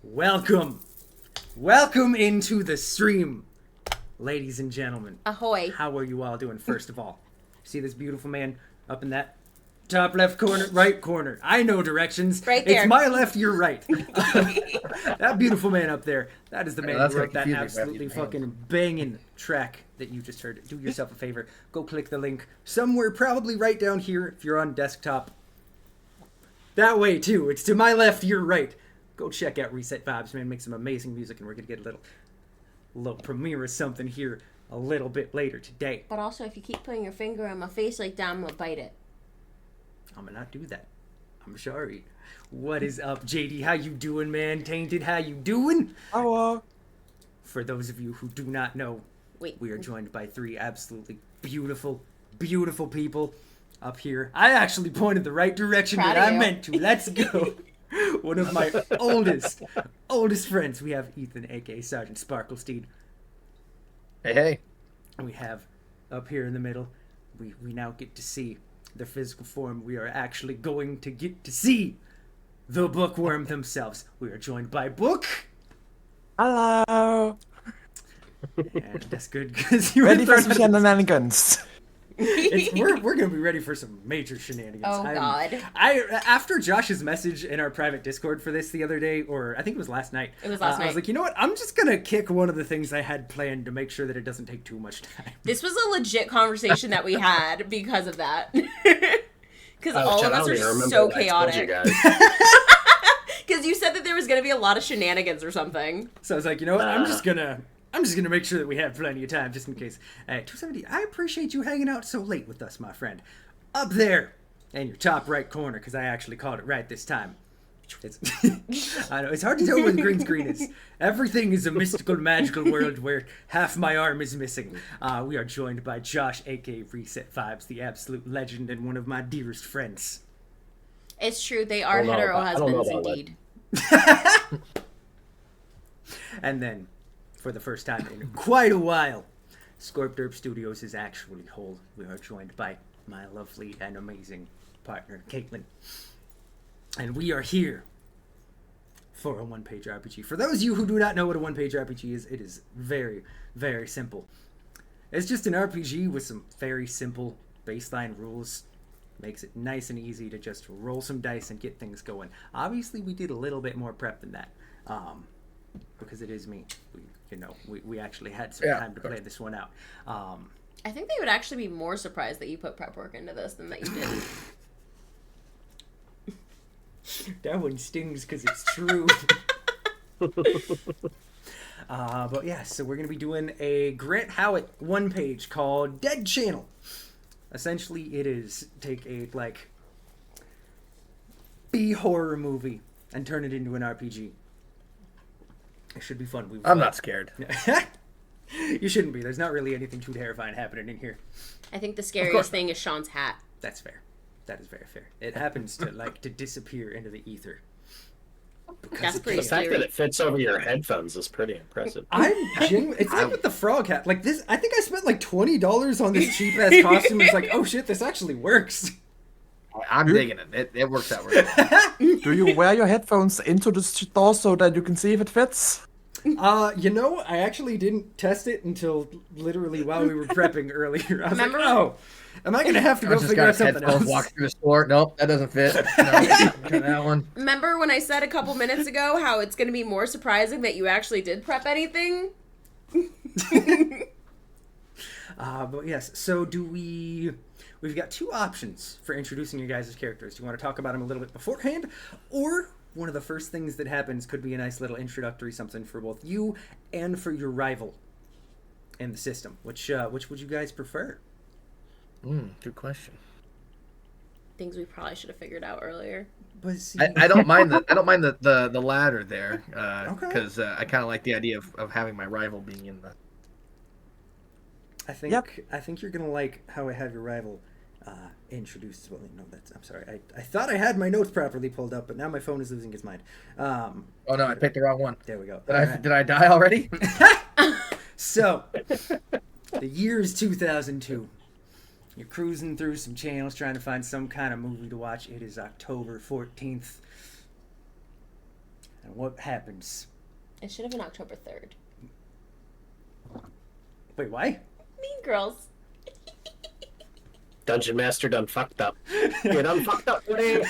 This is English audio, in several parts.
Welcome. Welcome into the stream, ladies and gentlemen. Ahoy. How are you all doing, first of all? See this beautiful man up in that top left corner, right corner. I know directions. Right there. It's my left, your right. That beautiful man up there, that is the man who wrote that absolutely fucking banging track that you just heard. Do yourself a favor. Go click the link somewhere, probably right down here if you're on desktop. That way, too. It's to my left, your right. Go check out Reset Vibes, man. Make some amazing music, and we're going to get a little premiere of something here a little bit later today. But also, if you keep putting your finger on my face like that, I'm gonna bite it. I'm gonna not do that. I'm sorry. What is up, JD? How you doing, man? Tainted, how you doing? Hello. For those of you who do not know, Wait. we are joined by three absolutely beautiful, beautiful people up here. I actually pointed the right direction Proud that of I you. meant to. Let's go. One of my oldest friends. We have Ethan, aka Sergeant Sparklestein. Hey, hey. And we have up here in the middle, we now get to see the physical form. We are actually going to get to see the bookworm themselves. We are joined by Book. Hello. And that's good because you Ready for some shenanigans. we're gonna be ready for some major shenanigans. Oh, God. I after Josh's message in our private Discord for this the other day, or I think it was last night. It was last I night. was like, you know what? I'm just gonna kick one of the things I had planned to make sure that it doesn't take too much time. This was a legit conversation that we had because of that. Because all of us are so chaotic. Because you said that there was going to be a lot of shenanigans or something. So I was like, you know what? I'm just gonna make sure that we have plenty of time just in case. 270, I appreciate you hanging out so late with us, my friend. Up there in your top right corner, because I actually called it right this time. I know, it's hard to tell where the green screen is. Everything is a mystical, magical world where half my arm is missing. We are joined by Josh, aka Reset Vibes, the absolute legend and one of my dearest friends. It's true, they are hetero husbands indeed. And then, for the first time in quite a while, ScorpDerp Studios is actually whole. We are joined by my lovely and amazing partner, Caitlin. And we are here for a one-page RPG. For those of you who do not know what a one-page RPG is, it is very, very simple. It's just an RPG with some very simple baseline rules. Makes it nice and easy to just roll some dice and get things going. Obviously, we did a little bit more prep than that. Because it is me. We actually had some time to play this one out. I think they would actually be more surprised that you put prep work into this than that you didn't. That one stings because it's true. But yeah, so we're going to be doing a Grant Howitt One Page called Dead Channel. Essentially, it is take a, B-horror movie and turn it into an RPG. It should be fun. I'm not scared. You shouldn't be. There's not really anything too terrifying happening in here. I think the scariest thing is Sean's hat. That's fair. That is very fair. It happens to to disappear into the ether. That's pretty The fact scary. that it fits over your headphones is pretty impressive. It's like with the frog hat. Like this, I think I spent like $20 on this cheap ass costume. It's like, oh shit, this actually works. I'm digging it. It works out really well. Do you wear your headphones into the store so that you can see if it fits? I actually didn't test it until literally while we were prepping earlier. I was Remember- like, oh, am I gonna have to go figure out something else? Walk through the store. Nope, that doesn't fit. No, try that one. Remember when I said a couple minutes ago how it's going to be more surprising that you actually did prep anything? But yes, so we've got two options for introducing you guys as characters. Do you want to talk about them a little bit beforehand? Or one of the first things that happens could be a nice little introductory something for both you and for your rival in the system. Which would you guys prefer? Good question. Things we probably should have figured out earlier. But see, I don't mind the ladder there, Okay. because I kind of like the idea of having my rival being in the. I think you're gonna like how I have your rival introduced. Well, no, I'm sorry. I thought I had my notes properly pulled up, but now my phone is losing its mind. Oh no, I picked the wrong one. There we go. Did I die already? So, the year is 2002. You're cruising through some channels trying to find some kind of movie to watch. It is October 14th. And what happens? It should have been October 3rd. Wait, why? Mean Girls. Dungeon Master done fucked up. You done fucked up today.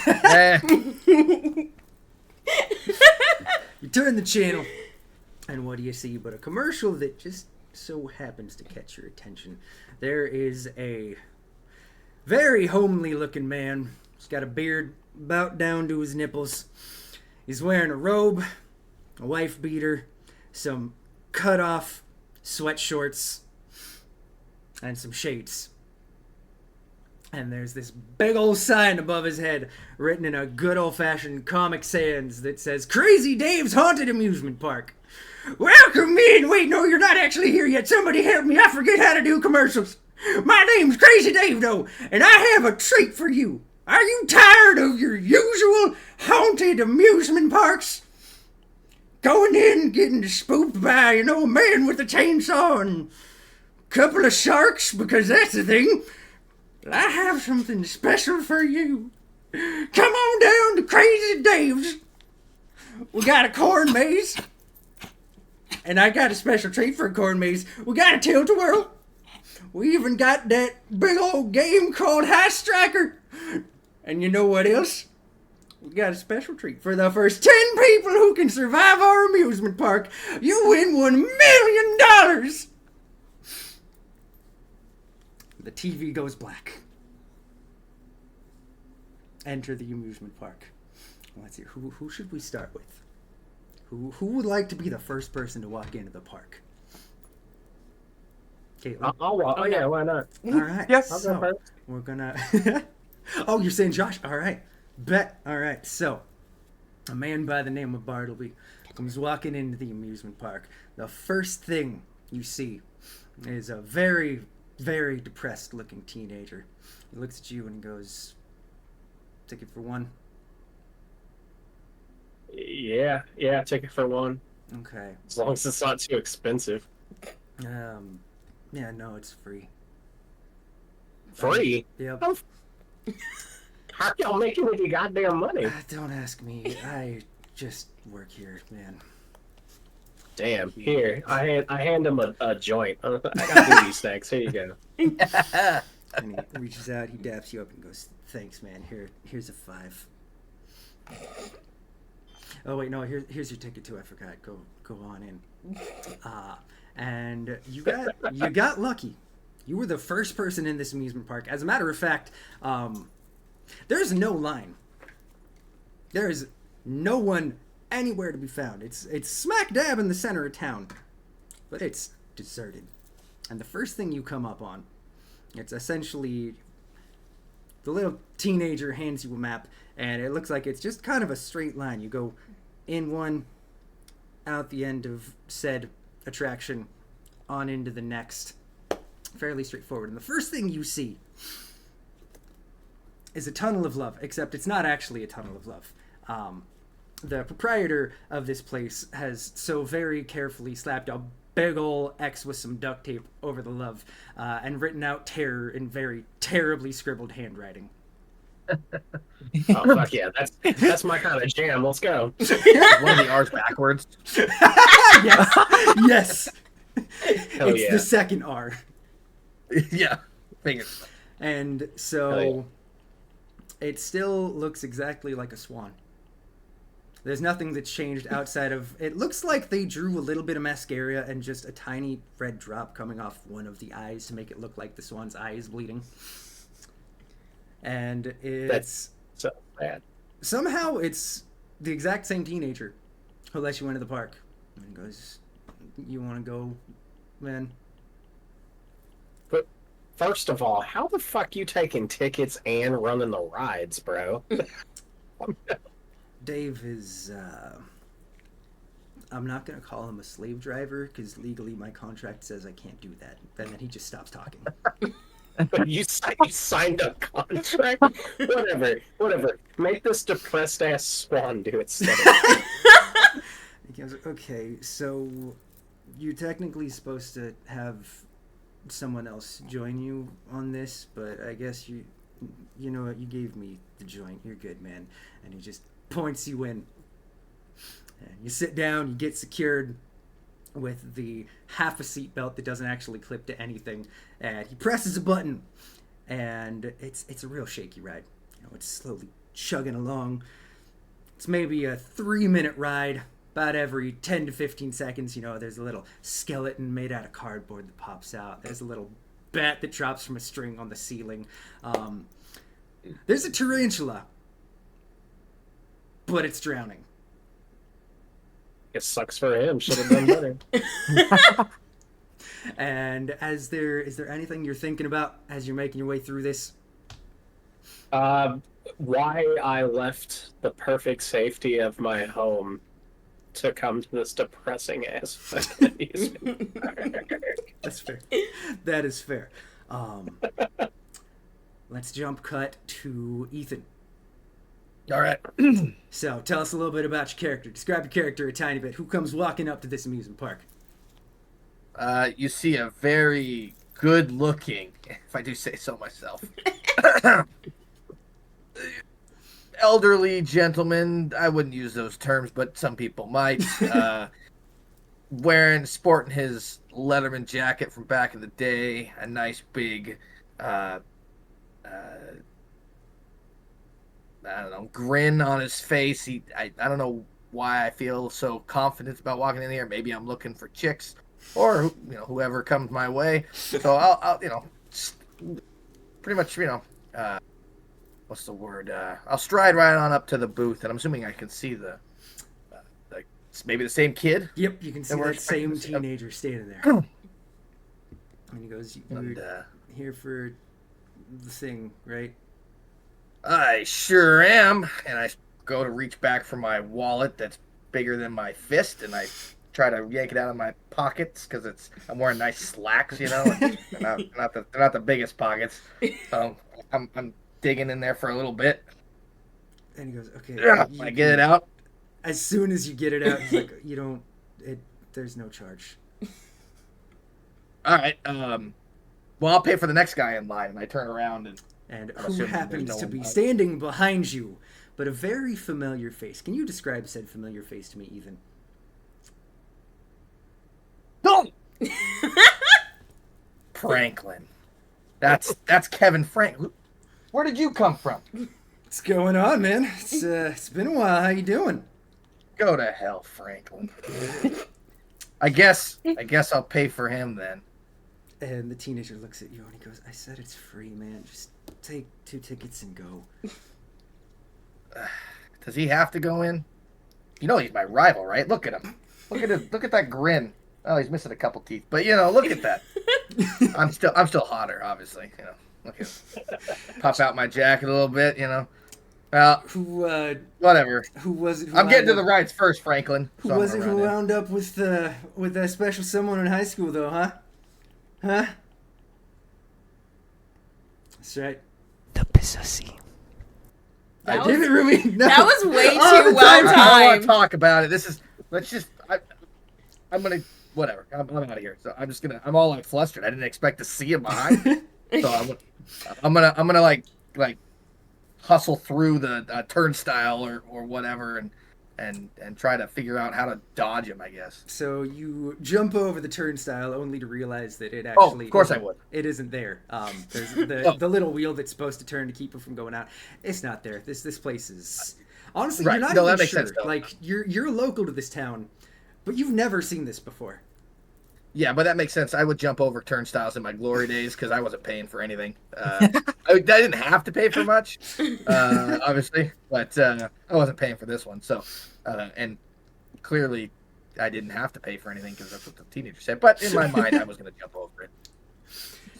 You turn the channel, and what do you see but a commercial that just so happens to catch your attention. There is a very homely looking man. He's got a beard about down to his nipples. He's wearing a robe, a wife beater, some cut off sweat shorts, and some shades. And there's this big old sign above his head written in a good old-fashioned Comic Sans that says, Crazy Dave's Haunted Amusement Park. Welcome in! Wait, no, you're not actually here yet. Somebody help me. I forget how to do commercials. My name's Crazy Dave, though, and I have a treat for you. Are you tired of your usual haunted amusement parks? Going in, getting spooked by, a man with a chainsaw and a couple of sharks, because that's the thing. I have something special for you. Come on down to Crazy Dave's. We got a corn maze. And I got a special treat for a corn maze. We got a tilt-a-whirl. We even got that big old game called High Striker. And you know what else? We got a special treat. For the first 10 people who can survive our amusement park, you win $1 million. The TV goes black. Enter the amusement park. Let's see, who should we start with? Who would like to be the first person to walk into the park? Caitlin? I'll walk. Oh, yeah, why not? All right. Yes. So, we're gonna... Oh, you're saying Josh? All right. Bet. All right. So, a man by the name of Bartleby comes walking into the amusement park. The first thing you see is a very, very depressed looking teenager. He looks at you and goes, ticket for one. Yeah, ticket for one. Okay. As long as it's not too expensive. Yeah, no, it's free. Free? Yep. Oh. How y'all making any goddamn money? Don't ask me. I just work here, man. Damn. Here, I hand him a joint. I got booty stacks. Here you go. And he reaches out, he daps you up and goes, thanks, man. Here's a 5. Oh wait, no, here's your ticket too. I forgot. Go on in. And you got lucky. You were the first person in this amusement park. As a matter of fact, there's no line. There is no one anywhere to be found. It's smack dab in the center of town, but it's deserted. And the first thing you come up on, it's essentially the little teenager hands you a map, and it looks like it's just kind of a straight line. You go in one, out the end of said attraction, on into the next. Fairly straightforward. And the first thing you see is a tunnel of love, except it's not actually a tunnel of love. The proprietor of this place has so very carefully slapped a big ol' X with some duct tape over the love, and written out terror in very terribly scribbled handwriting. Oh fuck yeah, that's my kind of jam. Let's go. One of the R's backwards. Yes. Hell It's yeah. the second R. Yeah. Fingers. And so it still looks exactly like a swan. There's nothing that's changed outside of... It looks like they drew a little bit of mascara and just a tiny red drop coming off one of the eyes to make it look like the swan's eye is bleeding. And it's... That's so bad. Somehow it's the exact same teenager who lets you into the park. And goes, you want to go, man? But first of all, how the fuck you taking tickets and running the rides, bro? Dave is, I'm not going to call him a slave driver because legally my contract says I can't do that. And then he just stops talking. you signed a contract? Whatever. Make this depressed ass swan do it steady. He goes, okay, so you're technically supposed to have someone else join you on this, but I guess you know what, you gave me the joint. You're good, man. And he just points you in. And you sit down, you get secured with the half a seatbelt that doesn't actually clip to anything, and he presses a button, and it's a real shaky ride. You know, it's slowly chugging along. It's maybe a 3-minute ride. About every 10 to 15 seconds, you know, there's a little skeleton made out of cardboard that pops out. There's a little bat that drops from a string on the ceiling. There's a tarantula, but it's drowning. It sucks for him. Should have done better. And is there anything you're thinking about as you're making your way through this? Why I left the perfect safety of my home to come to this depressing ass fucking That's fair. That is fair. Let's jump cut to Ethan. All right. So, tell us a little bit about your character. Describe your character a tiny bit. Who comes walking up to this amusement park? You see a very good-looking, if I do say so myself, elderly gentleman. I wouldn't use those terms, but some people might. Sporting his Letterman jacket from back in the day, a nice big, I don't know, grin on his face. I don't know why I feel so confident about walking in here. Maybe I'm looking for chicks, or whoever comes my way. So I'll pretty much what's the word? I'll stride right on up to the booth, and I'm assuming I can see maybe the same kid. Yep, you can see that same teenager standing there. And he goes, "You're here for the thing, right?" I sure am. And I go to reach back for my wallet that's bigger than my fist, and I try to yank it out of my pockets because I'm wearing nice slacks, and they're not the biggest pockets. So I'm digging in there for a little bit. And he goes, "Okay." I get it out. As soon as you get it out, he's like, there's no charge. All right. Well, I'll pay for the next guy in line, and I turn around and who happens to be standing behind you, but a very familiar face. Can you describe said familiar face to me, Ethan? No. Franklin. That's Kevin Franklin. Where did you come from? What's going on, man? It's been a while. How you doing? Go to hell, Franklin. I guess I'll pay for him then. And the teenager looks at you and he goes, "I said it's free, man. Just take 2 tickets and go." Does he have to go in? You know he's my rival, right? Look at him. Look at that grin. Oh, he's missing a couple teeth, but look at that. I'm still hotter, obviously. Look at pop out my jacket a little bit. Well, whatever. Who was it? I'm getting to the rides first, Franklin. Who was it who wound up with that special someone in high school, though, huh? Huh? That's right. The pussy. I did it, Ruby. No. That was way too well timed. I don't want to timed. talk about it. I'm gonna whatever. I'm out of here. So I'm all like flustered. I didn't expect to see him behind me. So I'm gonna like hustle through the turnstile or whatever and try to figure out how to dodge him, I guess. So you jump over the turnstile only to realize that it actually... of course I would. It isn't there. There's the little wheel that's supposed to turn to keep it from going out. It's not there. This place is... Honestly, right. You're not no, even that makes sure. sense, though. Like, you're local to this town, but you've never seen this before. Yeah, but that makes sense. I would jump over turnstiles in my glory days because I wasn't paying for anything. I didn't have to pay for much, obviously, but I wasn't paying for this one. So, and clearly, I didn't have to pay for anything because that's what the teenager said. But in my mind, I was going to jump over it.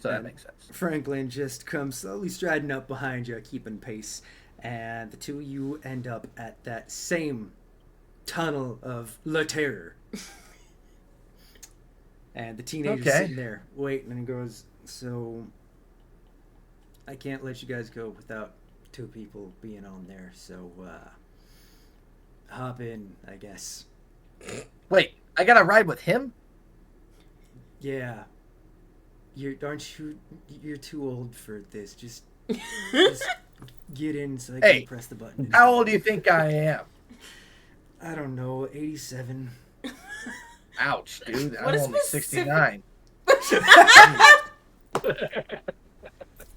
So that makes sense. Franklin just comes slowly striding up behind you, keeping pace, and the two of you end up at that same tunnel of La Terror. And the teenager's sitting there waiting, and he goes, "So, I can't let you guys go without 2 people being on there, so, hop in, I guess." Wait, I gotta ride with him? Yeah. You're too old for this. Just get in so I can press the button. How old do you think I am? I don't know, 87. Ouch, dude. What I'm is only specific- 69.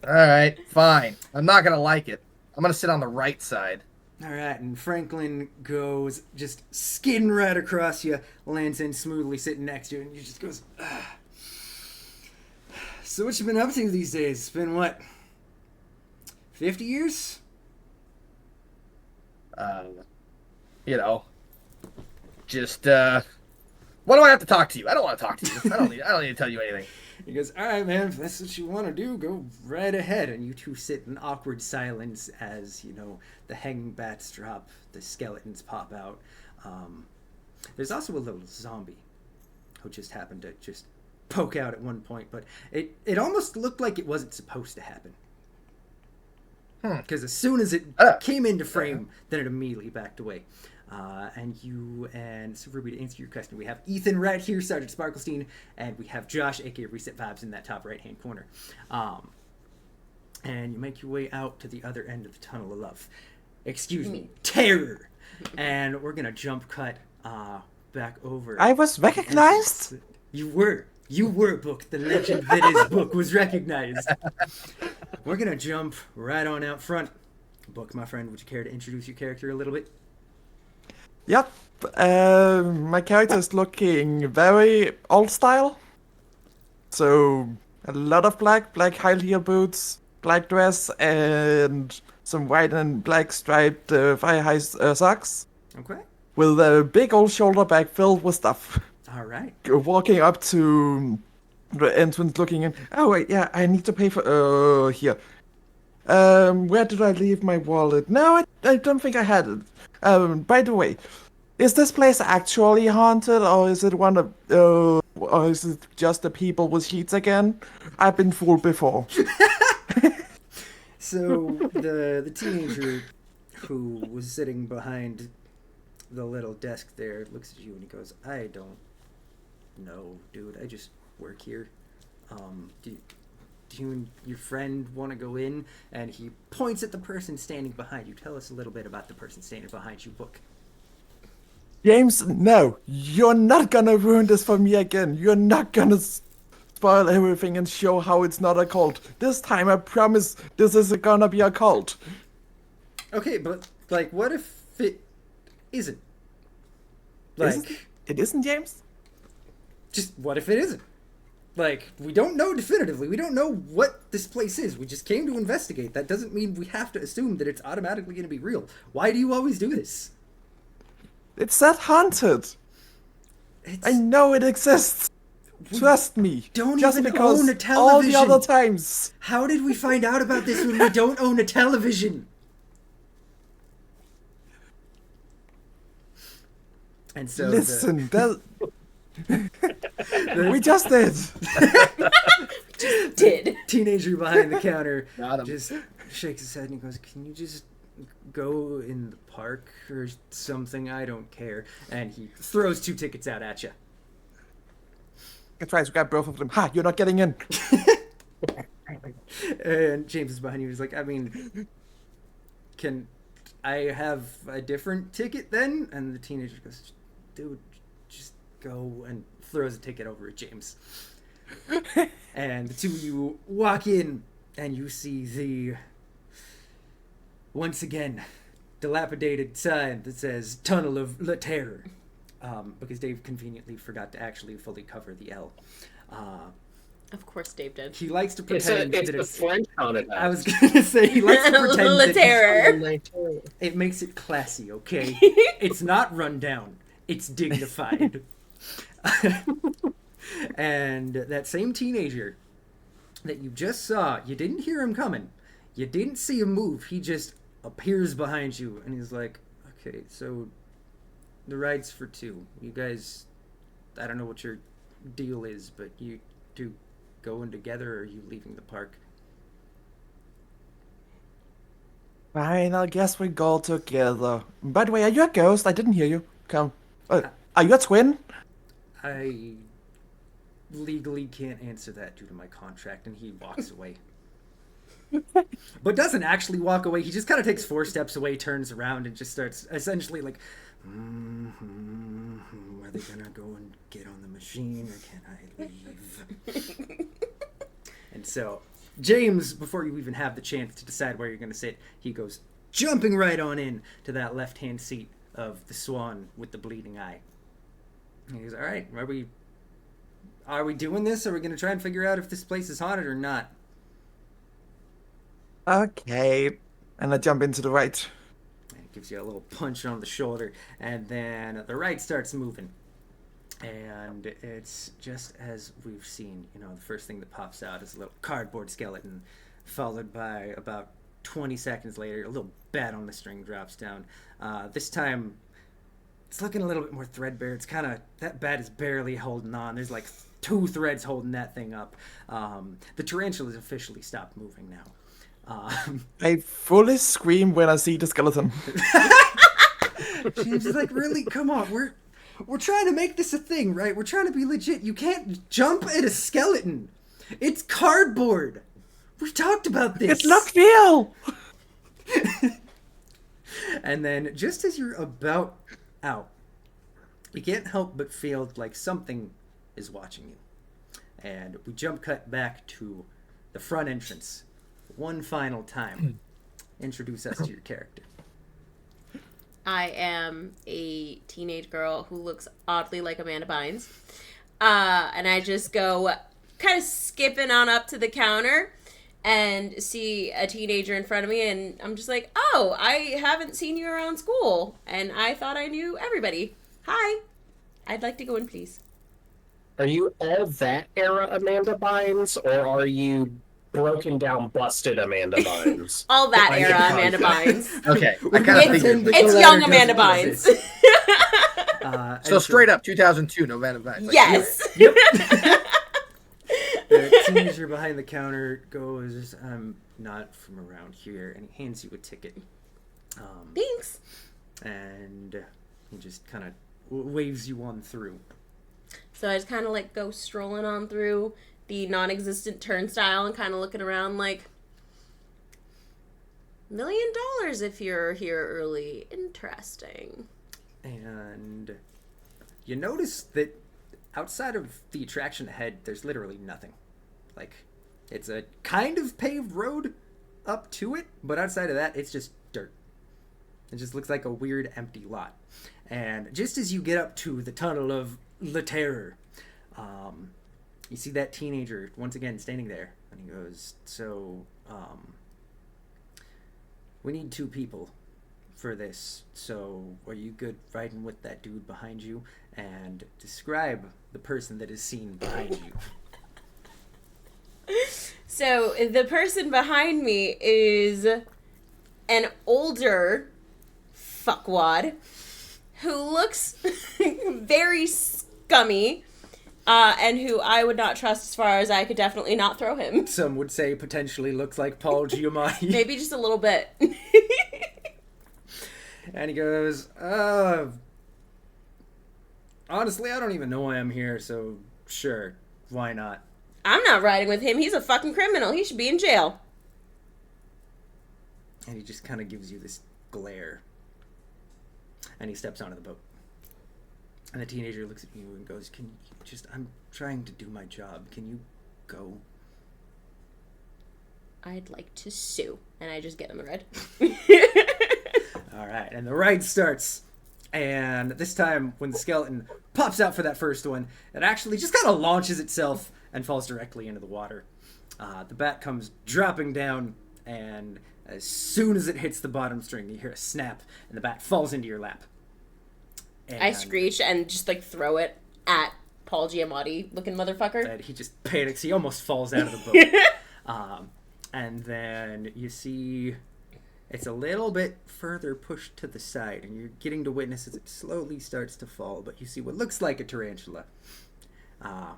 All right, fine. I'm not gonna like it. I'm gonna sit on the right side. All right, and Franklin goes just skidding right across you, lands in smoothly, sitting next to you, and he just goes, ah. So what you been up to these days? It's been what, 50 years? You know, just what do I have to talk to you? I don't want to talk to you. I don't need to tell you anything. He goes, all right, man, if that's what you want to do, go right ahead. And you two sit in awkward silence as, you know, the hanging bats drop, the skeletons pop out. There's also a little zombie who just happened to just poke out at one point, but it almost looked like it wasn't supposed to happen. Because as soon as it came into frame, then it immediately backed away. And you and so Ruby, to answer your question, we have Ethan right here, Sergeant Sparklestein, and we have Josh, aka Reset Vibes, in that top right-hand corner. And you make your way out to the other end of the Tunnel of Love. Excuse me, Terror! And we're going to jump cut back over. I was recognized? You were, Book. The legend that is Book was recognized. We're going to jump right on out front. Book, my friend, would you care to introduce your character a little bit? Yep. My character is looking very old style. So, a lot of black high heel boots, black dress, and some white and black striped thigh high socks. Okay. With a big old shoulder bag filled with stuff. All right. Walking up to the entrance looking in. Oh, wait, yeah, I need to pay for. Here. Where did I leave my wallet? No, I don't think I had it. By the way, is this place actually haunted, or is it one of, or is it just the people with sheets again? I've been fooled before. So the teenager who was sitting behind the little desk there looks at you and he goes, "I don't know, dude. I just work here. Do you and your friend want to go in?" And he points at the person standing behind you. Tell us a little bit about the person standing behind you, Book. James, no. You're not gonna ruin this for me again. You're not gonna spoil everything and show how it's not a cult. This time, I promise, this isn't gonna be a cult. Okay, but, like, what if it isn't? Like... It isn't, James? Just, what if it isn't? Like, we don't know definitively. We don't know what this place is. We just came to investigate. That doesn't mean we have to assume that it's automatically going to be real. Why do you always do this? It's not haunted. I know it exists. Trust me. Don't just even because own a television. all the other times. How did we find out about this when we don't own a television? And so listen, we just did. Did. Teenager behind the counter just shakes his head and he goes, "Can you just go in the park or something? I don't care." And he throws 2 tickets out at you. I tries to grab both of them. Ha! You're not getting in. And James is behind you. He's like, "I mean, can I have a different ticket then?" And the teenager goes, "Dude, just go," and throws a ticket over at James. And the two of you walk in, and you see the, once again, dilapidated sign that says Tunnel of La Terror. Because Dave conveniently forgot to actually fully cover the L. Of course Dave did. He likes to pretend that it's French on it. I was gonna say he likes to pretend La that Terror. it makes it classy, okay? It's not run down. It's dignified. And that same teenager that you just saw, you didn't hear him coming. You didn't see him move. He just appears behind you, and he's like, "Okay, so the ride's for 2. You guys, I don't know what your deal is, but you two going together, or are you leaving the park?" Fine, I guess we go together. By the way, are you a ghost? I didn't hear you. Come. Are you a twin? I legally can't answer that due to my contract, and he walks away. but doesn't actually walk away. He just kind of takes 4 steps away, turns around, and just starts essentially like, are they gonna go and get on the machine, or can I leave? And so, James, before you even have the chance to decide where you're gonna sit, he goes jumping right on in to that left-hand seat of the swan with the bleeding eye. And he goes, all right, are we doing this? Are we gonna try and figure out if this place is haunted or not? Okay. And I jump into the right. It gives you a little punch on the shoulder, and then the right starts moving. And it's just as we've seen. The first thing that pops out is a little cardboard skeleton, followed by about 20 seconds later, a little bat on the string drops down. This time, it's looking a little bit more threadbare. It's kind of, that bat is barely holding on. There's like 2 threads holding that thing up. The tarantula's officially stopped moving now. I fully scream when I see the skeleton. James is like, really? Come on, we're trying to make this a thing, right? We're trying to be legit. You can't jump at a skeleton. It's cardboard. We've talked about this. It's not real. And then, just as you're about out, you can't help but feel like something is watching you. And we jump cut back to the front entrance. One final time. Introduce us to your character. I am a teenage girl who looks oddly like Amanda Bynes. And I just go kind of skipping on up to the counter and see a teenager in front of me, and I'm just like, oh, I haven't seen you around school, and I thought I knew everybody. Hi. I'd like to go in, please. Are you all that era Amanda Bynes, or are you broken down, busted Amanda Bynes? All that era Amanda Bynes. Okay, I kind of figured. It's young Amanda Bynes. So straight up, 2002, Amanda Bynes. Like, Yes. Yep. The teenager behind the counter goes, I'm not from around here, and he hands you a ticket. Thanks. And he just kind of waves you on through. So I just kind of like go strolling on through the non-existent turnstile and kind of looking around like, $1 million if you're here early. Interesting. And you notice that outside of the attraction ahead, there's literally nothing. Like, it's a kind of paved road up to it, but outside of that, it's just dirt. It just looks like a weird empty lot. And just as you get up to the tunnel of La Terror, you see that teenager once again standing there, and he goes, so, we need 2 people for this, so are you good riding with that dude behind you? And describe the person that is seen behind you. So the person behind me is an older fuckwad who looks very scummy, and who I would not trust as far as I could definitely not throw him. Some would say potentially looks like Paul Giamatti. Maybe just a little bit. And he goes, honestly, I don't even know why I'm here, so sure, why not? I'm not riding with him. He's a fucking criminal. He should be in jail. And he just kind of gives you this glare. And he steps onto the boat. And the teenager looks at you and goes, can you just, I'm trying to do my job. Can you go? I'd like to sue. And I just get in the red. All right, and the ride starts. And this time, when the skeleton pops out for that first one, it actually just kind of launches itself and falls directly into the water. The bat comes dropping down, and as soon as it hits the bottom string, you hear a snap, and the bat falls into your lap. And I screech and just like throw it at Paul Giamatti looking motherfucker. And he just panics. He almost falls out of the boat. And then you see it's a little bit further pushed to the side, and you're getting to witness as it slowly starts to fall, but you see what looks like a tarantula. And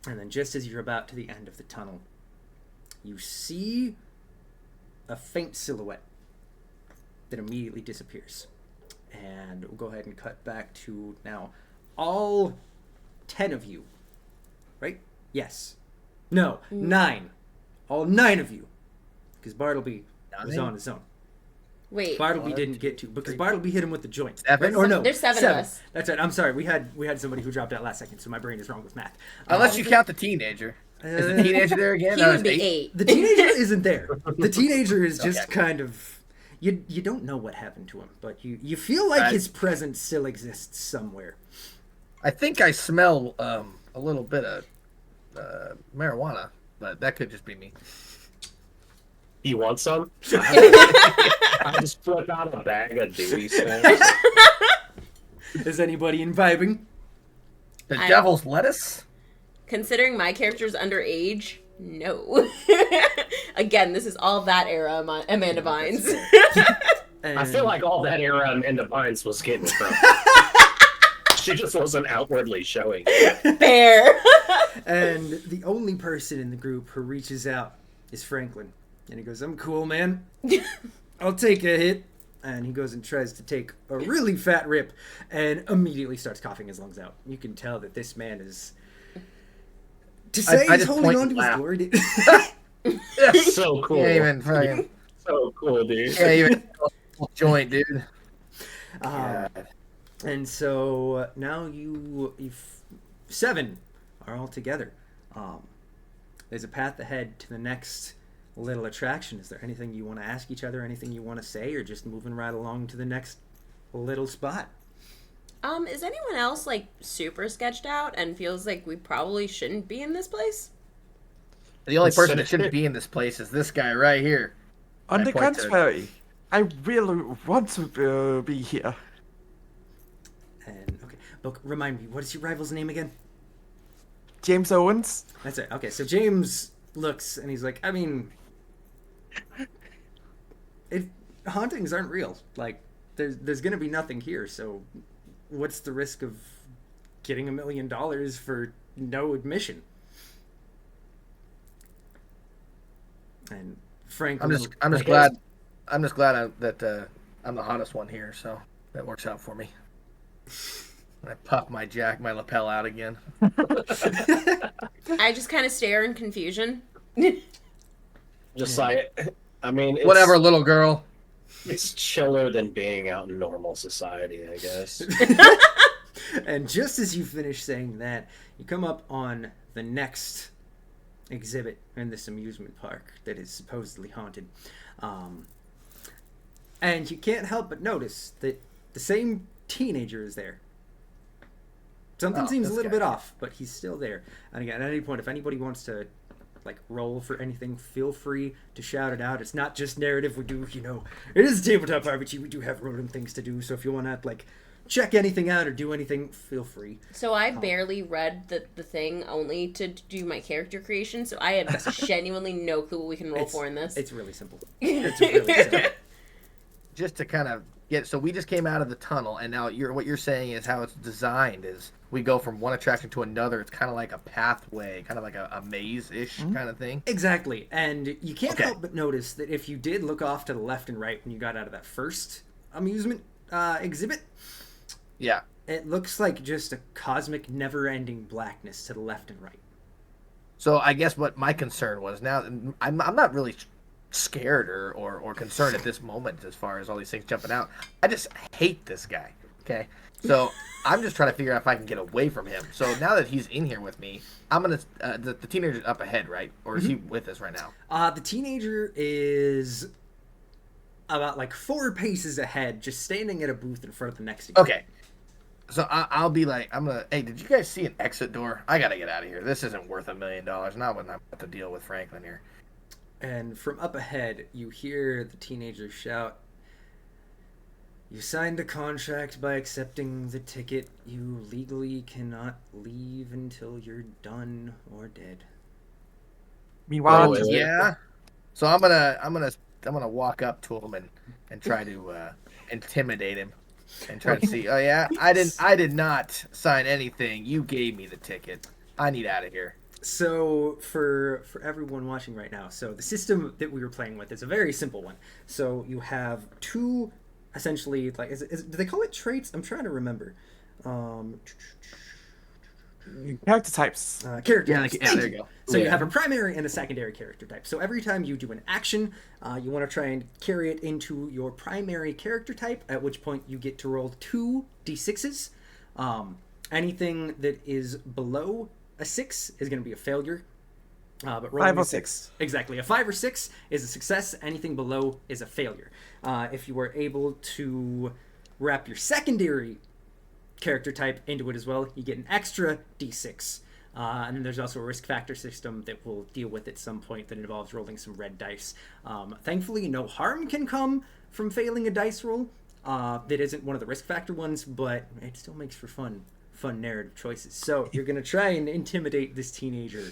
then just as you're about to the end of the tunnel, you see a faint silhouette that immediately disappears. And we'll go ahead and cut back to now all 10 of you. Right? Yes. No, 9. All 9 of you because Bartleby was on his own. Wait. Bartleby didn't get to because Bartleby hit him with the joint. Seven? Or no, There's seven of us. That's right. I'm sorry. We had somebody who dropped out last second, so my brain is wrong with math. Unless you count the teenager. Is the teenager there again? He would be 8. The teenager isn't there. The teenager is just kind of you don't know what happened to him, but you feel like his presence still exists somewhere. I think I smell a little bit of marijuana, but that could just be me. You want some? I just flip out a bag of duty snacks. Is anybody imbibing? The devil's lettuce? Considering my character's underage, no. Again, this is all that era Amanda Bynes. And I feel like all that era Amanda Bynes was getting from. She just wasn't outwardly showing. Fair. And the only person in the group who reaches out is Franklin. And he goes, I'm cool, man. I'll take a hit. And he goes and tries to take a really fat rip and immediately starts coughing his lungs out. You can tell that this man is... To say he's holding on to his glory... So cool. Yeah, even fucking... So cool, dude. Yeah, even joint, dude. And so now you 7 are all together. There's a path ahead to the next little attraction. Is there anything you want to ask each other, anything you want to say, or just moving right along to the next little spot? Is anyone else like super sketched out and feels like we probably shouldn't be in this place? The only person that shouldn't be in this place is this guy right here. On the contrary, I really want to be here. And okay, look, remind me, what is your rival's name again? James Owens. That's it. Okay, so James looks and he's like, I mean, hauntings aren't real. Like, there's gonna be nothing here. So, what's the risk of getting $1 million for no admission? And Frank, I'm just glad that I'm the hottest one here, so that works out for me. I pop my lapel out again. I just kind of stare in confusion. Just like, I mean, Whatever, little girl. It's chiller than being out in normal society, I guess. And just as you finish saying that, you come up on the next exhibit in this amusement park that is supposedly haunted. And you can't help but notice that the same teenager is there. Something seems a little bit off, but he's still there. And again, at any point, if anybody wants to like roll for anything, feel free to shout it out. It's not just narrative. We do, it is tabletop RPG. We do have rolling things to do. So if you want to like check anything out or do anything, feel free. So I barely read the thing only to do my character creation. So I have genuinely no clue what we can roll for in this. It's really simple. It's really simple. Just to kind of so we just came out of the tunnel, and now what you're saying is how it's designed is we go from one attraction to another. It's kind of like a pathway, kind of like a maze-ish kind of thing. Exactly. And you can't help but notice that if you did look off to the left and right when you got out of that first amusement exhibit, yeah, it looks like just a cosmic, never-ending blackness to the left and right. So I guess what my concern was, now I'm not really scared or concerned at this moment as far as all these things jumping out. I just hate this guy. Okay, so I'm just trying to figure out if I can get away from him. So now that he's in here with me, I'm gonna the teenager's up ahead, right? Or is he with us right now? The teenager is about like 4 paces ahead, just standing at a booth in front of the next exhibit. Okay. So I'll be like, hey, did you guys see an exit door? I gotta get out of here. This isn't worth $1 million. Not when I'm about to deal with Franklin here. And from up ahead, you hear the teenager shout, "You signed a contract by accepting the ticket. You legally cannot leave until you're done or dead." Meanwhile, Yeah. So I'm gonna walk up to him and try to intimidate him and try to see. Oh yeah, I did not sign anything. You gave me the ticket. I need out of here. So for everyone watching right now, so the system that we were playing with is a very simple one. So you have 2 essentially, like, do they call it traits? I'm trying to remember. Character types. Character Yeah, types. yeah, there you go. So you Yeah. have a primary and a secondary character type. So every time you do an action, you want to try and carry it into your primary character type, at which point you get to roll 2 d6s. Anything that is below a 6 is going to be a failure. But rolling 5 or a 6. Exactly. A 5 or 6 is a success. Anything below is a failure. If you are able to wrap your secondary character type into it as well, you get an extra d6. And then there's also a risk factor system that we'll deal with at some point that involves rolling some red dice. Thankfully, no harm can come from failing a dice roll. That isn't one of the risk factor ones, but it still makes for fun narrative choices. So you're going to try and intimidate this teenager.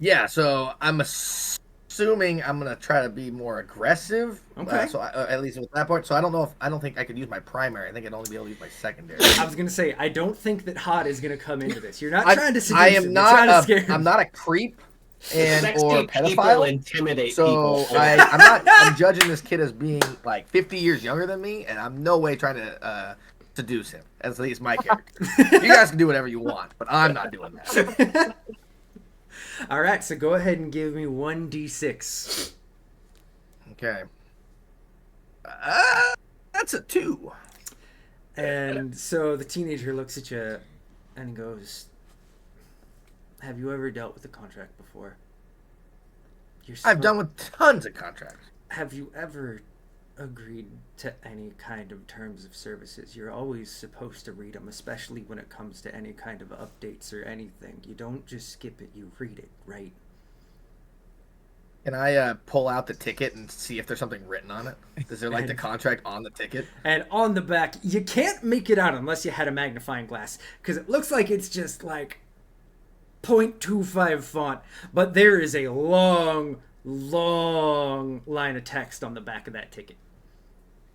Yeah, so I'm assuming I'm gonna try to be more aggressive. Okay. At least with that part. So I don't think I could use my primary. I think I'd only be able to use my secondary. I was going to say, I don't think that Hot is going to come into this. You're not I- trying to seduce I him. am You're not. trying to scare him. I'm not a creep or Sexy people pedophile. intimidate So people. I'm judging this kid as being like 50 years younger than me, and I'm no way trying to seduce him. At least my character. You guys can do whatever you want, but I'm not doing that. All right, so go ahead and give me 1d6. Okay. That's a 2. And so the teenager looks at you and goes, have you ever dealt with a contract before? I've done with tons of contracts. Have you ever agreed to any kind of terms of services? You're always supposed to read them, especially when it comes to any kind of updates or anything. You don't just skip it, you read it, right? Can I pull out the ticket and see if there's something written on it? Is there like the contract on the ticket? And on the back, you can't make it out unless you had a magnifying glass, because it looks like it's just like 0.25 font, but there is a long line of text on the back of that ticket.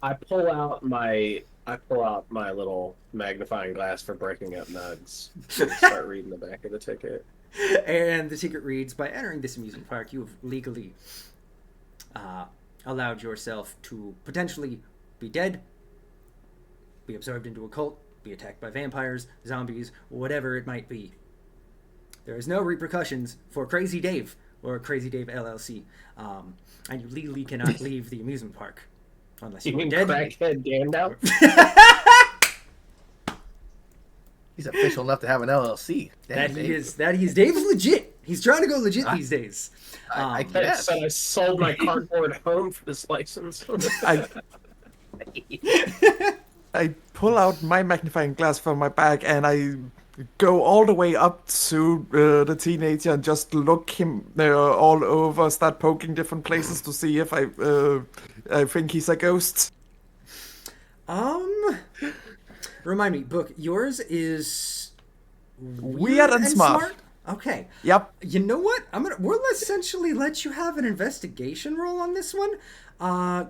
I pull out my little magnifying glass for breaking up nugs. And start reading the back of the ticket. And the ticket reads, by entering this amusement park, you have legally allowed yourself to potentially be dead, be absorbed into a cult, be attacked by vampires, zombies, whatever it might be. There is no repercussions for Crazy Dave or Crazy Dave LLC. And you legally cannot leave the amusement park unless You you are mean dead. crackhead Gandalf? He's official enough to have an LLC. Damn, That he Dave. is. Dave's legit. He's trying to go legit these days. I I guess. said I sold my cardboard home for this license. I pull out my magnifying glass from my bag and I go all the way up to the teenager and just look him all over, start poking different places to see if I think he's a ghost. Remind me, Book, yours is Weird and smart. Okay. Yep. You know what? We'll essentially let you have an investigation roll on this one.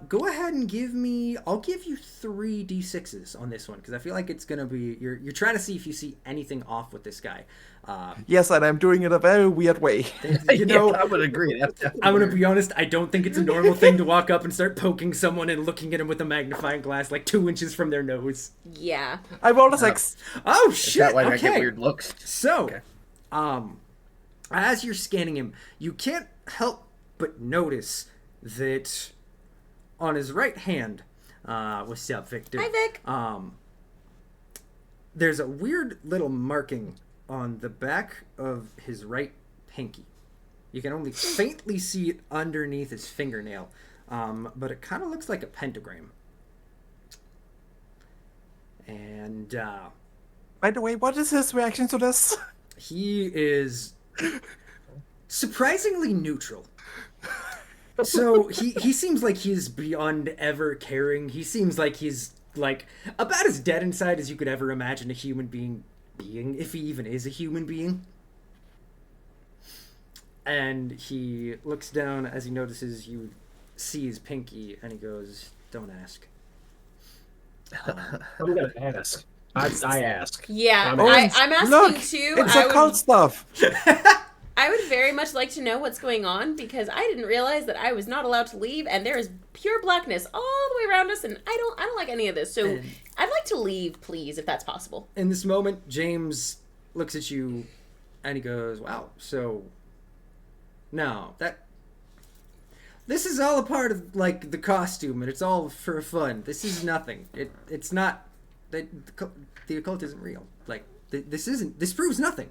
Go ahead and I'll give you 3 d6s on this one, because I feel like it's gonna be you're trying to see if you see anything off with this guy. Yes, and I'm doing it a very weird way. You know, I would agree. That's definitely I'm gonna weird. be honest, I don't think it's a normal thing to walk up and start poking someone and looking at him with a magnifying glass like 2 inches from their nose. Yeah. I rolled a 6. Oh Is shit! that why I Okay. get weird looks? So, Okay. as you're scanning him, you can't help but notice that on his right hand, what's up, Victor? Hi, Vic. There's a weird little marking on the back of his right pinky. You can only faintly see it underneath his fingernail, but it kind of looks like a pentagram. And By the way, what is his reaction to this? he is surprisingly neutral. So he seems like he's beyond ever caring. He seems like he's like about as dead inside as you could ever imagine a human being, if he even is a human being. And he looks down as he notices you see his pinky, and he goes, "Don't ask." I'm gonna ask. I ask. Yeah, I'm I'm asking Look, too. it's I occult would, stuff. I would very much like to know what's going on, because I didn't realize that I was not allowed to leave, and there is pure blackness all the way around us, and I don't like any of this. So I'd like to leave, please, if that's possible. In this moment, James looks at you and he goes, wow, so no, this is all a part of like the costume and it's all for fun. This is nothing. It's not the occult isn't real. Like this proves nothing.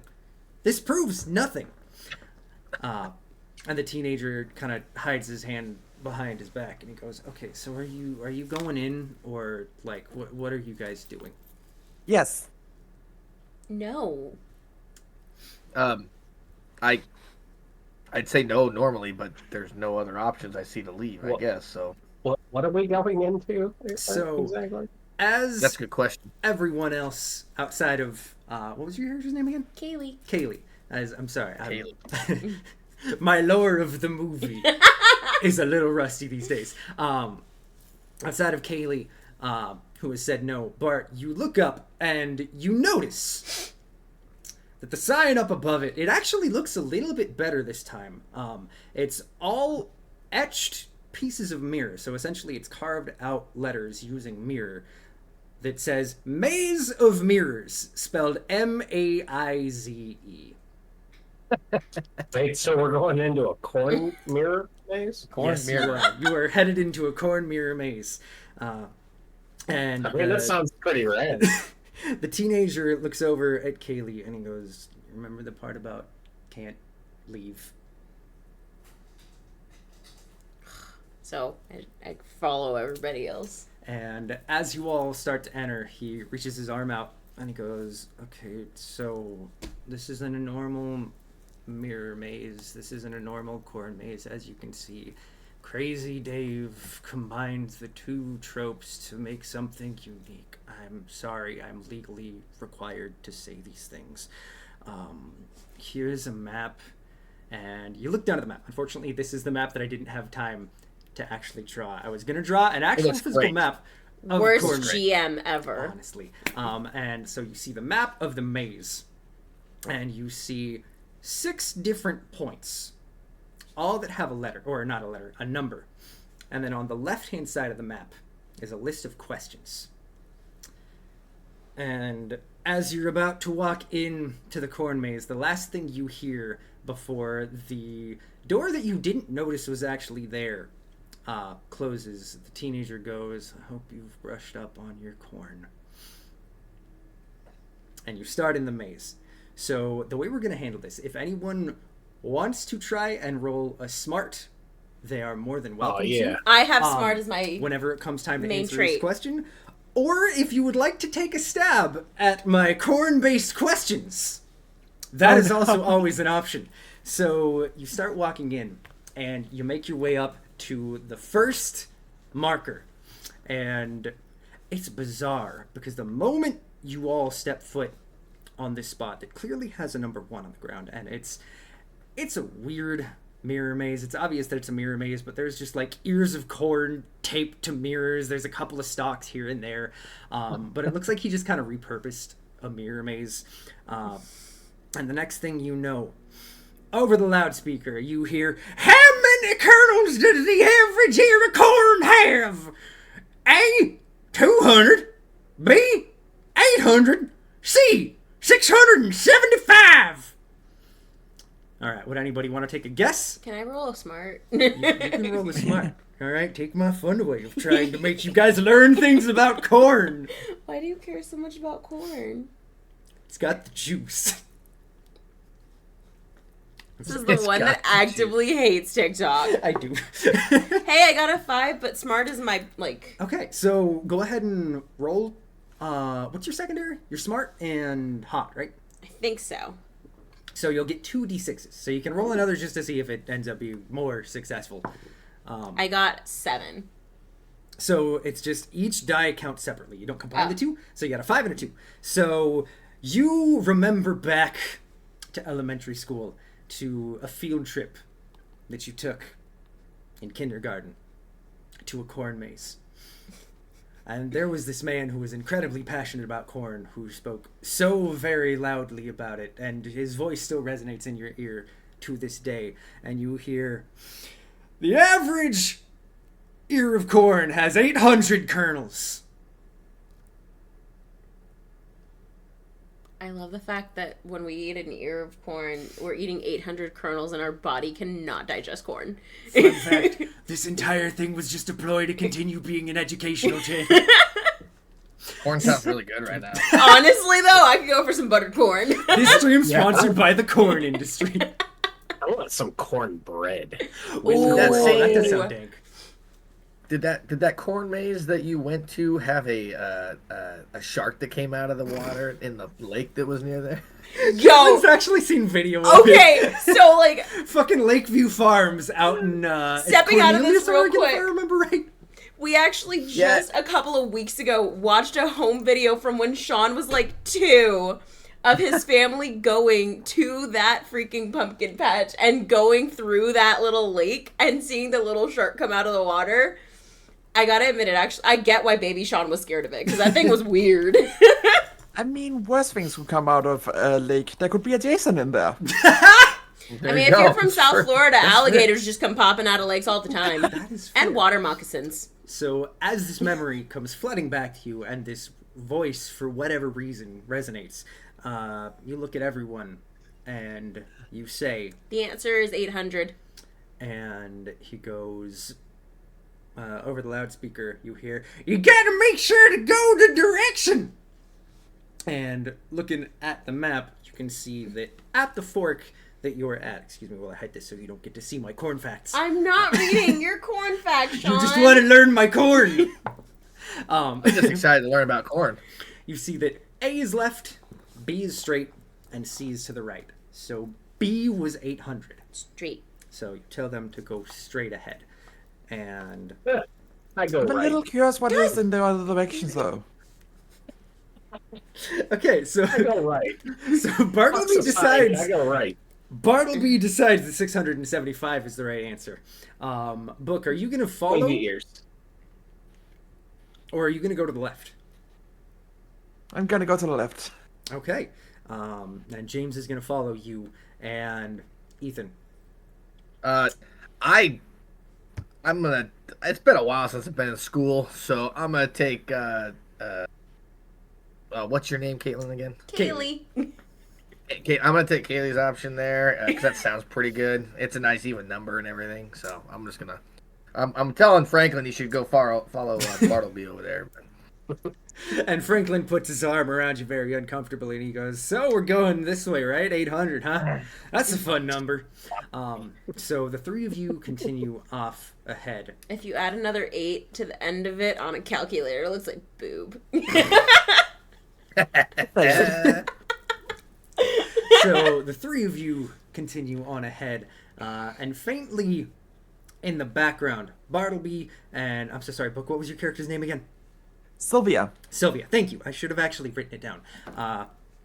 This proves nothing. And the teenager kind of hides his hand behind his back and he goes, okay, so are you going in, or like what are you guys doing? Yes. No. I'd say no normally, but there's no other options I see to leave, I Well- guess. So What are we going into? So- exactly. As that's a good question. everyone else outside of what was your character's name again? Kaylee. Kaylee. I'm sorry. Kaylee. My lore of the movie is a little rusty these days. Outside of Kaylee, who has said no, Bart, you look up and you notice that the sign up above it actually looks a little bit better this time. It's all etched pieces of mirror. So essentially it's carved out letters using mirror that says Maze of Mirrors, spelled M-A-I-Z-E. Wait, so we're going into a corn mirror maze? Yes, you are headed into a corn mirror maze. And I mean, that sounds pretty rad. the teenager looks over at Kaylee and he goes, remember the part about can't leave? So I follow everybody else. And as you all start to enter, he reaches his arm out and he goes, okay, so this isn't a normal mirror maze. This isn't a normal corn maze. As you can see, Crazy Dave combines the two tropes to make something unique. I'm sorry, I'm legally required to say these things. Here's a map, and you look down at the map. Unfortunately, this is the map that I didn't have time to actually draw. I was going to draw an actual looks physical great. map of Worst corn maze, GM ever. honestly. And so you see the map of the maze, and you see 6 different points, all that have a letter, or not a letter, a number. And then on the left-hand side of the map is a list of questions. And as you're about to walk into the corn maze, the last thing you hear before the door that you didn't notice was actually there closes, the teenager goes, I hope you've brushed up on your corn. And you start in the maze. So the way we're going to handle this, if anyone wants to try and roll a smart, they are more than welcome yeah. to. I have smart as my Whenever it comes time to main answer trait. this question. Or if you would like to take a stab at my corn-based questions, that is also always an option. So you start walking in, and you make your way up to the first marker. And it's bizarre, because the moment you all step foot on this spot that clearly has a number 1 on the ground, and it's a weird mirror maze. It's obvious that it's a mirror maze, but there's just like ears of corn taped to mirrors. There's a couple of stalks here and there, but it looks like he just kind of repurposed a mirror maze. And the next thing you know, over the loudspeaker, you hear, how many kernels does the average ear of corn have? A, 200, B, 800, C, 675. All right, would anybody want to take a guess? Can I roll a smart? You can roll a smart. All right, take my fun away of trying to make you guys learn things about corn. Why do you care so much about corn? It's got the juice. This is the It's one that got the actively hates TikTok. I do. Hey, I got a 5, but smart is my, like... Okay, so go ahead and roll. What's your secondary? You're smart and hot, right? I think so. So you'll get 2 d6s. So you can roll another just to see if it ends up being more successful. I got 7. So it's just each die counts separately. You don't combine the two. So you got a 5 and a 2. So you remember back to elementary school, to a field trip that you took in kindergarten to a corn maze. And there was this man who was incredibly passionate about corn, who spoke so very loudly about it, and his voice still resonates in your ear to this day. And you hear, the average ear of corn has 800 kernels. I love the fact that when we eat an ear of corn, we're eating 800 kernels and our body cannot digest corn. Fun fact, this entire thing was just a ploy to continue being an educational channel. Corn sounds really good right now. Honestly, though, I could go for some buttered corn. This stream sponsored by the corn industry. I want some cornbread. Ooh. That That does sound dank. Did that corn maze that you went to have a shark that came out of the water in the lake that was near there? Yo! I've actually seen video of Okay, so, like, fucking Lakeview Farms out in Stepping out of this Cornelius, real Oregon, quick. if I remember right. we actually just a couple of weeks ago watched a home video from when Sean was, like, 2 of his family going to that freaking pumpkin patch and going through that little lake and seeing the little shark come out of the water. I gotta admit it, actually, I get why baby Sean was scared of it, because that thing was weird. I mean, worse things would come out of a lake. There could be a Jason in there. I mean, if go. you're from South Sure. Florida, That's alligators just come popping out of lakes all the time. That is fair. And water moccasins. So as this memory comes flooding back to you and this voice, for whatever reason, resonates, you look at everyone and you say, The answer is 800. and he goes, over the loudspeaker, you hear, "You gotta make sure to go the direction!" And looking at the map, you can see that at the fork that you're at, excuse me while I hide this so you don't get to see my corn facts. I'm not reading your corn facts, Sean. You just want to learn my corn! I'm just excited to learn about corn. You see that A is left, B is straight, and C is to the right. So B was 800. Straight. So you tell them to go straight ahead. And I go I'm a right. little curious what is in the other directions, though. okay, so I go right. so Bartleby Fuck society, decides I go right. Bartleby decides that 675 is the right answer. Book, are you going to follow, Pointy ears. or are you going to go to the left? I'm gonna go to the left. Okay. And James is going to follow you, and Ethan. I'm gonna. It's been a while since I've been in school, so I'm gonna take. What's your name, Caitlin, again? Kaylee. Kate, I'm gonna take Kaylee's option there because that sounds pretty good. It's a nice even number and everything, so I'm just gonna. I'm telling Franklin he should go follow Bartleby over there. And Franklin puts his arm around you very uncomfortably, and he goes, "So we're going this way, right? 800, huh? That's a fun number." So the three of you continue off ahead. If you add another 8 to the end of it on a calculator, it looks like boob. So the three of you continue on ahead, and faintly in the background, Bartleby and, I'm so sorry, Book, what was your character's name again? Sylvia. Sylvia, thank you. I should have actually written it down.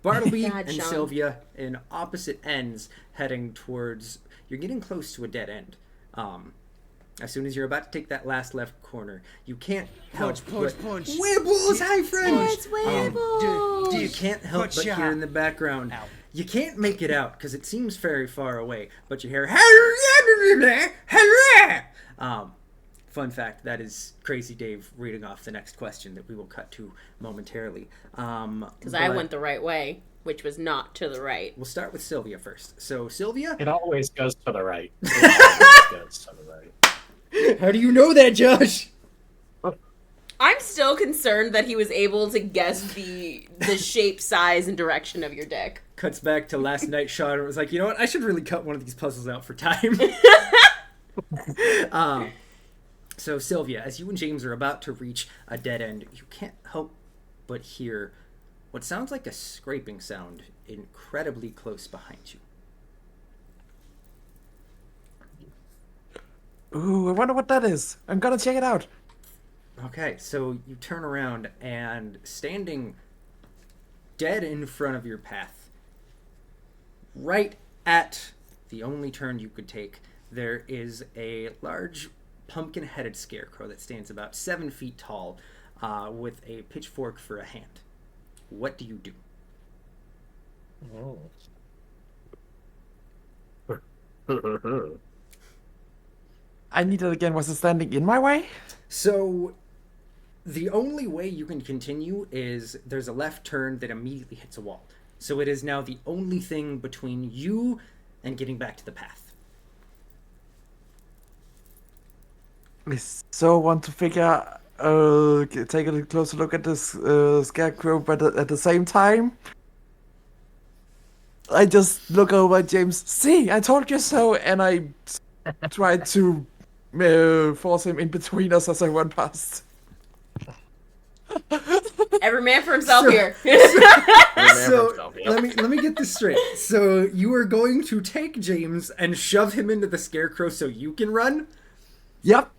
Bartleby God, and Sean. Sylvia in opposite ends heading towards... You're getting close to a dead end. As soon as you're about to take that last left corner, you can't help but... punch. Wibbles! Hi, friend! It's Wibbles! You can't help Good but shot. hear in the background... Ow. You can't make it out because it seems very far away, but you hear... Fun fact, that is Crazy Dave reading off the next question that we will cut to momentarily. Because I went the right way, which was not to the right. We'll start with Sylvia first. So, Sylvia, It always goes to the right. It always goes to the right. how do you know that, Josh? I'm still concerned that he was able to guess the shape, size, and direction of your dick. Cuts back to last night, Sean was like, you know what, I should really cut one of these puzzles out for time. So, Sylvia, as you and James are about to reach a dead end, you can't help but hear what sounds like a scraping sound incredibly close behind you. Ooh, I wonder what that is. I'm gonna check it out. Okay, so you turn around and standing dead in front of your path, right at the only turn you could take, there is a large pumpkin-headed scarecrow that stands about 7 feet tall with a pitchfork for a hand. What do you do? I need it again. Was it standing in my way? So, the only way you can continue is there's a left turn that immediately hits a wall. So it is now the only thing between you and getting back to the path. I so want to figure, take a closer look at this scarecrow, but at the same time, I just look over at James. See, I told you so, and I try to force him in between us as I run past. Every man for himself So- here. So let me get this straight. So you are going to take James and shove him into the scarecrow so you can run? Yep.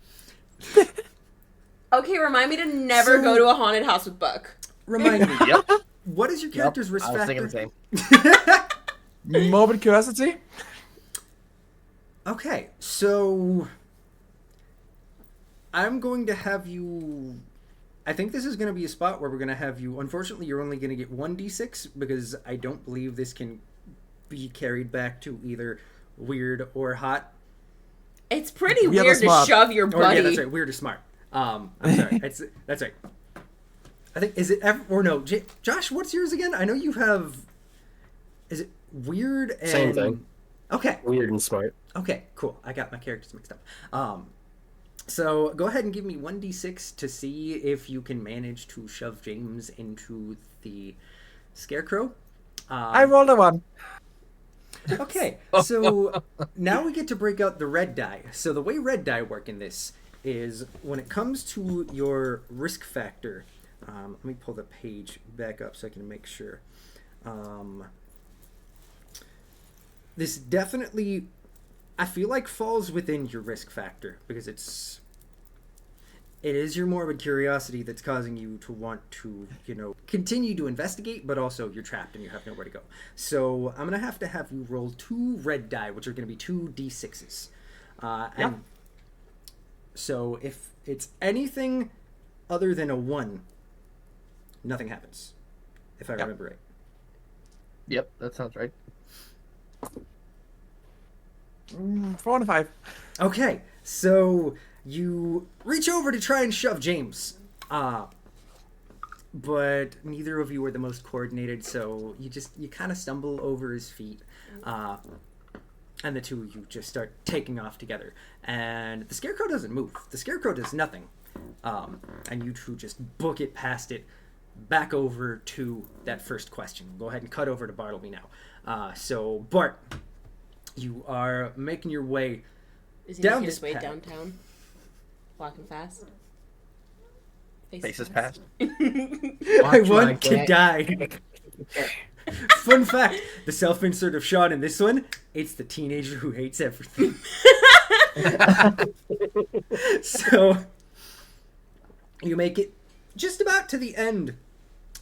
Okay, remind me to never So- go to a haunted house with Buck. Remind me. Yep. What is your character's risk I was factor? thinking the same. Morbid curiosity. Okay, so I'm going to have you. I think this is going to be a spot where we're going to have you. Unfortunately, you're only going to get 1d6 because I don't believe this can be carried back to either weird or hot. It's pretty Yeah, weird that's to smart. shove your Or buddy. yeah, that's right. Weird or smart. I'm sorry. That's right. I think is it or no? Josh, what's yours again? I know you have. Is it weird and Same thing. Okay. Weird and smart. Okay, cool. I got my characters mixed up. So go ahead and give me 1d6 to see if you can manage to shove James into the scarecrow. I rolled a 1. Okay, so now we get to break out the red die. So the way red die work in this is when it comes to your risk factor. Let me pull the page back up so I can make sure. This definitely, I feel like, falls within your risk factor because it is your morbid curiosity that's causing you to want to, continue to investigate, but also you're trapped and you have nowhere to go. So I'm going to have you roll 2 red die, which are going to be 2 d6s. And so if it's anything other than a 1, nothing happens, if I remember right. Yep, that sounds right. 4 and a 5. Okay, so you reach over to try and shove James, but neither of you are the most coordinated, so you kind of stumble over his feet, and the two of you just start taking off together. And the scarecrow doesn't move. The scarecrow does nothing, and you two just book it past it, back over to that first question. Go ahead and cut over to Bartleby now. So Bart, you are making your way. Is he Down making this his way path. downtown? Walking fast? Faces past. I Watch want my to back. die. Fun fact, the self-insert of Sean in this one, it's the teenager who hates everything. So, you make it just about to the end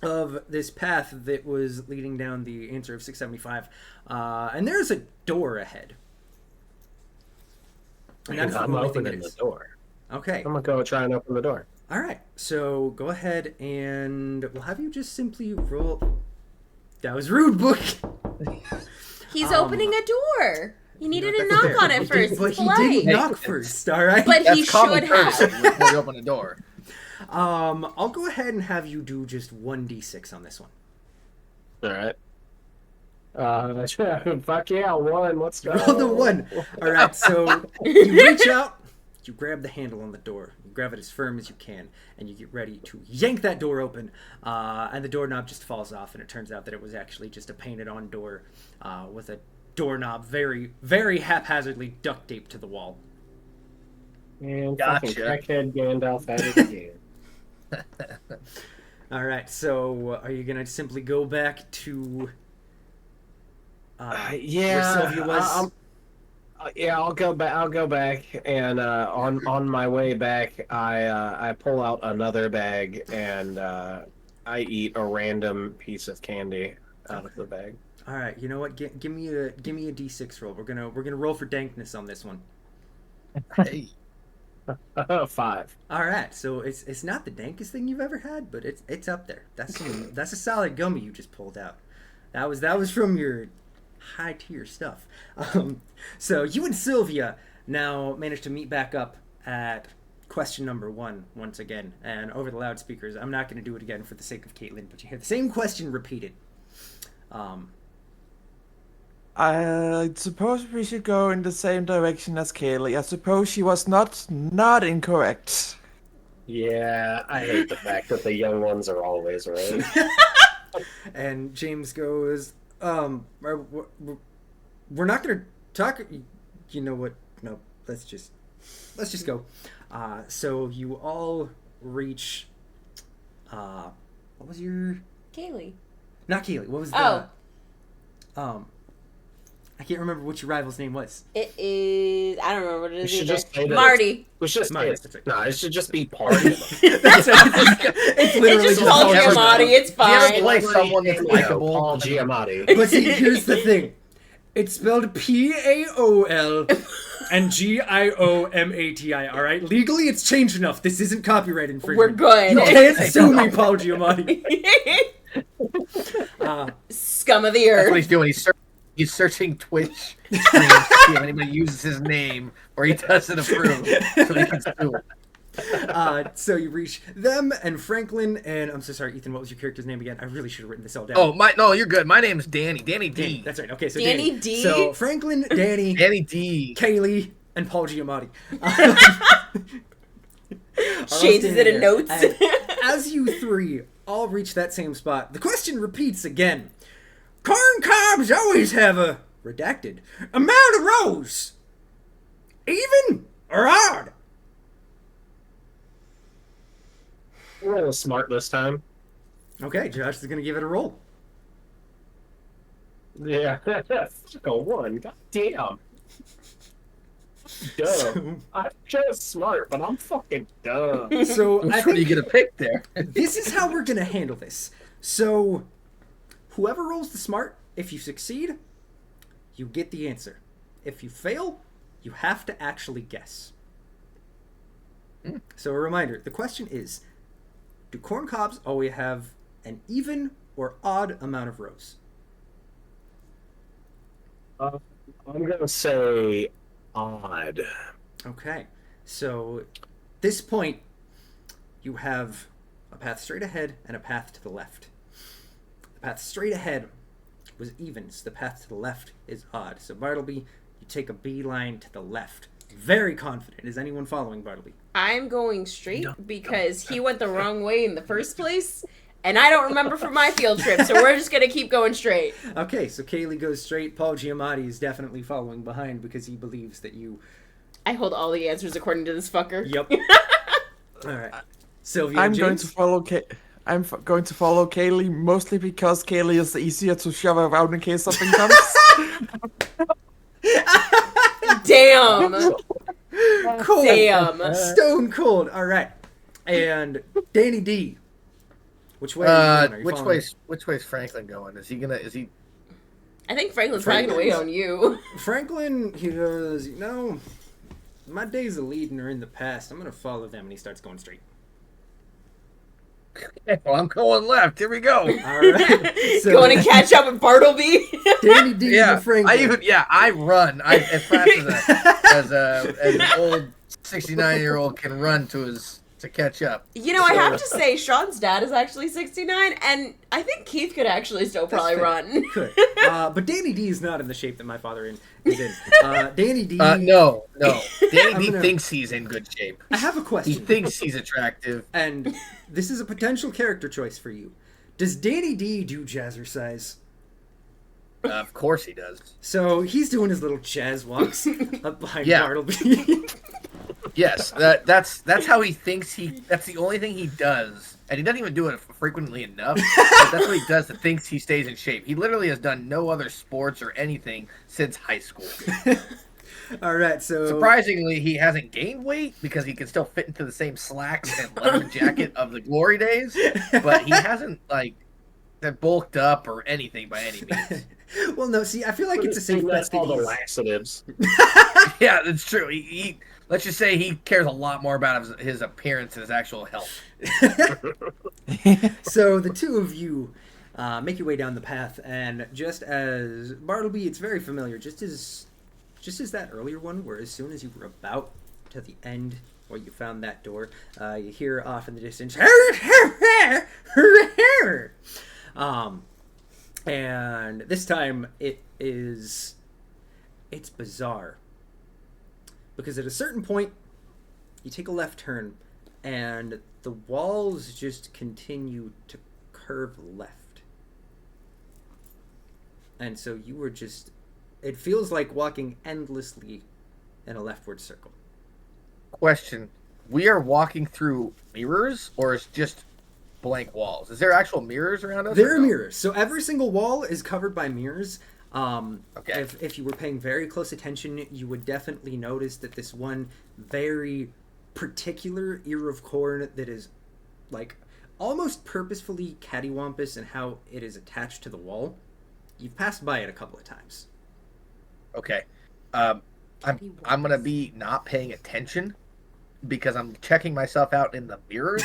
of this path that was leading down the answer of 675, and there's a door ahead. And that is the I'm only thing it opening the is. door. Okay. I'm gonna go try and open the door. All right, so go ahead and we'll have you just simply roll. That was rude, Book. He's opening a door. You needed to That's knock fair. on it He first. did- but It's he didn't polite. knock first. All right. But he That's common should courtesy have. before you open the door. I'll go ahead and have you do just 1d6 on this one. All right. Fuck yeah, 1. Let's go. Roll the 1. All right, so you reach out, you grab the handle on the door, you grab it as firm as you can, and you get ready to yank that door open, and the doorknob just falls off, and it turns out that it was actually just a painted-on door with a doorknob very, very haphazardly duct taped to the wall. And Gotcha. fucking crackhead Gandalf at it again. All right, so are you gonna simply go back to where Sylvia was? Yeah, I'll go back. I'll go back, and on my way back, I pull out another bag and I eat a random piece of candy out of the bag. All right, you know what? Give me a d6 roll. We're gonna roll for dankness on this one. Hey, 5. All right, so it's not the dankest thing you've ever had, but it's up there. That's a solid gummy you just pulled out. That was from your high tier stuff. So you and Sylvia now managed to meet back up at question number 1 once again, and over the loudspeakers. I'm not going to do it again for the sake of Caitlin, but you hear the same question repeated. I suppose we should go in the same direction as Kaylee. I suppose she was not incorrect. Yeah, I hate the fact that the young ones are always right. And James goes, we're not gonna talk. You know what? No, let's just go. So you all reach. What was your? Kaylee. Not Keely. What was the? I can't remember what your rival's name was. It is. I don't remember what it We is. should either. just say that Marty. We should just say Marty, it. that's right. No, it should just be party. That's it's literally It's just Paul Paul Giamatti. It's If you ever fine. play someone that's likable, Paul Giamatti. But see, here's the thing. It's spelled Paol and Giomati. All right, legally it's changed enough. This isn't copyright infringement. We're good. You can't sue me, Paul Giamatti. Scum of the that's what earth. he's doing. He's searching Twitch streams to see if anybody uses his name or he doesn't approve, so he can sue. So you reach them and Franklin and I'm so sorry, Ethan. What was your character's name again? I really should have written this all down. Oh, no, you're good. My name's Danny. Danny D. Danny, that's right. Okay, so Danny D? So Franklin, Danny, Danny D. Kaylee, and Paul Giamatti. Changes it in notes. And as you three all reach that same spot, the question repeats again. Corn cobs always have a redacted amount of rows. Even or odd? We're a little smart this time. Okay, Josh is going to give it a roll. Yeah, that's a one. God damn. Dumb. I'm just smart, but I'm fucking dumb. So I Which one do you think get a pick there? this is how we're going to handle this. So whoever rolls the smart, if you succeed, you get the answer. If you fail, you have to actually guess. So a reminder, the question is, do corn cobs always have an even or odd amount of rows? I'm gonna say odd. Okay, so at this point, you have a path straight ahead and a path to the left. The path straight ahead was even, so the path to the left is odd. So Bartleby, you take a beeline to the left. Very confident. Is anyone following Bartleby? I'm going straight because he went the wrong way in the first place, and I don't remember from my field trip, so we're just gonna keep going straight. Okay, so Kaylee goes straight. Paul Giamatti is definitely following behind because he believes that you... I hold all the answers according to this fucker. Yep. All right. Sylvia I'm and going James? to follow going to follow Kaylee mostly because Kaylee is easier to shove around in case something comes. Damn. Cold. Damn. Stone cold. All right. And Danny D. Which way are you going? Are you following? Which way's Franklin going? Is he I think Franklin's probably gonna wait on you. Franklin, he goes, you know, my days of leading are in the past. I'm going to follow them. And he starts going straight. well, I'm going left. Here we go. All right. So, Going to catch up with Bartleby. Danny D Yeah, and Franklin. I run. As fast as an old 69-year-old can run to catch up. You know, I have to say, Sean's dad is actually 69, and I think Keith could actually still probably fair. run. Could. But Danny D is not in the shape that my father is in. Danny D. No. Danny D gonna- thinks he's in good shape. I have a He question. thinks he's attractive. And this is a potential character choice for you. Does Danny D do jazzercise? Of course he does. So he's doing his little jazz walks up behind Yeah. Bartleby. Yes, that's how he thinks that's the only thing he does. And he doesn't even do it frequently enough. But that's what he does that thinks he stays in shape. He literally has done no other sports or anything since high school. All right, so Surprisingly, he hasn't gained weight because he can still fit into the same slacks and leather jacket of the glory days. But he hasn't bulked up or anything by any means. Well, no, see, I feel like it's a safe bet That's that all the he's... laxatives. Yeah, that's true. He let's just say he cares a lot more about his appearance and his actual health. So the two of you make your way down the path, and just as Bartleby, it's very familiar. Just as that earlier one, where as soon as you were about to the end where you found that door, you hear off in the distance, And this time it's bizarre. Because at a certain point, you take a left turn, and the walls just continue to curve left. And so you were just... It feels like walking endlessly in a leftward circle. Question. We are walking through mirrors, or is just blank walls? Is there actual mirrors around us? There are mirrors. So every single wall is covered by mirrors. Okay. If you were paying very close attention, you would definitely notice that this one very particular ear of corn that is like almost purposefully cattywampus in how it is attached to the wall. You've passed by it a couple of times. Okay. I'm gonna be not paying attention because I'm checking myself out in the mirrors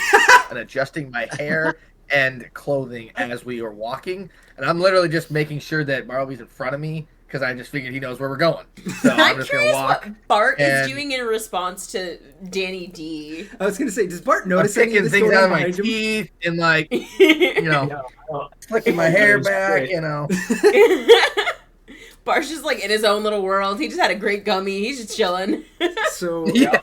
and adjusting my hair and clothing as we are walking, and I'm literally just making sure that Bartleby's in front of me because I just figured he knows where we're going. So I'm just gonna walk. What Bart is doing in response to Danny D. I was gonna say, does Bart notice I'm any of picking this things going out on of my behind him? teeth and like flicking my hair back, Bart's just like in his own little world. He just had a great gummy. He's just chilling. So, Yeah.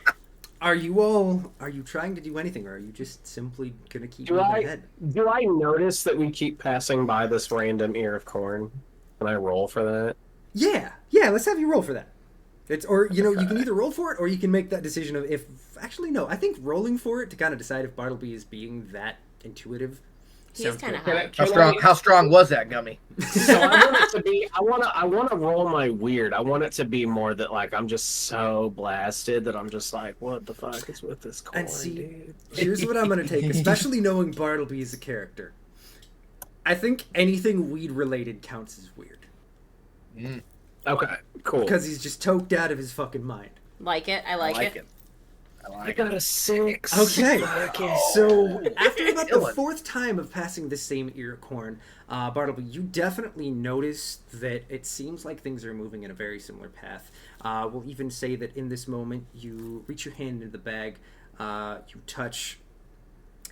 Are you trying to do anything, or are you just simply gonna keep moving ahead? Do I notice that we keep passing by this random ear of corn? Can I roll for that? Yeah, let's have you roll for that. You can either roll for it, or you can make that decision of if... Actually, no, I think rolling for it to kind of decide if Bartleby is being that intuitive. He's kind of good. high. How strong was that gummy? So I want it to be. I want to roll my weird. I want it to be more that like I'm just so blasted that I'm just like, what the fuck is with this corn, And see, dude? here's what I'm going to take, especially knowing Bartleby as a character. I think anything weed-related counts as weird. Okay, cool. Because he's just toked out of his fucking mind. Like it. I like it. I got a 6. Okay. So after about the Dylan. 4th time of passing the same ear of corn, Bartleby, you definitely notice that it seems like things are moving in a very similar path. We'll even say that in this moment, you reach your hand into the bag, you touch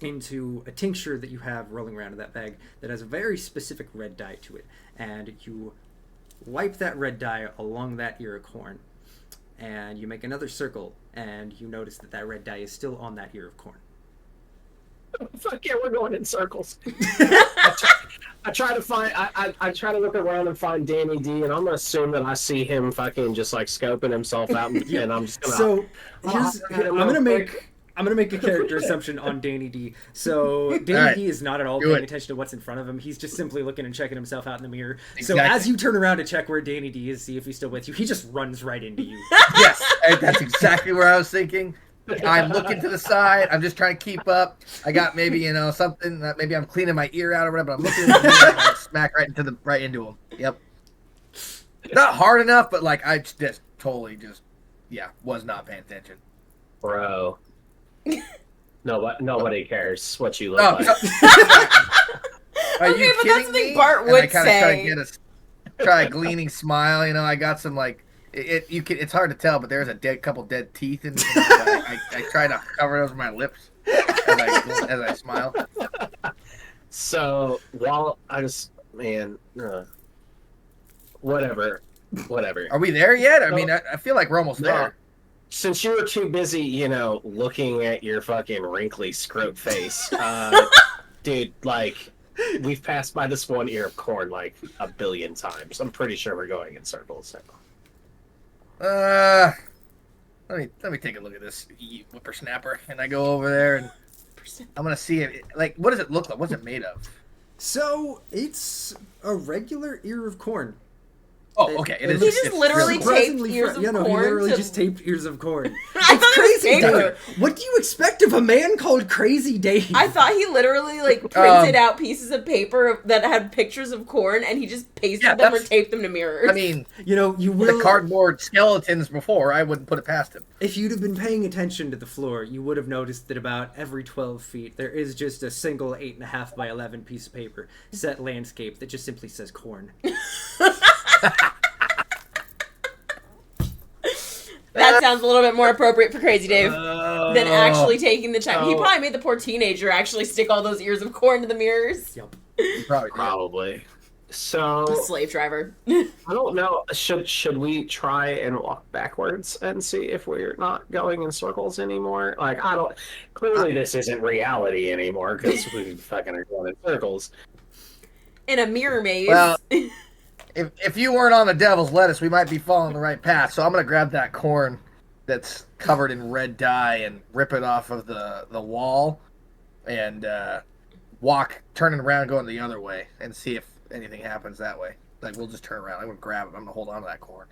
into a tincture that you have rolling around in that bag that has a very specific red dye to it, and you wipe that red dye along that ear of corn, and you make another circle, and you notice that that red dye is still on that ear of corn. Fuck yeah, we're going in circles. I try to look around and find Danny D, and I'm gonna assume that I see him fucking just like scoping himself out, and I'm just gonna. So I'm I'm gonna make a character assumption on Danny D. So Danny All right. D is not at all Do paying it. attention to what's in front of him. He's just simply looking and checking himself out in the mirror. Exactly. So as you turn around to check where Danny D is, see if he's still with you, he just runs right into you. Yes, that's exactly where I was thinking. I'm looking to the side. I'm just trying to keep up. I got maybe something that maybe I'm cleaning my ear out or whatever. But I'm looking at the mirror and I smack right into him. Yep. Not hard enough, but like I just totally was not paying attention. bro. Nobody cares what you look Oh, like. Are Okay, you but that's kidding something me? Bart And would I kinda say. try a gleaming smile. I got some like it's hard to tell, but there's a couple dead teeth in. I try to cover those with my lips as I smile. So while I just whatever. Are we there yet? I mean, I feel like we're almost No. there. Since you were too busy, looking at your fucking wrinkly scrote face, dude, like, we've passed by this one ear of corn like a billion times. I'm pretty sure we're going in circles. Let me take a look at this whippersnapper, and I go over there and I'm gonna see it. Like, what does it look like? What's it made of? So it's a regular ear of corn. Oh, okay. It is. He just it's literally really- taped Surprisingly ears of he corn literally to- just taped ears of corn. I thought it was Crazy paper. Dave. What do you expect of a man called Crazy Dave? I thought he literally printed out pieces of paper that had pictures of corn, and he just pasted them or that's- taped them to mirrors. I mean, you the will. cardboard skeletons before, I wouldn't put it past him. If you'd have been paying attention to the floor, you would have noticed that about every 12 feet there is just a single 8.5 by 11 piece of paper set landscape that just simply says corn. That sounds a little bit more appropriate for Crazy Dave than actually taking the time. He probably made the poor teenager actually stick all those ears of corn to the mirrors. Yep. You probably did. Probably. So Slave driver. I don't know. Should we try and walk backwards and see if we're not going in circles anymore? Like I don't. Clearly, this isn't reality anymore because we fucking are going in circles. In a mirror maze. Well, if you weren't on the devil's lettuce, we might be following the right path. So I'm gonna grab that corn that's covered in red dye and rip it off of the wall, and walk, turning around, going the other way, and see if anything happens that way. Like we'll just turn around. I'm gonna grab it. I'm gonna hold on to that corn.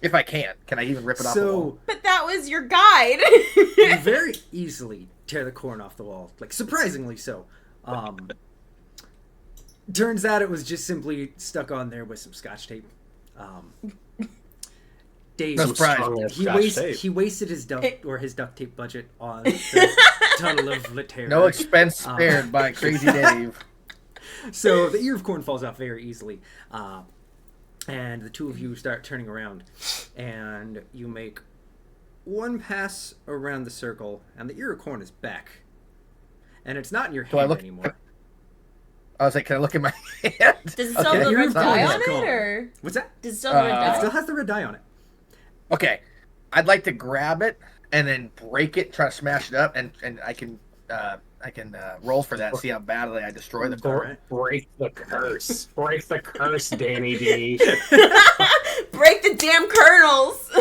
If I can I even rip it off the wall? But that was your guide. You very easily tear the corn off the wall, like surprisingly so. Turns out it was just simply stuck on there with some scotch tape. Dave, No surprise. he wasted his duct tape budget on the tunnel of Laterra. No expense spared by Crazy Dave. So the ear of corn falls off very easily, and the two of you start turning around, and you make one pass around the circle, and the ear of corn is back, and it's not in your hand anymore. I was like, can I look at my hand? Does it still have the red dye on it, or what's that? Does it still have the red dye? It still has the red dye on it. Okay, I'd like to grab it and then break it, try to smash it up, and I can roll for that and see how badly I destroy the corn. Break the curse. Break the curse, Danny D. Break the damn kernels.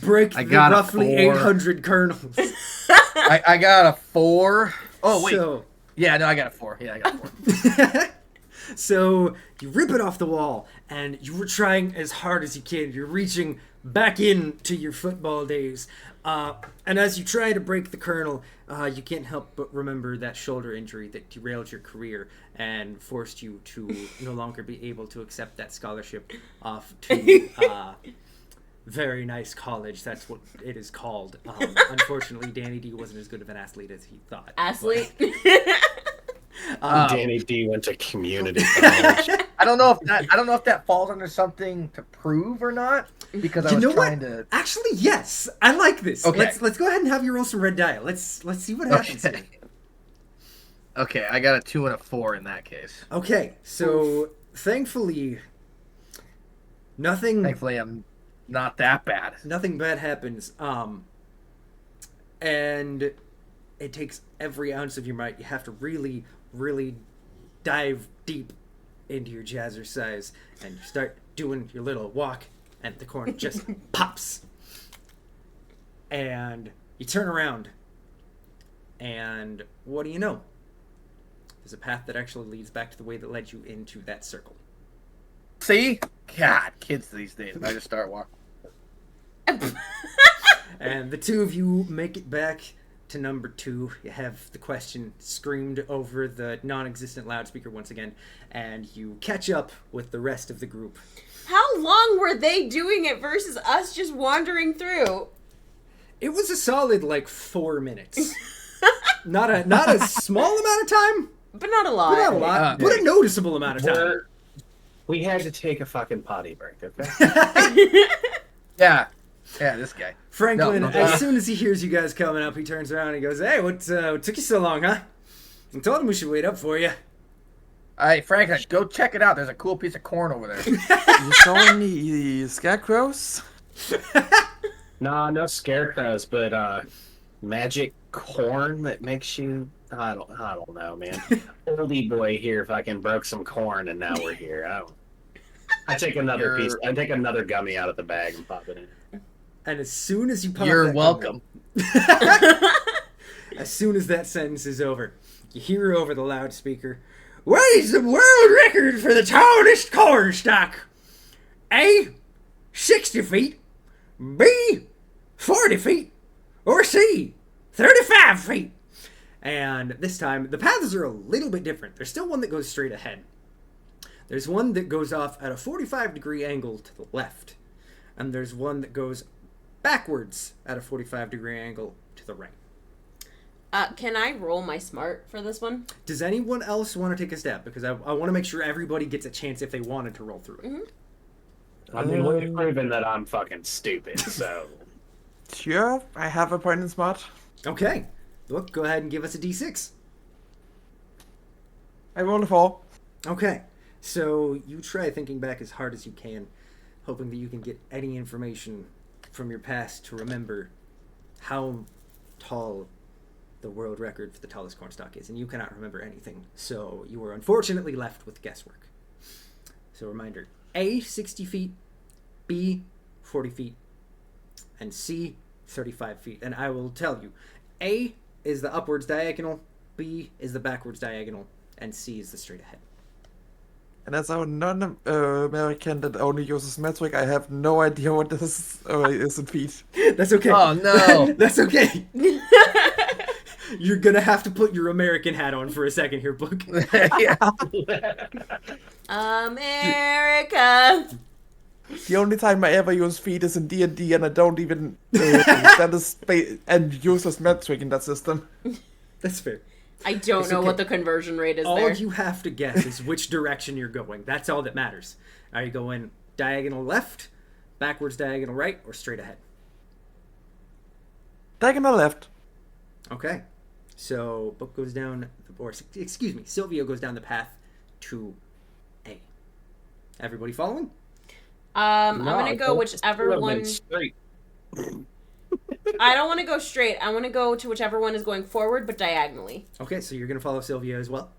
Break the roughly 800 kernels. I got a 4. Oh, wait. So, yeah, no, I got a 4. Yeah, I got a 4. So you rip it off the wall, and you were trying as hard as you can. You're reaching back into your football days. And as you try to break the kernel, you can't help but remember that shoulder injury that derailed your career and forced you to no longer be able to accept that scholarship off to very nice college. That's what it is called. Unfortunately, Danny D wasn't as good of an athlete as he thought. Athlete? Danny D went to community college. I don't know if that falls under something to prove or not, because I was trying to. Actually, yes, I like this. Okay. Let's go ahead and have you roll some red die. Let's see what happens. Okay. Okay, I got a 2 and a 4 in that case. Okay, so thankfully, Thankfully, I'm not that bad. nothing bad happens. And it takes every ounce of your might. You have to really, really dive deep into your jazzercise and start doing your little walk, and the corn just pops. And you turn around, and what do you know? There's a path that actually leads back to the way that led you into that circle. See? God, kids these days. I just start walking. And the two of you make it back to number 2. You have the question screamed over the non-existent loudspeaker once again, and you catch up with the rest of the group. How long were they doing it versus us just wandering through? It was a solid 4 minutes. not a small amount of time, But not a lot. but not a lot, but a noticeable amount of time. We had to take a fucking potty break, okay? Yeah, this guy. Franklin, No. as soon as he hears you guys coming up, he turns around and he goes, "Hey, what took you so long, huh? I told him we should wait up for you." Hey, Franklin, go check it out. There's a cool piece of corn over there. You showing me scarecrows? Nah, no scarecrows, but magic corn that makes you. I don't know, man. Oldie boy here fucking broke some corn, and now we're here. I take another piece. I take another gummy out of the bag and pop it in. And as soon as you pop You're that welcome. as soon as that sentence is over, you hear over the loudspeaker, "What is the world record for the tallest corn stalk? A, 60 feet, B, 40 feet, or C, 35 feet." And this time, the paths are a little bit different. There's still one that goes straight ahead. There's one that goes off at a 45-degree angle to the left. And there's one that goes backwards at a 45-degree angle to the right. Can I roll my smart for this one? Does anyone else want to take a stab? Because I want to make sure everybody gets a chance if they wanted to roll through it. Mm-hmm. I mean, we've proven that I'm fucking stupid, so. Sure, I have a point in smart. Okay. Look, go ahead and give us a D6. I rolled a 4. Okay, so you try thinking back as hard as you can, hoping that you can get any information from your past to remember how tall the world record for the tallest cornstalk is, and you cannot remember anything, so you are unfortunately left with guesswork. So reminder, A, 60 feet, B, 40 feet, and C, 35 feet. And I will tell you, A is the upwards diagonal, B is the backwards diagonal, and C is the straight ahead. And as a non-American that only uses metric, I have no idea what this is in feet. That's okay. Oh, no. That's okay. You're gonna have to put your American hat on for a second here, Book. Yeah. America. The only time I ever use feet is in D&D, and I don't even and use this metric in that system. That's fair. I don't It's know okay. what the conversion rate is All there. you have to guess is which direction you're going. That's all that matters. Are you going diagonal left, backwards diagonal right, or straight ahead? Diagonal left. Okay. So Book goes down, or excuse me, Sylvia goes down the path to A. Everybody following? I'm gonna go whichever one. Straight. I don't want to go straight. I want to go to whichever one is going forward, but diagonally. Okay, so you're gonna follow Sylvia as well.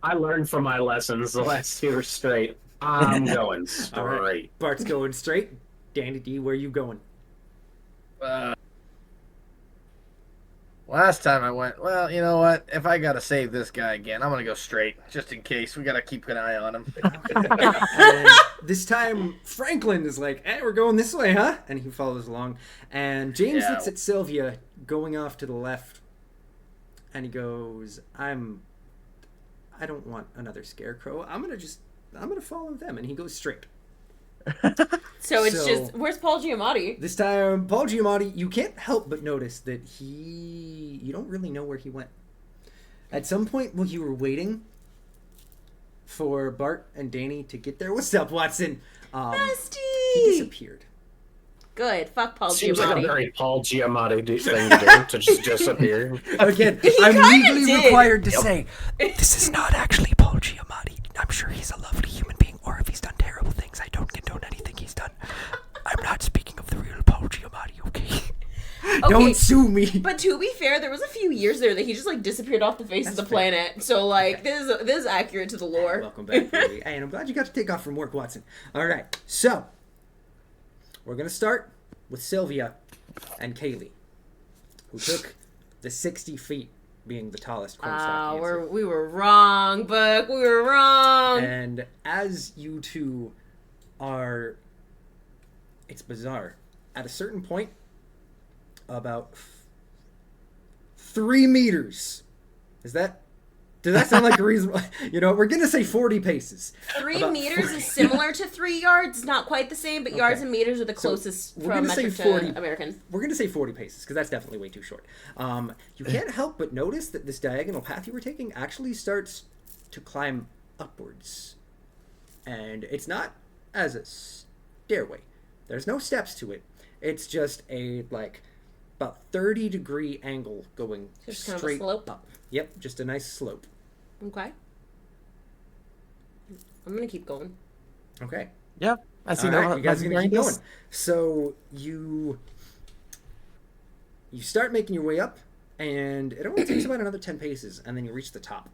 I learned from my lessons. The last two were straight. I'm going straight. All right. Bart's going straight. Danny D, where you going? Last time I went, well, you know what? If I gotta save this guy again, I'm gonna go straight, just in case. We gotta keep an eye on him. And this time, Franklin is like, "Hey, we're going this way, huh?" And he follows along. And James looks at Sylvia going off to the left, and he goes, "I don't want another scarecrow. I'm gonna follow them." And he goes straight. So it's just, where's Paul Giamatti? This time, Paul Giamatti, you can't help but notice that you don't really know where he went. At some point while you were waiting for Bart and Danny to get there, what's up, Watson? Bestie! He disappeared. Good. Fuck Paul Seems Giamatti. like a very Paul Giamatti thing to do, to just disappear. Again, He I'm kinda legally did. required to say, this is not actually Paul Giamatti. I'm sure he's a lovely human being, or if he's done terrible things, I don't condone anything he's done. I'm not speaking of the real Paul Giamatti, okay? Don't sue me. But to be fair, there was a few years there that he just like disappeared off the face of the fair. planet. So like this is accurate to the lore. Welcome back, baby. Hey, and I'm glad you got to take off from work, Watson. All right, so we're gonna start with Sylvia and Kaylee, who took the 60 feet, being the tallest cornstalk answer. We were wrong, Book. We were wrong. And as you two are, it's bizarre. At a certain point, about 3 meters. Does that sound like a reasonable? You know, we're gonna say 40 paces. 3 About meters 40. is similar to 3 yards. Not quite the same, but yards Okay. and meters are the So, closest we're from gonna say metric 40. to American. We're gonna say 40 paces because that's definitely way too short. You can't help but notice that this diagonal path you were taking actually starts to climb upwards, and it's not as a stairway. There's no steps to it. It's just a about 30-degree angle going Just kind of a straight slope? up. Yep, just a nice slope. Okay. I'm gonna keep going. Okay. Yeah, I see. All right, you guys are gonna keep this. going. So you start making your way up, and it only takes about another 10 paces, and then you reach the top.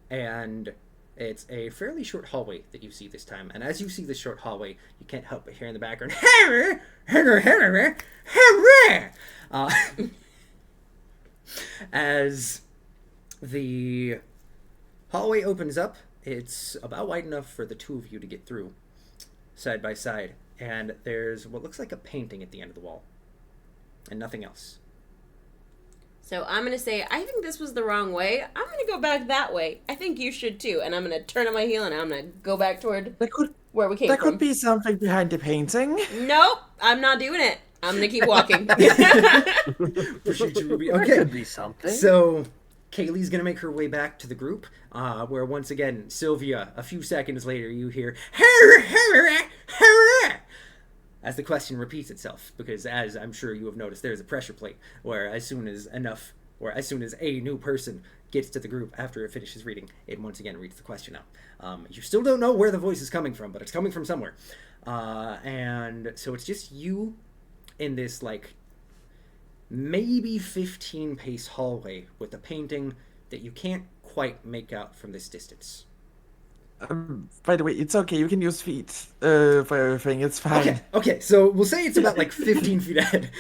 And it's a fairly short hallway that you see this time. And as you see this short hallway, you can't help but hear in the background, as the hallway opens up. It's about wide enough for the two of you to get through, side by side. And there's what looks like a painting at the end of the wall. And nothing else. So I'm gonna say I think this was the wrong way. I'm gonna go back that way. I think you should too. And I'm gonna turn on my heel and I'm gonna go back toward where we came There from. could be something behind the painting. Nope, I'm not doing it. I'm gonna keep walking. Appreciate you, Ruby. There Okay. could be something. So Kaylee's gonna make her way back to the group, where once again, Sylvia, a few seconds later, you hear as the question repeats itself, because as I'm sure you have noticed, there's a pressure plate where as soon as enough or as soon as a new person gets to the group after it finishes reading, it once again reads the question out. You still don't know where the voice is coming from, but it's coming from somewhere. And so it's just you in this, like, maybe 15-pace hallway with a painting that you can't quite make out from this distance. By the way, it's okay. You can use feet for everything. It's fine. Okay. So we'll say it's about like 15 feet ahead.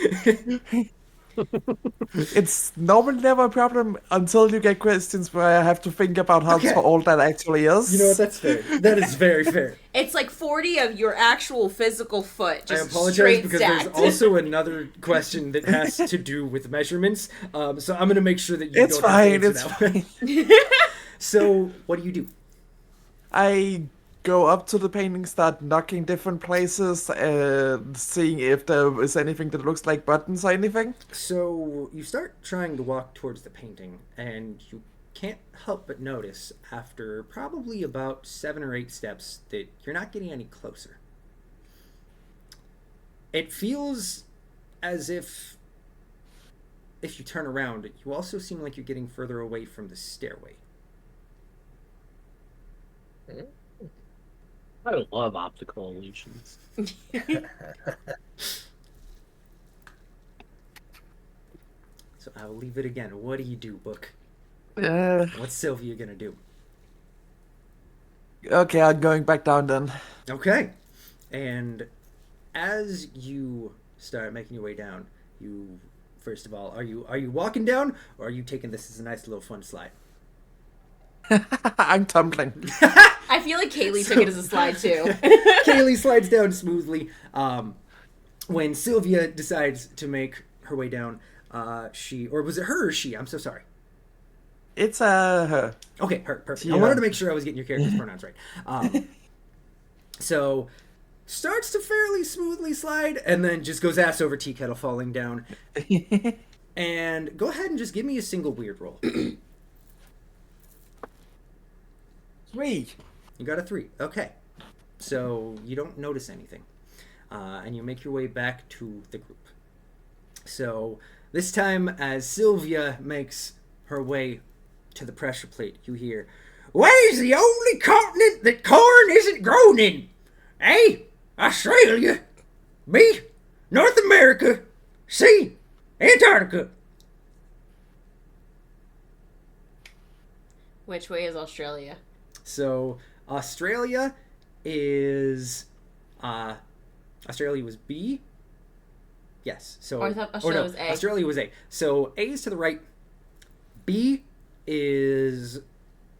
It's normally never a problem until you get questions where I have to think about how tall that actually is. You know what? That's fair. That is very fair. It's like 40 of your actual physical foot. Just I apologize straight because stacked. there's also another question that has to do with measurements. So I'm going to make sure that you It's don't fine. have It's to answer that fine. way. So what do? I go up to the painting, start knocking different places, and seeing if there is anything that looks like buttons or anything. So you start trying to walk towards the painting, and you can't help but notice, after probably about 7 or 8 steps, that you're not getting any closer. It feels as if you turn around, you also seem like you're getting further away from the stairway. I love optical illusions. So I will leave it again. What do you do, Book? What's Sylvia gonna do? Okay, I'm going back down then. Okay. And as you start making your way down, you first of all, are you walking down, or are you taking this as a nice little fun slide? I'm tumbling. I feel like Kaylee took it as a slide too. Kaylee slides down smoothly. When Sylvia decides to make her way down, or was it her or she? I'm so sorry. It's her. Okay, her, perfect. Yeah. I wanted to make sure I was getting your character's pronouns right. So, starts to fairly smoothly slide, and then just goes ass over tea kettle falling down. And go ahead and just give me a single weird roll. 3. You got a 3. Okay. So you don't notice anything. And you make your way back to the group. So this time, as Sylvia makes her way to the pressure plate, you hear, "Where's the only continent that corn isn't grown in? A, Australia. B, North America. C, Antarctica." Which way is Australia? So Australia is Australia was B. Yes. So Oh, I thought Australia was A. Australia was A. So A is to the right. B is,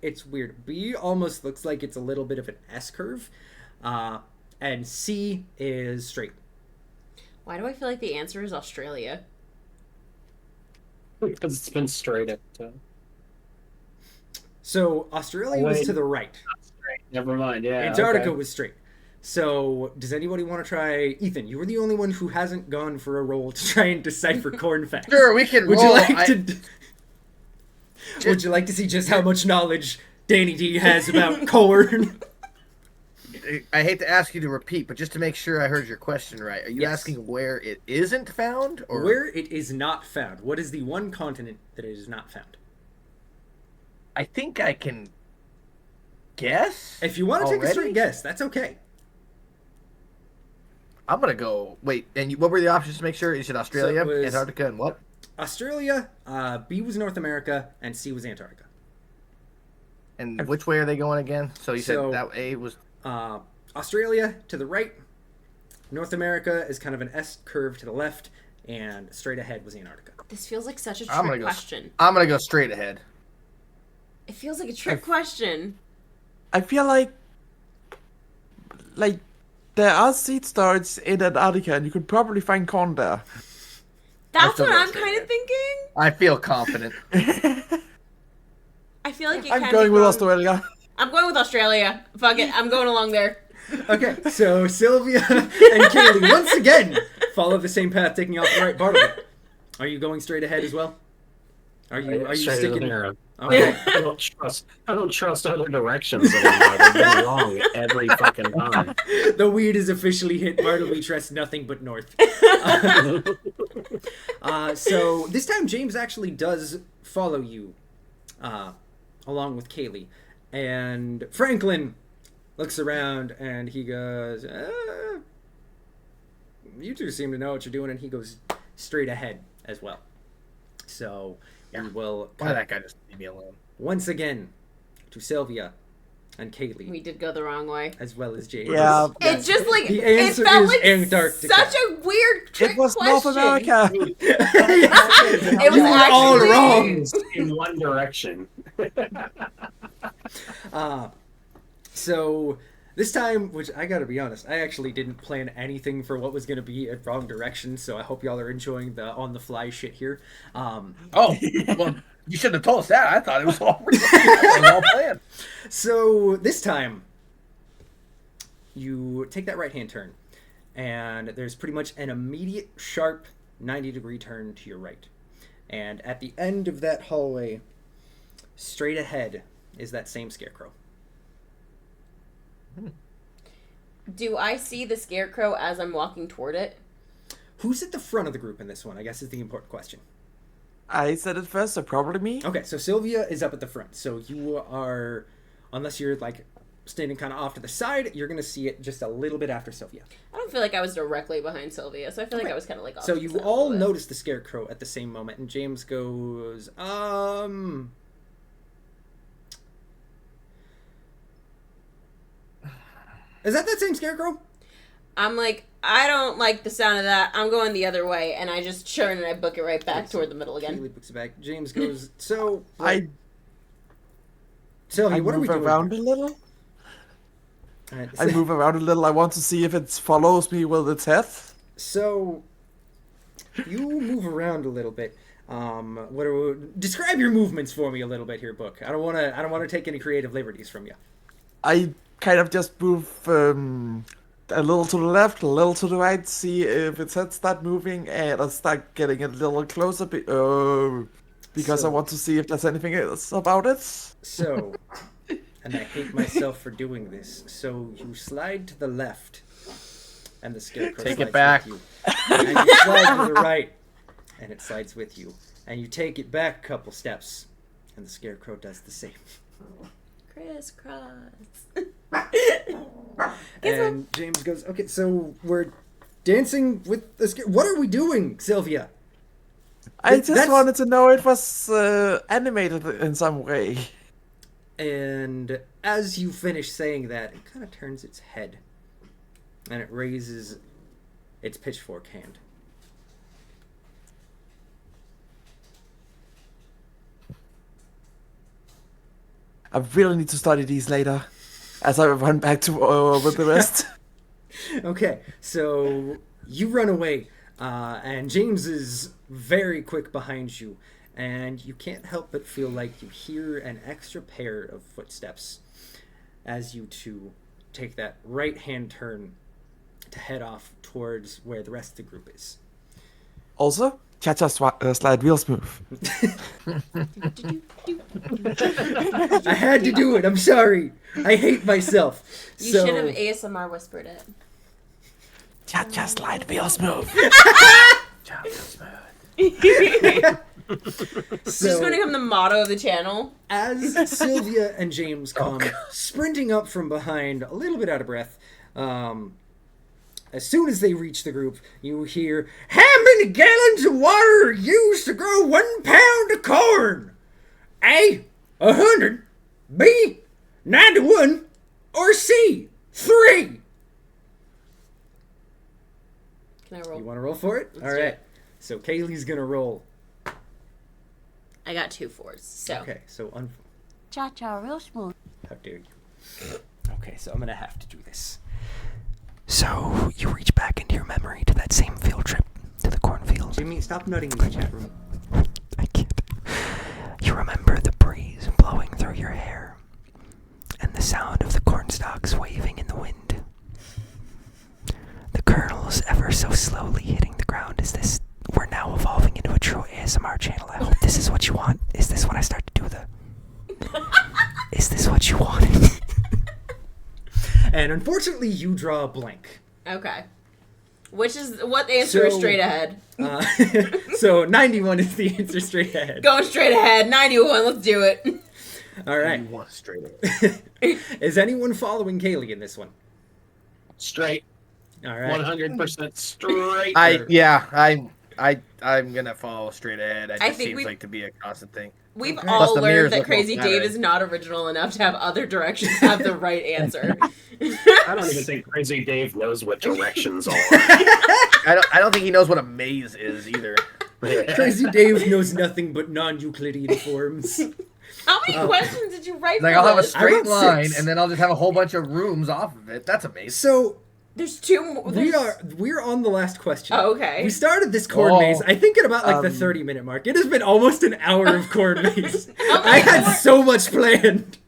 it's weird. B almost looks like it's a little bit of an S curve. And C is straight. Why do I feel like the answer is Australia? Because it's been straight at. So Australia was to the right. Straight. Never mind. Yeah. Antarctica okay. was straight. So, does anybody want to try? Ethan, you were the only one who hasn't gone for a roll to try and decipher corn facts. Sure, we can Would roll. you like to? Would you like to see just how much knowledge Danny D has about corn? I hate to ask you to repeat, but just to make sure I heard your question right, are you Yes. asking where it isn't found, or Where it is not found. What is the one continent that it is not found? I think I can guess. If you want to take a Already? straight guess, that's okay. I'm gonna go. Wait, and what were the options to make sure? You said Australia, So it was- Antarctica, and what? Australia, B was North America, and C was Antarctica. And which way are they going again? So you So- said that A was. Australia to the right. North America is kind of an S curve to the left, and straight ahead was Antarctica. This feels like such a I'm gonna trick go. question. I'm gonna go straight ahead. It feels like a trick question. I feel like there are seed starts in Antarctica, and you could probably find corn there. That's still what go I'm straight kind of ahead. thinking. I feel confident. I feel like it I'm can going be with wrong. Australia. I'm going with Australia. Fuck it. I'm going along there. Okay, so Sylvia and Kaylee once again follow the same path, taking off the right part of it. Are you going straight ahead as well? Are you Straight as an sticking? arrow. Okay. I don't trust other directions anymore. They've been wrong every fucking time. The weed is officially hit. Bartleby trusts nothing but north. So this time James actually does follow you, along with Kaylee, and Franklin looks around and he goes, "You two seem to know what you're doing," and he goes straight ahead as well. So we will Why that guy just leave me alone? once again to Sylvia and Kaylee, We did go the wrong way. as well as James. Yeah. It just like The it answer felt is like Antarctica. such a weird trick It was question. North America. It was You were all actually- wrong. In one direction. So this time, which I gotta be honest, I actually didn't plan anything for what was gonna be a wrong direction. So I hope y'all are enjoying the on the fly shit here. Oh, well, you shouldn't have told us that. I thought it was all real. It was all planned. So this time, you take that right hand turn, and there's pretty much an immediate sharp 90-degree turn to your right. And at the end of that hallway, straight ahead, is that same scarecrow. Do I see the scarecrow as I'm walking toward it? Who's at the front of the group in this one, I guess, is the important question. I said it first, so probably me. Okay, so Sylvia is up at the front. So you are, unless you're like standing kind of off to the side, you're going to see it just a little bit after Sylvia. I don't feel like I was directly behind Sylvia, so I feel like Okay. I was kind of like off. So to the you side a all little bit. notice the scarecrow at the same moment, and James goes, Is that same scarecrow? I'm like, I don't like the sound of that. I'm going the other way, and I just churn and I book it right back toward the middle again. Kaylee books it back. James goes, so, I Sylvia, what are we move doing? around a little. Alright, I move around a little. I want to see if it follows me with its head. So, you move around a little bit. Describe your movements for me a little bit here, book. I don't want to take any creative liberties from you. I kind of just move a little to the left, a little to the right, see if its head start moving, and I start getting a little closer because So- I want to see if there's anything else about it. So, and I hate myself for doing this. So you slide to the left, and the scarecrow Take slides it back. with you. And you slide to the right, and it slides with you. And you take it back a couple steps, and the scarecrow does the same. Crisscross. And James goes, okay, so we're dancing with the scarecrow. What are we doing, Sylvia? I just That's- wanted to know it was animated in some way. And as you finish saying that, it kind of turns its head, and it raises its pitchfork hand. I really need to study these later, as I run back to with the rest. Okay, so you run away, and James is very quick behind you, and you can't help but feel like you hear an extra pair of footsteps as you two take that right-hand turn to head off towards where the rest of the group is. Also, cha-cha slide real smooth. I had to do it. I'm sorry. I hate myself. You So- should have ASMR whispered it. Cha-cha slide real smooth. This is going to become the motto of the channel. As Sylvia and James come sprinting up from behind, a little bit out of breath, as soon as they reach the group, you hear, "How many gallons of water are used to grow 1 pound of corn? A, 100, B, 91, or C, 3? Can I roll? You want to roll for it? Let's All do right. it. So Kaylee's going to roll. I got 2 4s. So Okay, so Cha-cha real smooth. how dare you? Okay, so I'm gonna have to do this. So you reach back into your memory to that same field trip to the cornfield. Jimmy, stop nutting in my chat room. I can't. You remember the breeze blowing through your hair and the sound of the cornstalks waving in the wind. The kernels ever so slowly hitting the ground. Is this? We're now evolving into a true ASMR channel. I hope this is what you want. Is this what you wanted? And unfortunately, you draw a blank. Okay. Which is what the answer is straight ahead. So 91 is the answer straight ahead. Going straight ahead. 91. Let's do it. All right. You want straight ahead. Is anyone following Kaylee in this one? Straight. All right. 100% straight. I'm gonna follow straight ahead. It I just think seems we- like to be a constant thing. We've Okay. all Plus the mirrors learned that look more Crazy Dave flattering. is not original enough to have other directions have the right answer. I don't even think Crazy Dave knows what directions are. I don't think he knows what a maze is either. Crazy Dave knows nothing but non-Euclidean forms. How many questions did you write Like for I'll have a this? I wrote straight line, 6. and then I'll just have a whole bunch of rooms off of it. That's amazing. So There's two more. we're on the last question. Oh, okay. We started this corn Oh. maze, I think, at about like the 30-minute mark. It has been almost an hour of corn maze. How I many had more- so much planned,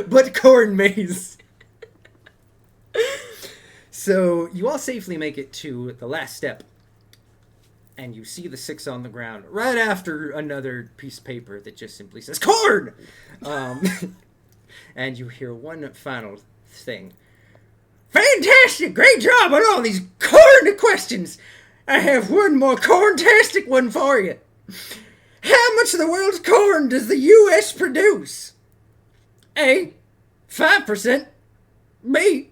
but corn maze. So you all safely make it to the last step, and you see the 6 on the ground right after another piece of paper that just simply says corn. And you hear one final thing. Fantastic! Great job on all these corn questions! I have one more corn-tastic one for you. How much of the world's corn does the U.S. produce? A. 5%. B.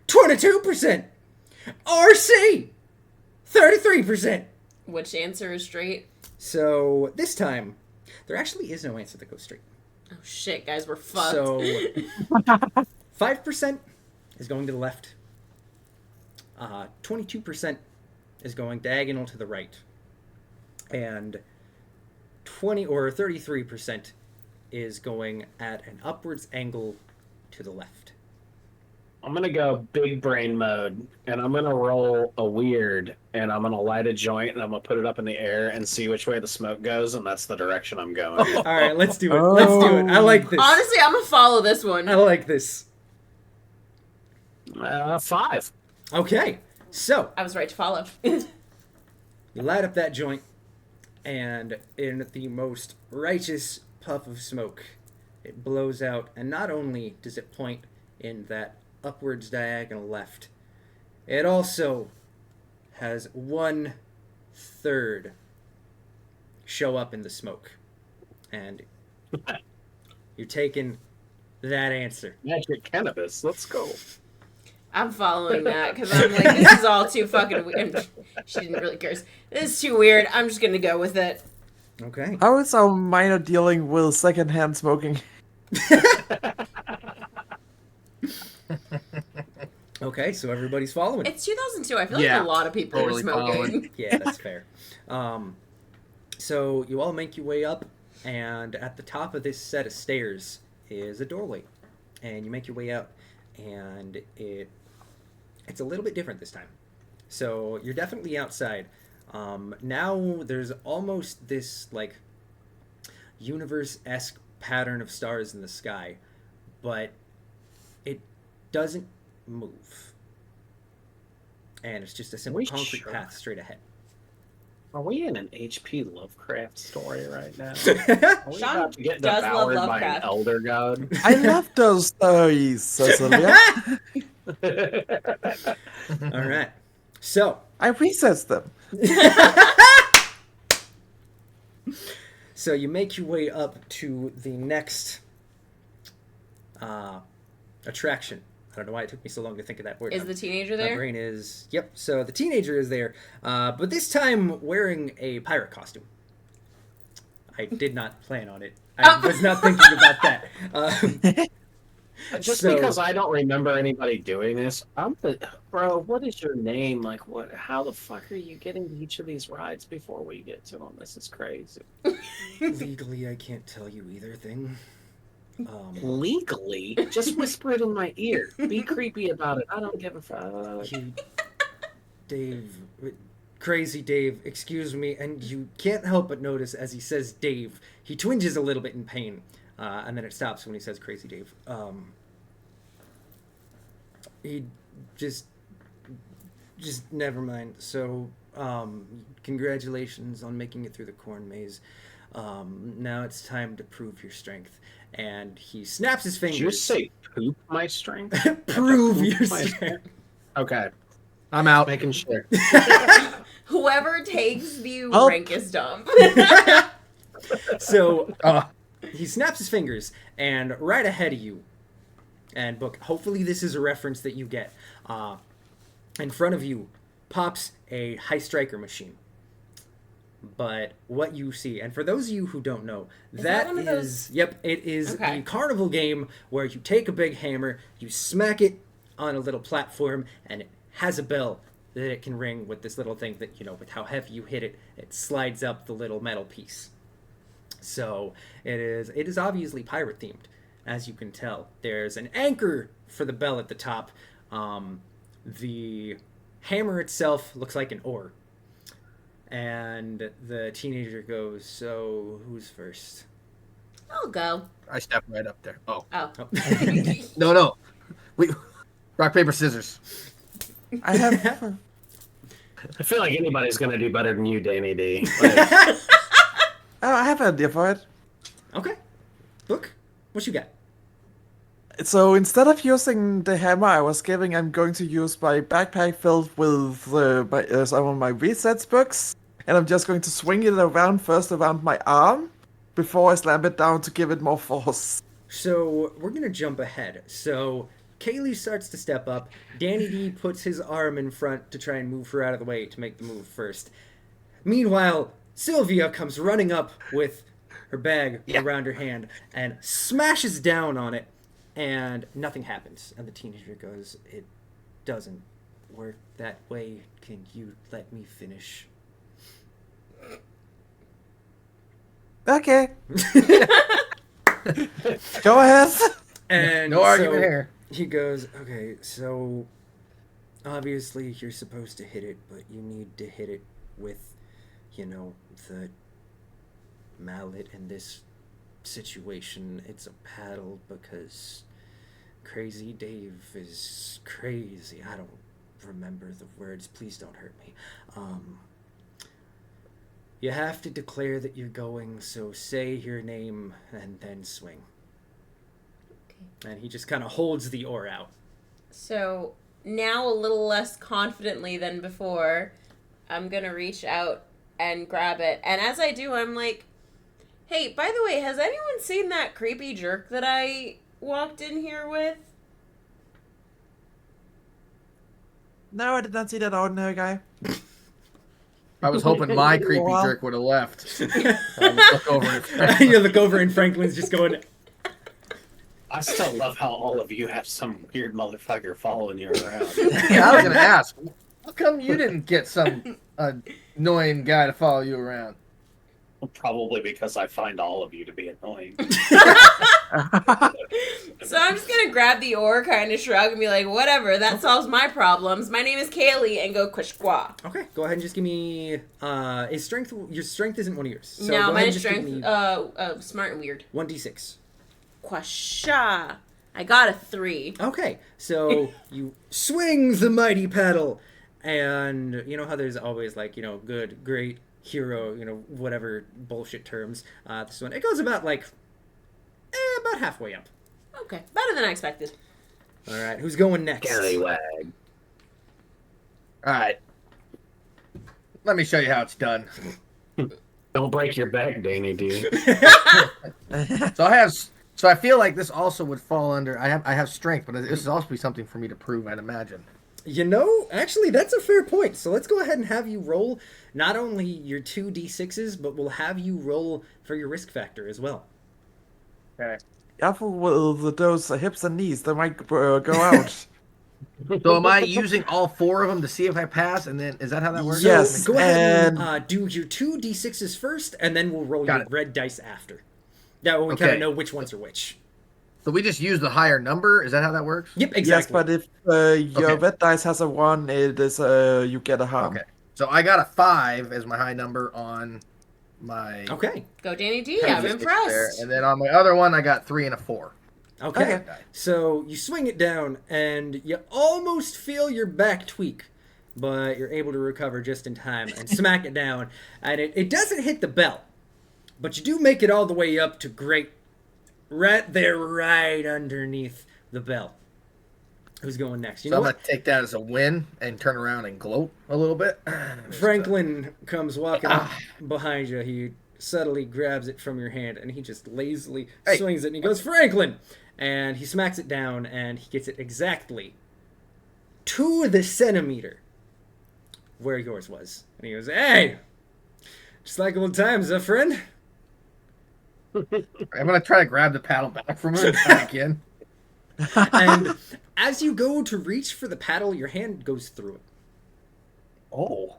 22%. Or C. 33%. Which answer is straight? So, this time, there actually is no answer that goes straight. Oh shit, guys, we're fucked. So, 5% is going to the left. 22% is going diagonal to the right. And 33% is going at an upwards angle to the left. I'm gonna go big brain mode, and I'm gonna roll a weird, and I'm gonna light a joint, and I'm gonna put it up in the air and see which way the smoke goes, and that's the direction I'm going. All right, let's do it. Let's do it. I like this. Honestly, I'm gonna follow this one. I like this. 5. Okay, so I was right to follow. you light up that joint, and in the most righteous puff of smoke, it blows out, and not only does it point in that upwards diagonal left, it also has 1/3 show up in the smoke. And you're taking that answer. Magic cannabis. Let's go. I'm following that because I'm like, this is all too fucking weird. She didn't really curse. This is too weird. I'm just gonna go with it. Okay. How is our minor dealing with secondhand smoking? Okay, so everybody's following. It's 2002. I feel Yeah, like a lot of people totally were smoking. following. Yeah, that's fair. So you all make your way up, and at the top of this set of stairs is a doorway, and you make your way out, and it's a little bit different this time. So you're definitely outside. Now there's almost this like universe-esque pattern of stars in the sky, but it doesn't move. And it's just a simple We concrete sure? path straight ahead. Are we in an H.P. Lovecraft story right now? Are we Sean about to get does love devoured by an Lovecraft. elder god? I love those stories, Cecilia. All right. So, I researched them. so you make your way up to the next attraction. I don't know why it took me so long to think of that word. Is the teenager My there? brain is... Yep, so the teenager is there, but this time wearing a pirate costume. I did not plan on it. I was not thinking about that. Just So- because I don't remember anybody doing this, bro. What is your name? Like, what? How the fuck are you getting to each of these rides before we get to them? This is crazy. Legally, I can't tell you either thing. Legally, just whisper it in my ear. Be creepy about it. I don't give a fuck. Dave, Crazy Dave, excuse me, and you can't help but notice as he says Dave, he twinges a little bit in pain, and then it stops when he says Crazy Dave. He just never mind. So, congratulations on making it through the corn maze. Now it's time to prove your strength. and he snaps his Did fingers. you say poop my strength? Prove Poop your my strength. Okay, I'm out. making sure. Whoever takes the Oh. rankest dump. So Oh, he snaps his fingers, and right ahead of you, and Book, hopefully this is a reference that you get, in front of you pops a high striker machine. But what you see, and for those of you who don't know, that one of those- yep, it is Okay. the carnival game where you take a big hammer, you smack it on a little platform, and it has a bell that it can ring with this little thing that, with how heavy you hit it, it slides up the little metal piece. So it is obviously pirate themed, as you can tell. There's an anchor for the bell at the top. The hammer itself looks like an oar. And the teenager goes, "So who's first?" I'll go. I stepped right up there. Oh. Oh. Oh. No. We rock, paper, scissors. I have. I feel like anybody's gonna do better than you, Danny D. I have an idea for it. Okay. Book, what you got? So instead of using the hammer I was giving, I'm going to use my backpack filled with some of my resets books, and I'm just going to swing it around first around my arm before I slam it down to give it more force. So we're gonna jump ahead. So Kaylee starts to step up. Danny D puts his arm in front to try and move her out of the way to make the move first. Meanwhile, Sylvia comes running up with her bag around her hand and smashes down on it, and nothing happens. And the teenager goes, "It doesn't work that way. Can you let me finish?" Okay. Go ahead. And No argument here. He goes, "Okay, so obviously you're supposed to hit it, but you need to hit it with, the mallet. In this situation, it's a paddle because Crazy Dave is crazy. I don't remember the words. Please don't hurt me. You have to declare that you're going, so say your name and then swing." And he just kind of holds the oar out. So now a little less confidently than before, I'm gonna reach out and grab it. And as I do, I'm like, "Hey, by the way, has anyone seen that creepy jerk that I walked in here with?" No, I did not see that ordinary guy. I was hoping my creepy Wow. jerk would have left. I would look over at You look over and Franklin's just going, I still love how all of you have some weird motherfucker following you around. Yeah, I was gonna ask, how come you didn't get some annoying guy to follow you around? Probably because I find all of you to be annoying. So I'm just gonna grab the oar, kind of shrug, and be like, "Whatever, that solves my problems. My name is Kaylee," and go quishqua. "Okay, go ahead and just give me a strength. Your strength isn't one of yours. So No, go ahead mine and is just give strength, me smart and weird. 1d6. Quasha. I got a 3. Okay, so you swing the mighty paddle, and you know how there's always good, great, hero, whatever bullshit terms. This one, it goes about about halfway up. Okay, better than I expected. All right, who's going next? Scallywag. All right, let me show you how it's done. Don't break your back, Danny D. So I feel like this also would fall under. I have strength, but this is also be something for me to prove, I'd imagine. Actually, that's a fair point. So let's go ahead and have you roll not only your 2d6s, but we'll have you roll for your risk factor as well. Okay. Careful with those hips and knees, they might go out. So am I using all 4 of them to see if I pass, and then is that how that works? Yes. Go ahead and And- do your 2d6s first, and then we'll roll Got your it. red dice after. That way we kind of Okay. know which ones are which. So we just use the higher number. Is that how that works? Yep, Yes, exactly. but if your Okay. red dice has a 1, it is you get a harm. Okay. So I got a 5 as my high number on my. Okay. Go Danny D, I'm statistics impressed. there, and then on my other one, I got 3 and a 4. Okay. Okay. So you swing it down, and you almost feel your back tweak, but you're able to recover just in time and smack it down. And it doesn't hit the bell, but you do make it all the way up to great right there, right underneath the bell. Who's going next? You So know I'm what? going to take that as a win and turn around and gloat a little bit. Franklin comes walking up behind you. He subtly grabs it from your hand and he just lazily swings it and he goes, Franklin! And he smacks it down and he gets it exactly to the centimeter where yours was. And he goes, hey! Just like old times, friend? I'm going to try to grab the paddle back from her and try again. And as you go to reach for the paddle, your hand goes through it. Oh.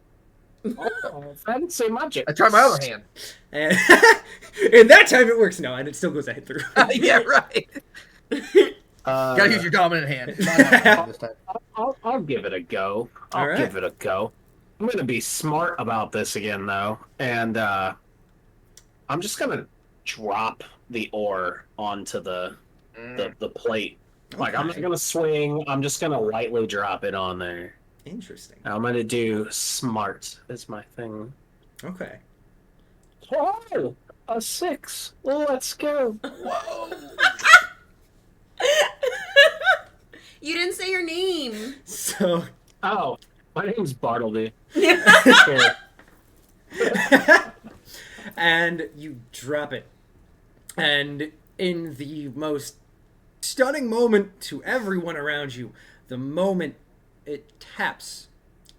Fancy magic. I try my other hand. And in that time it works. No, and it still goes ahead through. Yeah, right. Gotta use your dominant hand. This time. I'll give it a go. All I'll right. give it a go. I'm gonna be smart about this again, though, and I'm just gonna drop the ore onto the plate. Like, I'm not gonna swing. I'm just gonna lightly drop it on there. Interesting. I'm gonna do smart. Is my thing. Okay. Oh, a 6. Let's go. Whoa. You didn't say your name. So, Oh, my name's Bartleby. and you drop it. And in the most stunning moment to everyone around you, the moment it taps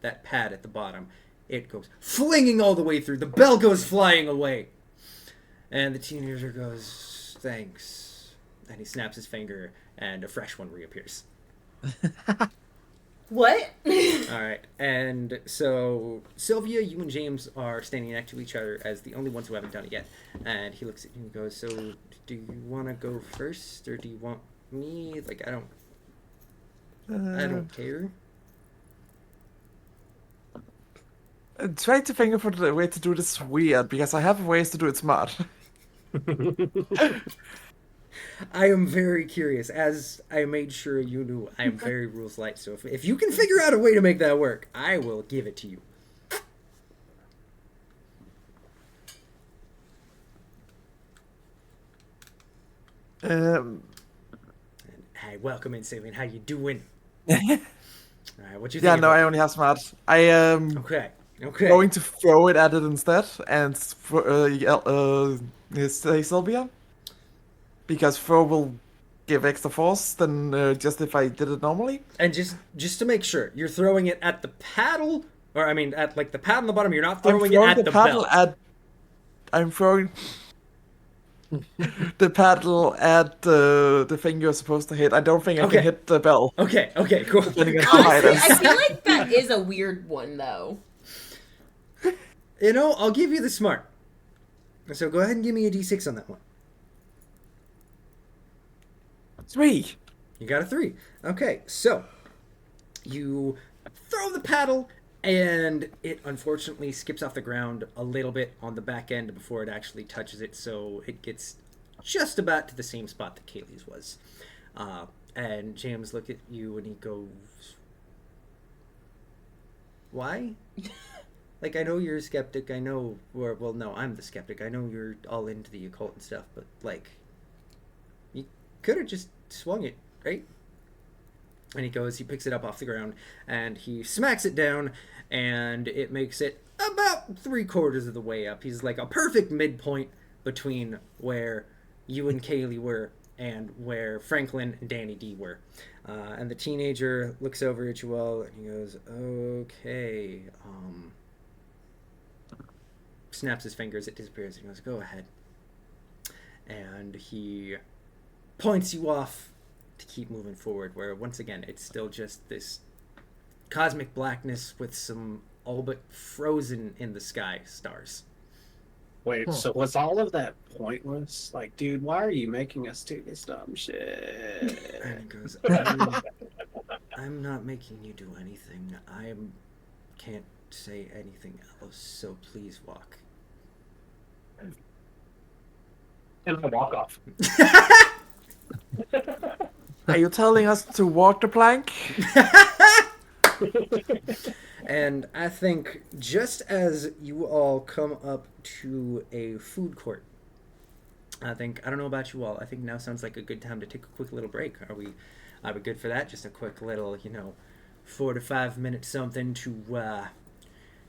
that pad at the bottom, it goes flinging all the way through. The bell goes flying away. And the teenager goes, thanks. And he snaps his finger, and a fresh one reappears. What? All right. And so, Sylvia, you and James are standing next to each other as the only ones who haven't done it yet. And he looks at you and goes, so, do you want to go first, or do you want me? Like, I don't care. Try to think of a way to do this weird, because I have ways to do it smart. I am very curious. As I made sure you knew, I am very rules light. So if you can figure out a way to make that work, I will give it to you. Um, Hey, welcome in, Saline. How you doing? All right, what you think? yeah, no, I only have smart. I am Okay. going to throw it at it instead and say Sylvia. Because throw will give extra force than just if I did it normally. And just to make sure, you're throwing it at the paddle, or I mean, at like the pad on the bottom. You're not throwing it at the paddle bell. I'm throwing the paddle at the thing you're supposed to hit. I don't think I Okay. can hit the bell. Okay, cool. Depending on how high it Honestly, is. I feel like that is a weird one, though. You know, I'll give you the smart. So go ahead and give me a d6 on that one. 3. You got a 3. Okay, so you throw the paddle, and it unfortunately skips off the ground a little bit on the back end before it actually touches it, so it gets just about to the same spot that Kaylee's was. And James look at you and he goes, why? Like, I know you're a skeptic, I know, well, no, I'm the skeptic. I know you're all into the occult and stuff, but, like, you could have just swung it, right? And he picks it up off the ground, and he smacks it down, and it makes it about 3/4 of the way up. He's like a perfect midpoint between where you and Kaylee were and where Franklin and Danny D were. And the teenager looks over at you all, and he goes, okay, snaps his fingers, it disappears, and he goes, go ahead. And he points you off to keep moving forward, where once again it's still just this cosmic blackness with some all but frozen in the sky stars. Wait, so was all of that pointless? Like, dude, why are you making us do this dumb shit? And he goes, I'm not making you do anything. I can't say anything else, so please walk. And I walk off. Are you telling us to walk the plank? And I think just as you all come up to a food court, I don't know about you all. I think now sounds like a good time to take a quick little break. Are we good for that? Just a quick little, 4 to 5 minutes something to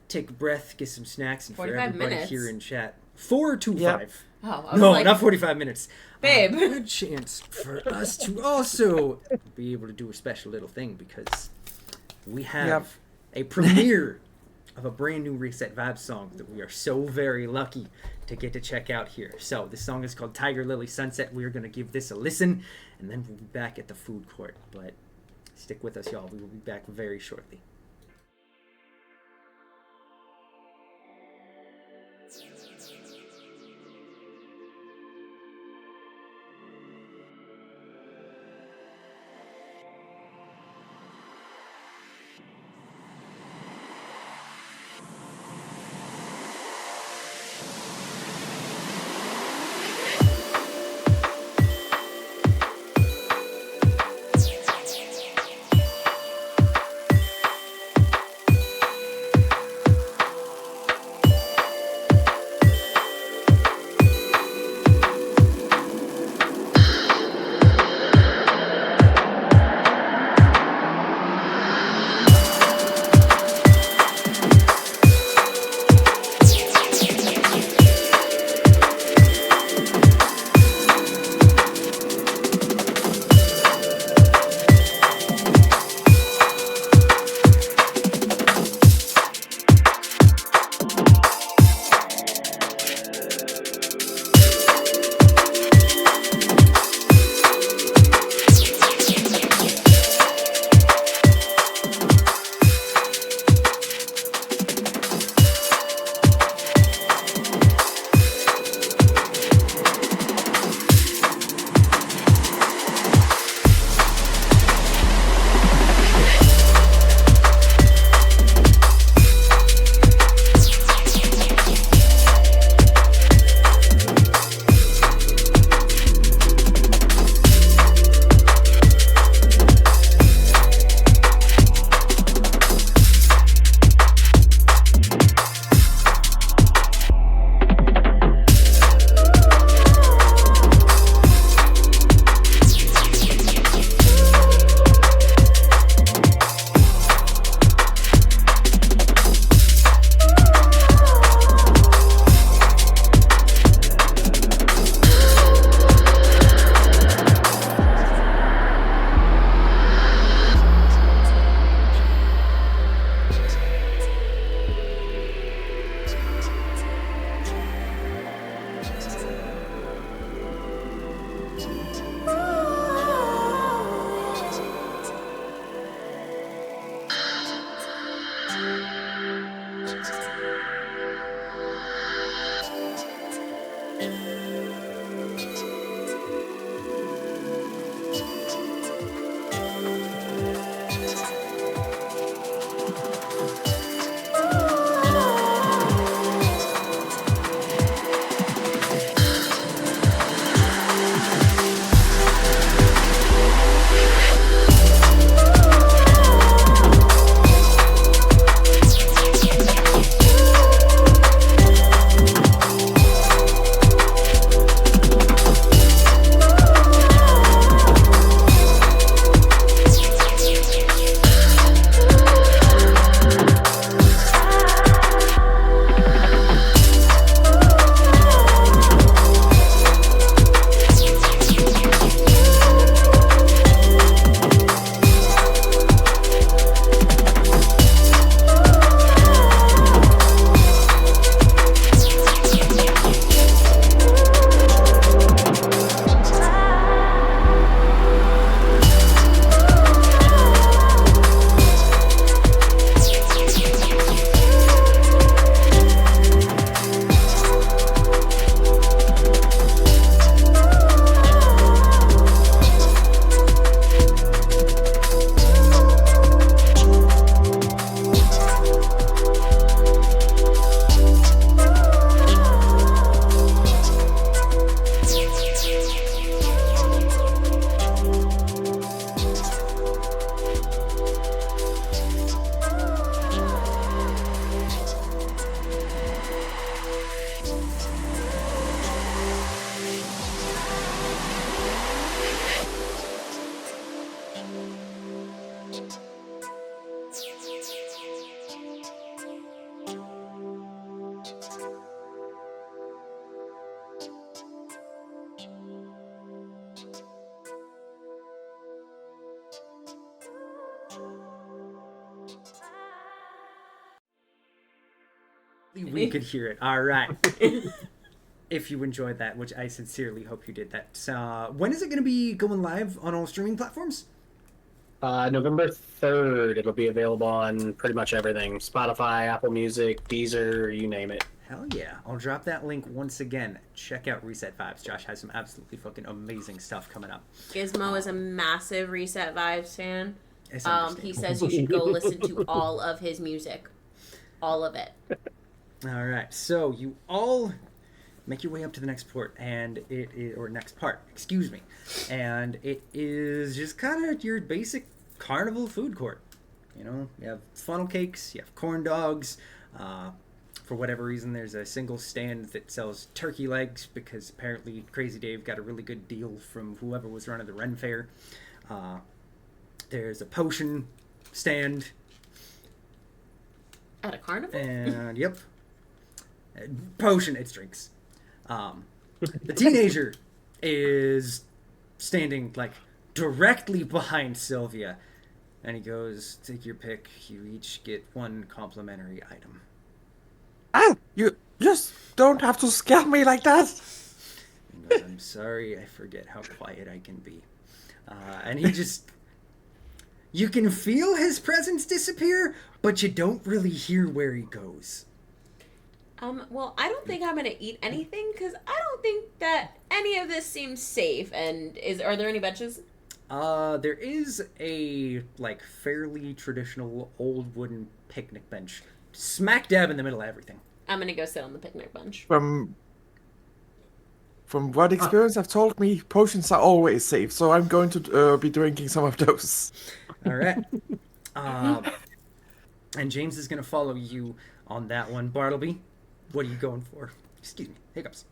take a breath, get some snacks, and for 45 everybody minutes? here in chat. 4 to Yep. 5. Oh, I was No, like, not 45 minutes. Babe. Good chance for us to also be able to do a special little thing because we have Yep. a premiere of a brand new Reset Vibes song that we are so very lucky to get to check out here. So this song is called Tiger Lily Sunset. We're going to give this a listen, and then we'll be back at the food court. But stick with us, y'all. We will be back very shortly. We could hear it. All right. If you enjoyed that, which I sincerely hope you did that. When is it going to be going live on all streaming platforms? November 3rd, it'll be available on pretty much everything. Spotify, Apple Music, Deezer, you name it. Hell yeah. I'll drop that link once again. Check out Reset Vibes. Josh has some absolutely fucking amazing stuff coming up. Gizmo is a massive Reset Vibes fan. It's He understandable. says you should go listen to all of his music. All of it. All right. So you all make your way up to the next port, and it is, or next part, excuse me. And it is just kind of your basic carnival food court. You know, you have funnel cakes, you have corn dogs. For whatever reason, there's a single stand that sells turkey legs because apparently Crazy Dave got a really good deal from whoever was running the Ren Fair. There's a potion stand. At a carnival? And, yep. Potion, it's drinks. The teenager is standing, like, directly behind Sylvia. And he goes, take your pick. You each get one complimentary item. Ah, you just don't have to scare me like that. He goes, I'm sorry, I forget how quiet I can be. And he just... You can feel his presence disappear, but you don't really hear where he goes. Well, I don't think I'm gonna eat anything because I don't think that any of this seems safe. And are there any benches? There is a, like, fairly traditional old wooden picnic bench smack dab in the middle of everything. I'm gonna go sit on the picnic bench. From what experience have told me, potions are always safe, so I'm going to be drinking some of those. All right. And James is going to follow you on that one. Bartleby, what are you going for? Excuse me. Hiccups.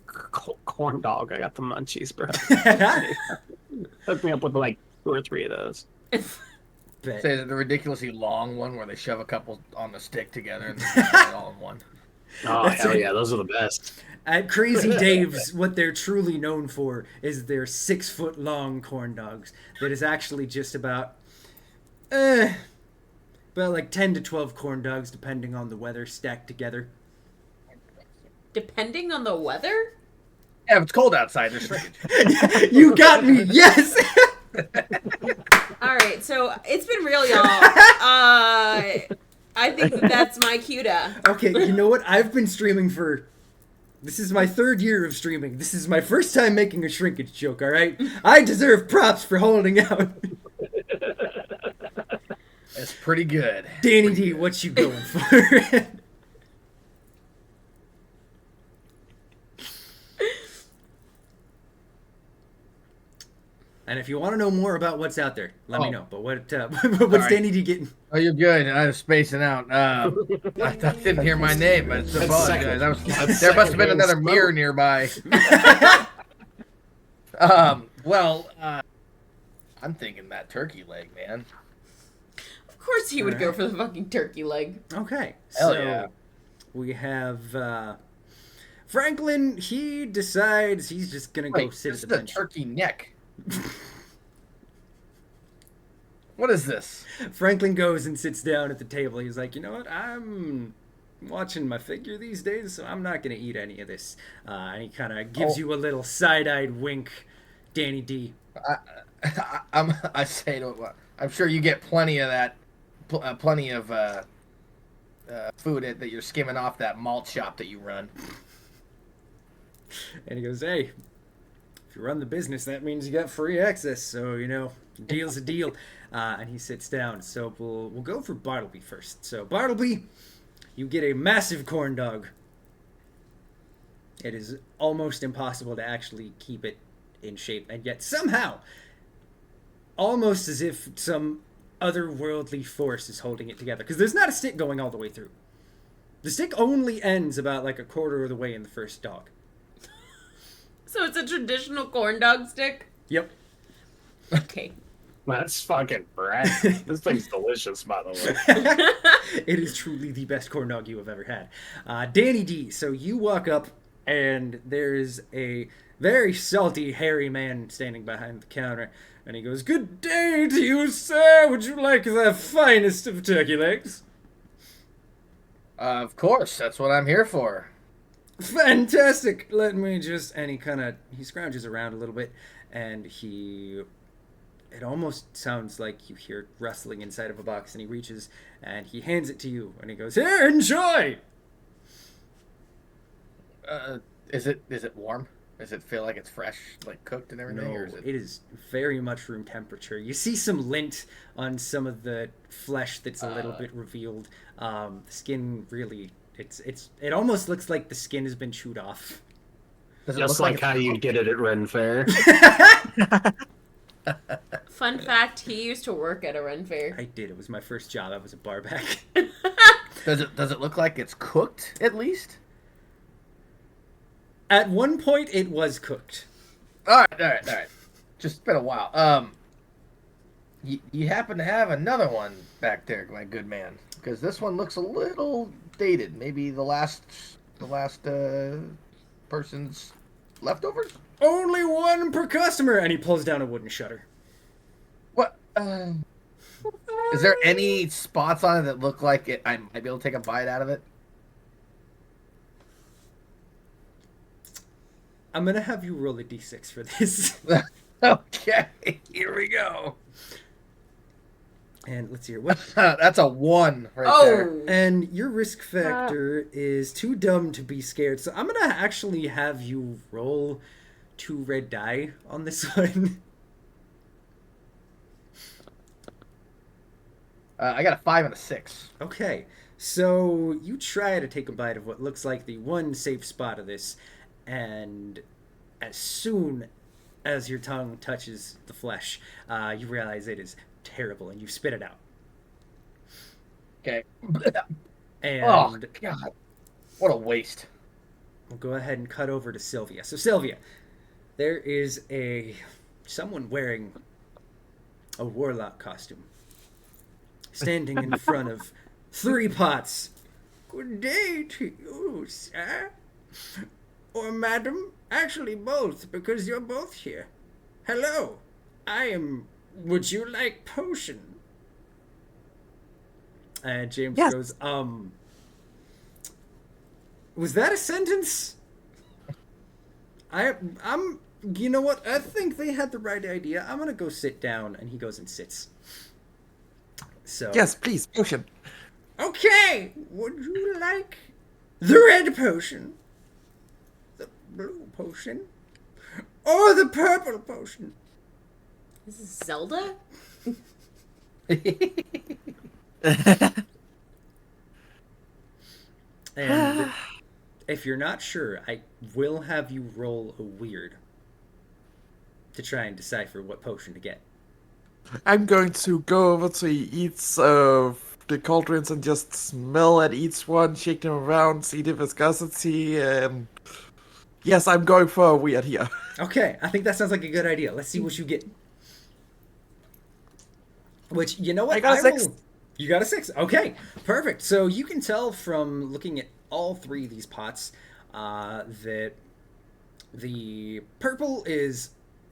Corn dog. I got the munchies, bro. Hook me up with like 2 or 3 of those. Bet. Say the ridiculously long one where they shove a couple on the stick together and they put it all in one. Oh, hell yeah. Those are the best. At Crazy Dave's, what they're truly known for is their 6-foot-long corn dogs. That is actually just about like 10 to 12 corn dogs, depending on the weather, stacked together. Depending on the weather? Yeah, if it's cold outside, there's shrinkage. You got me, yes! All right, so it's been real, y'all. I think that's my cue to. Okay, you know what? I've been streaming for... This is my 3rd year of streaming. This is my first time making a shrinkage joke, all right? I deserve props for holding out. It's pretty good. Danny D, what you going for? And if you want to know more about what's out there, let me know. But what's right. Danny D getting? Oh, you're good. I was spacing out. I didn't hear my name, but it's apologize. There must have been another mirror nearby. Well, I'm thinking that turkey leg, man. Of course he would go for the fucking turkey leg. Okay, Hell so yeah. we have Franklin. He decides he's just gonna go Wait, sit this at is the a bench. turkey neck. What is this? Franklin goes and sits down at the table. He's like, you know what? I'm watching my figure these days, so I'm not going to eat any of this. And he kind of gives you a little side-eyed wink, Danny D. I say to him, I'm sure you get plenty of that, plenty of food that you're skimming off that malt shop that you run. And he goes, hey, if you run the business, that means you got free access. So, you know, deal's a deal. And he sits down. So we'll go for Bartleby first. So Bartleby, you get a massive corn dog. It is almost impossible to actually keep it in shape. And yet somehow, almost as if some otherworldly force is holding it together. Because there's not a stick going all the way through. The stick only ends about like a quarter of the way in the first dog. So it's a traditional corn dog stick? Yep. Okay. That's fucking rad. This thing's delicious, by the way. It is truly the best corn dog you have ever had. Danny D, so you walk up and there's a very salty, hairy man standing behind the counter. And he goes, good day to you, sir. Would you like the finest of turkey legs? Of course, that's what I'm here for. Fantastic. Let me just... And he scrounges around a little bit, and it almost sounds like you hear rustling inside of a box, and he reaches and he hands it to you, and he goes, "Here, enjoy." Is it warm? Does it feel like it's fresh, like cooked and everything? No, Or is it... it is very much room temperature. You see some lint on some of the flesh that's a little bit revealed. The skin really, it almost looks like the skin has been chewed off. Does it Just look like how you get it at Ren Fair. Fun fact, he used to work at a Ren Fair. I did. It was my first job. I was a barback. Does it look like it's cooked at least? At one point, it was cooked. All right. Just been a while. You happen to have another one back there, my good man? Because this one looks a little dated. Maybe the last person's leftovers. Only one per customer, and he pulls down a wooden shutter. What? Is there any spots on it that look like it? I might be able to take a bite out of it. I'm gonna have you roll a d6 for this. Okay, here we go. And let's see here. What? That's a 1 right there. Oh! And your risk factor is too dumb to be scared, so I'm gonna actually have you roll 2 red die on this one. I got a 5 and a 6. Okay, so you try to take a bite of what looks like the one safe spot of this, and as soon as your tongue touches the flesh, you realize it is terrible, and you spit it out. Okay. And Oh God, what a waste. we'll go ahead and cut over to Sylvia. So Sylvia, there is someone wearing a warlock costume, standing in front of 3 pots. Good day to you, sir. Or madam, actually both, because you're both here. Hello, would you like potion? And James Yes. goes, was that a sentence? You know what? I think they had the right idea. I'm gonna go sit down, and he goes and sits. So Yes, please, potion. okay, would you like the red potion, the blue potion, or the purple potion? This is Zelda? And if you're not sure, I will have you roll a weird to try and decipher what potion to get. I'm going to go over to each of the cauldrons and just smell at each one, shake them around, see the viscosity, and yes, I'm going for a weird here. Okay, I think that sounds like a good idea. Let's see what you get. Which, you know what? I got a 6. You got a 6. Okay, perfect. So you can tell from looking at all 3 of these pots that the purple is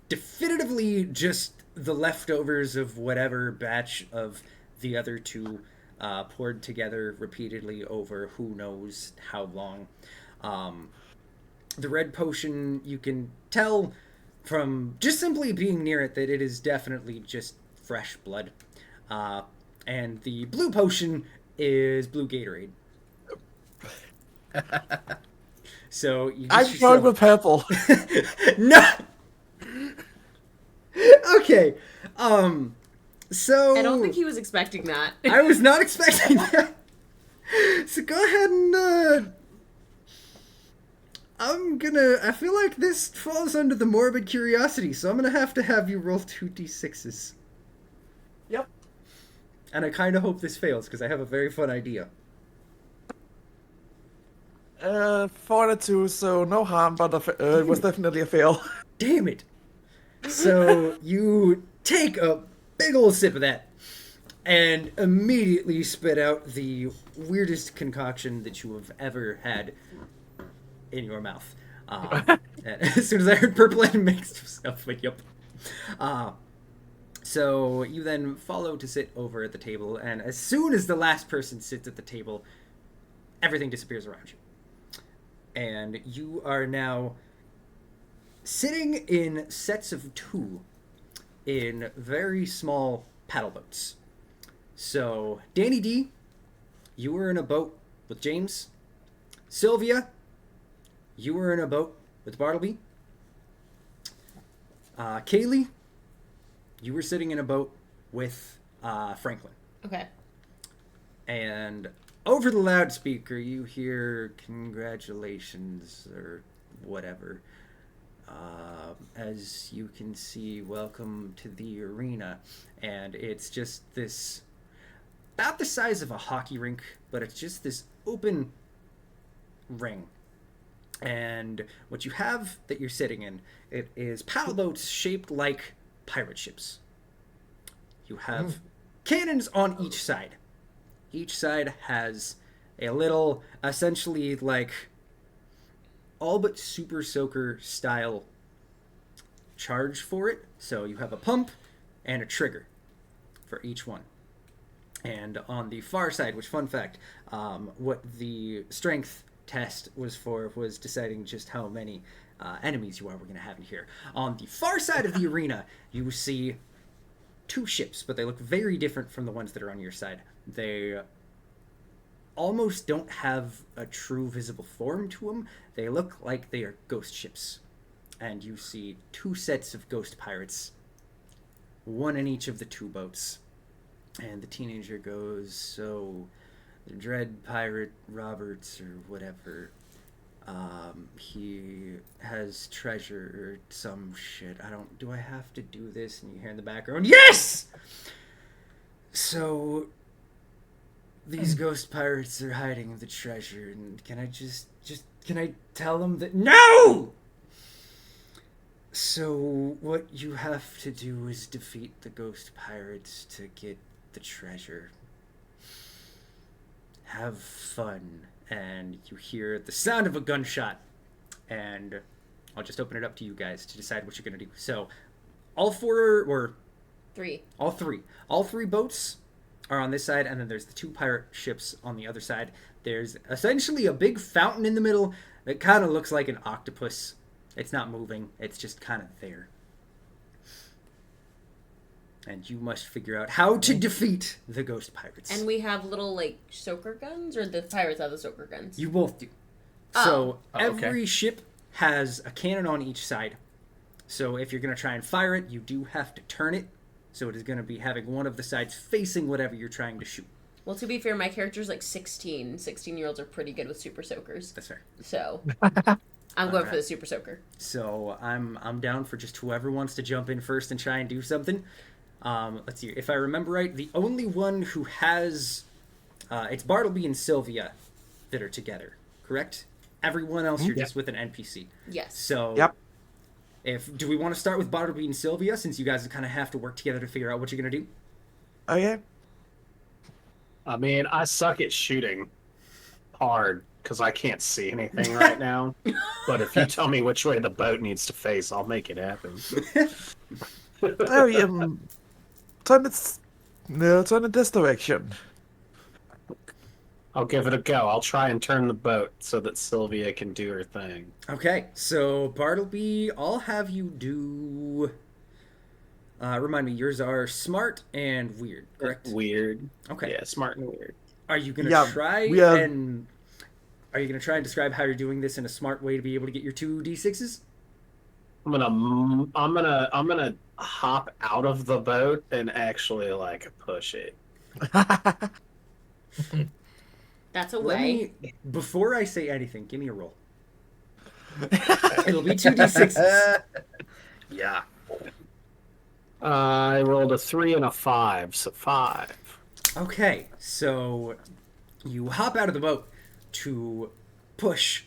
definitively just the leftovers of whatever batch of the other 2 poured together repeatedly over who knows how long. The red potion, you can tell from just simply being near it that it is definitely just fresh blood. And the blue potion is blue Gatorade. So you get I'm going with purple. No. Okay. So I don't think he was expecting that. I was not expecting that. So go ahead and I feel like this falls under the morbid curiosity, so I'm gonna have you roll 2 d6s. Yep. And I kind of hope this fails, because I have a very fun idea. 4 and 2, so no harm, but it was definitely a fail. Damn it. So you take a big old sip of that, and immediately spit out the weirdest concoction that you have ever had in your mouth. And as soon as I heard purple and mixed stuff, like, yep. So you then follow to sit over at the table, and as soon as the last person sits at the table, everything disappears around you. And you are now sitting in sets of 2 in very small paddle boats. So, Danny D, you were in a boat with James. Sylvia, you were in a boat with Bartleby. Kaylee, you were sitting in a boat with Franklin. Okay. And over the loudspeaker, you hear congratulations or whatever. As you can see, welcome to the arena. And it's just this, about the size of a hockey rink, but it's just this open ring. And what you have that you're sitting in, it is paddle boats shaped like pirate ships. You have cannons on each side. Each side has a little, essentially like all but Super Soaker style charge for it. So you have a pump and a trigger for each one. And on the far side, which fun fact, what the strength test was for was deciding just how many enemies you are we're going to have in here. On the far side of the arena, you see 2 ships, but they look very different from the ones that are on your side. They almost don't have a true visible form to them. They look like they are ghost ships. And you see 2 sets of ghost pirates, 1 in each of the 2 boats. And the teenager goes, so the Dread Pirate Roberts or whatever, he has treasure or some shit. Do I have to do this? And you hear in the background, yes! So these ghost pirates are hiding the treasure, and can I can I tell them that? No! So what you have to do is defeat the ghost pirates to get the treasure. Have fun. And you hear the sound of a gunshot, and I'll just open it up to you guys to decide what you're gonna do. So all 4 or 3. all three boats are on this side, and then there's the 2 pirate ships on the other side. There's essentially a big fountain in the middle that kind of looks like an octopus. It's not moving, it's just kind of there. And you must figure out how to defeat the ghost pirates. And we have little, like, soaker guns? Or the pirates have the soaker guns? You both do. Oh. So Oh, okay. every ship has a cannon on each side. So if you're going to try and fire it, you do have to turn it. So it is going to be having one of the sides facing whatever you're trying to shoot. Well, to be fair, my character's like 16. 16-year-olds are pretty good with super soakers. That's fair. So I'm going for the super soaker. So I'm down for just whoever wants to jump in first and try and do something. Let's see. If I remember right, the only one who has... it's Bartleby and Sylvia that are together, correct? Everyone else, you're just with an NPC. Yes. So... Yep. Do we want to start with Bartleby and Sylvia, since you guys kind of have to work together to figure out what you're going to do? Oh, yeah. I mean, I suck at shooting hard because I can't see anything right now. But if you tell me which way the boat needs to face, I'll make it happen. Oh, yeah. Turn in this direction. I'll give it a go. I'll try and turn the boat so that Sylvia can do her thing. Okay, so Bartleby, I'll have you do... remind me, yours are smart and weird, correct? Weird. Okay. Yeah, smart and weird. Are you gonna Yeah, try we are- and... Are you gonna try and describe how you're doing this in a smart way to be able to get your 2 d6s? I'm gonna hop out of the boat and actually like push it. That's a Let way. me, before I say anything, give me a roll. It'll be 2 d6s. Yeah. I rolled a 3 and a 5, so 5. Okay, so you hop out of the boat to push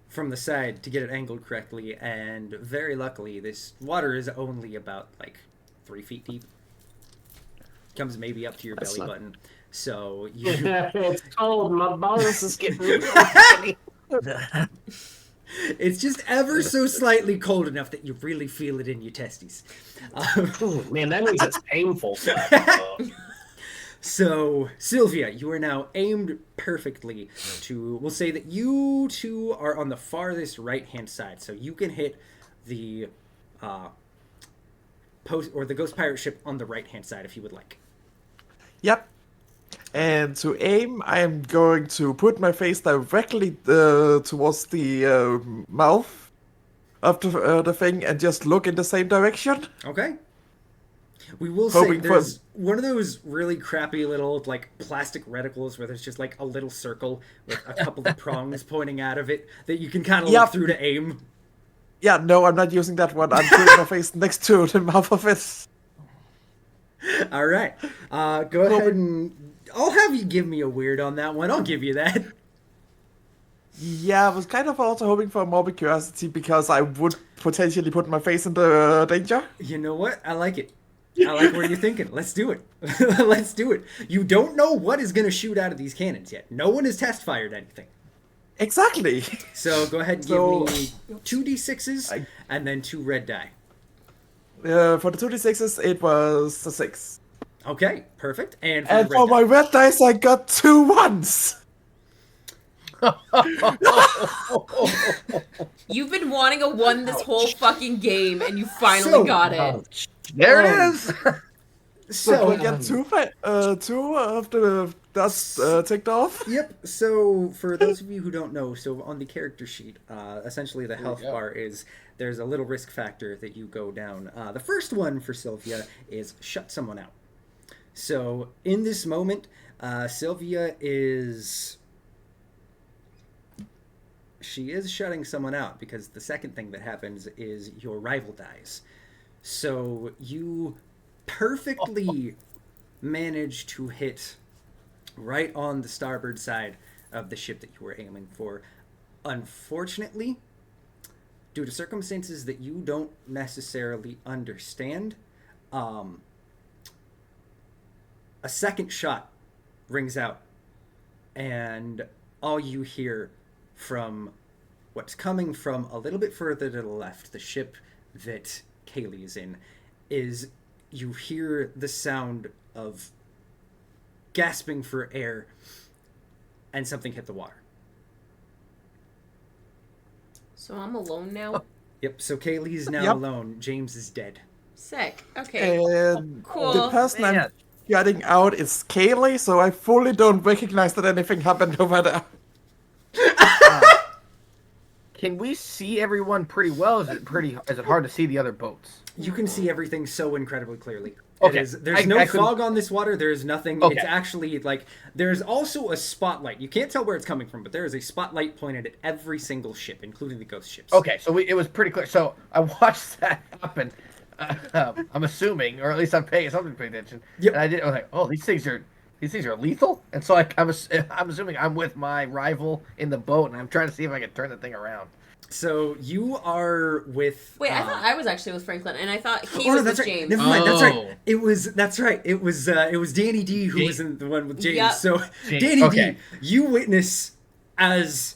from the side to get it angled correctly, and very luckily, this water is only about, 3 feet deep. Comes maybe up to your belly button. So you... It's cold. My bones is getting really funny. It's just ever so slightly cold enough that you really feel it in your testes. Man, that means it's painful. So, Sylvia, you are now aimed perfectly to. We'll say that you two are on the farthest right-hand side, so you can hit the post or the ghost pirate ship on the right-hand side if you would like. Yep. And to aim, I am going to put my face directly towards the mouth of the thing and just look in the same direction. Okay. We will say Hoping there's one of those really crappy little like plastic reticles where there's just like a little circle with a couple of prongs pointing out of it that you can kind of Yep. look through to aim. Yeah, no, I'm not using that one. I'm putting my face next to the mouth of it. All right. Go ahead and I'll have you give me a weird on that one. I'll give you that. Yeah, I was kind of also hoping for more curiosity because I would potentially put my face in the danger. You know what? I like it. I like what you're thinking. Let's do it. Let's do it. You don't know what is going to shoot out of these cannons yet. No one has test fired anything. Exactly. So go ahead and So- give me 2d6s and then 2 red die. For the 2d6s, it was a 6. Okay, perfect. And And the for red my die. red dice, I got 2 1s. You've been wanting a 1 this whole fucking game, and you finally So- got it. There it is. So I So, get 2 of the dust ticked off. yep. So for those of you who don't know, so on the character sheet, essentially the health go. bar is there's a little risk factor that you go down. The first one for Sylvia is shut someone out. So in this moment, Sylvia is shutting someone out because the second thing that happens is your rival dies. So you perfectly manage to hit right on the starboard side of the ship that you were aiming for. Unfortunately, due to circumstances that you don't necessarily understand, a second shot rings out, and all you hear from what's coming from a little bit further to the left, the ship that Kaylee is in, is you hear the sound of gasping for air and something hit the water. So I'm alone now? Yep, so Kaylee's now Yep. alone. James is dead. Sick. Okay. And Cool. the person I'm Man. getting out is Kaylee, so I fully don't recognize that anything happened over there. Can we see everyone pretty well? Is it hard to see the other boats? You can see everything so incredibly clearly. Okay. There's no I couldn't- fog on this water. There's nothing. Okay. It's actually like there's also a spotlight. You can't tell where it's coming from, but there is a spotlight pointed at every single ship, including the ghost ships. Okay, so it was pretty clear. So I watched that happen. I'm assuming, or at least I'm paying attention. Yep. And I was like, oh, these things are lethal. And so I'm assuming I'm with my rival in the boat, and I'm trying to see if I can turn the thing around. So you are with. Wait, I thought I was actually with Franklin, and I thought he Oh, no, was that's with right. James. Never mind. That's right. Oh. That's right. It was Danny D who was in the one with James. Yep. So James, Danny okay. D, you witness as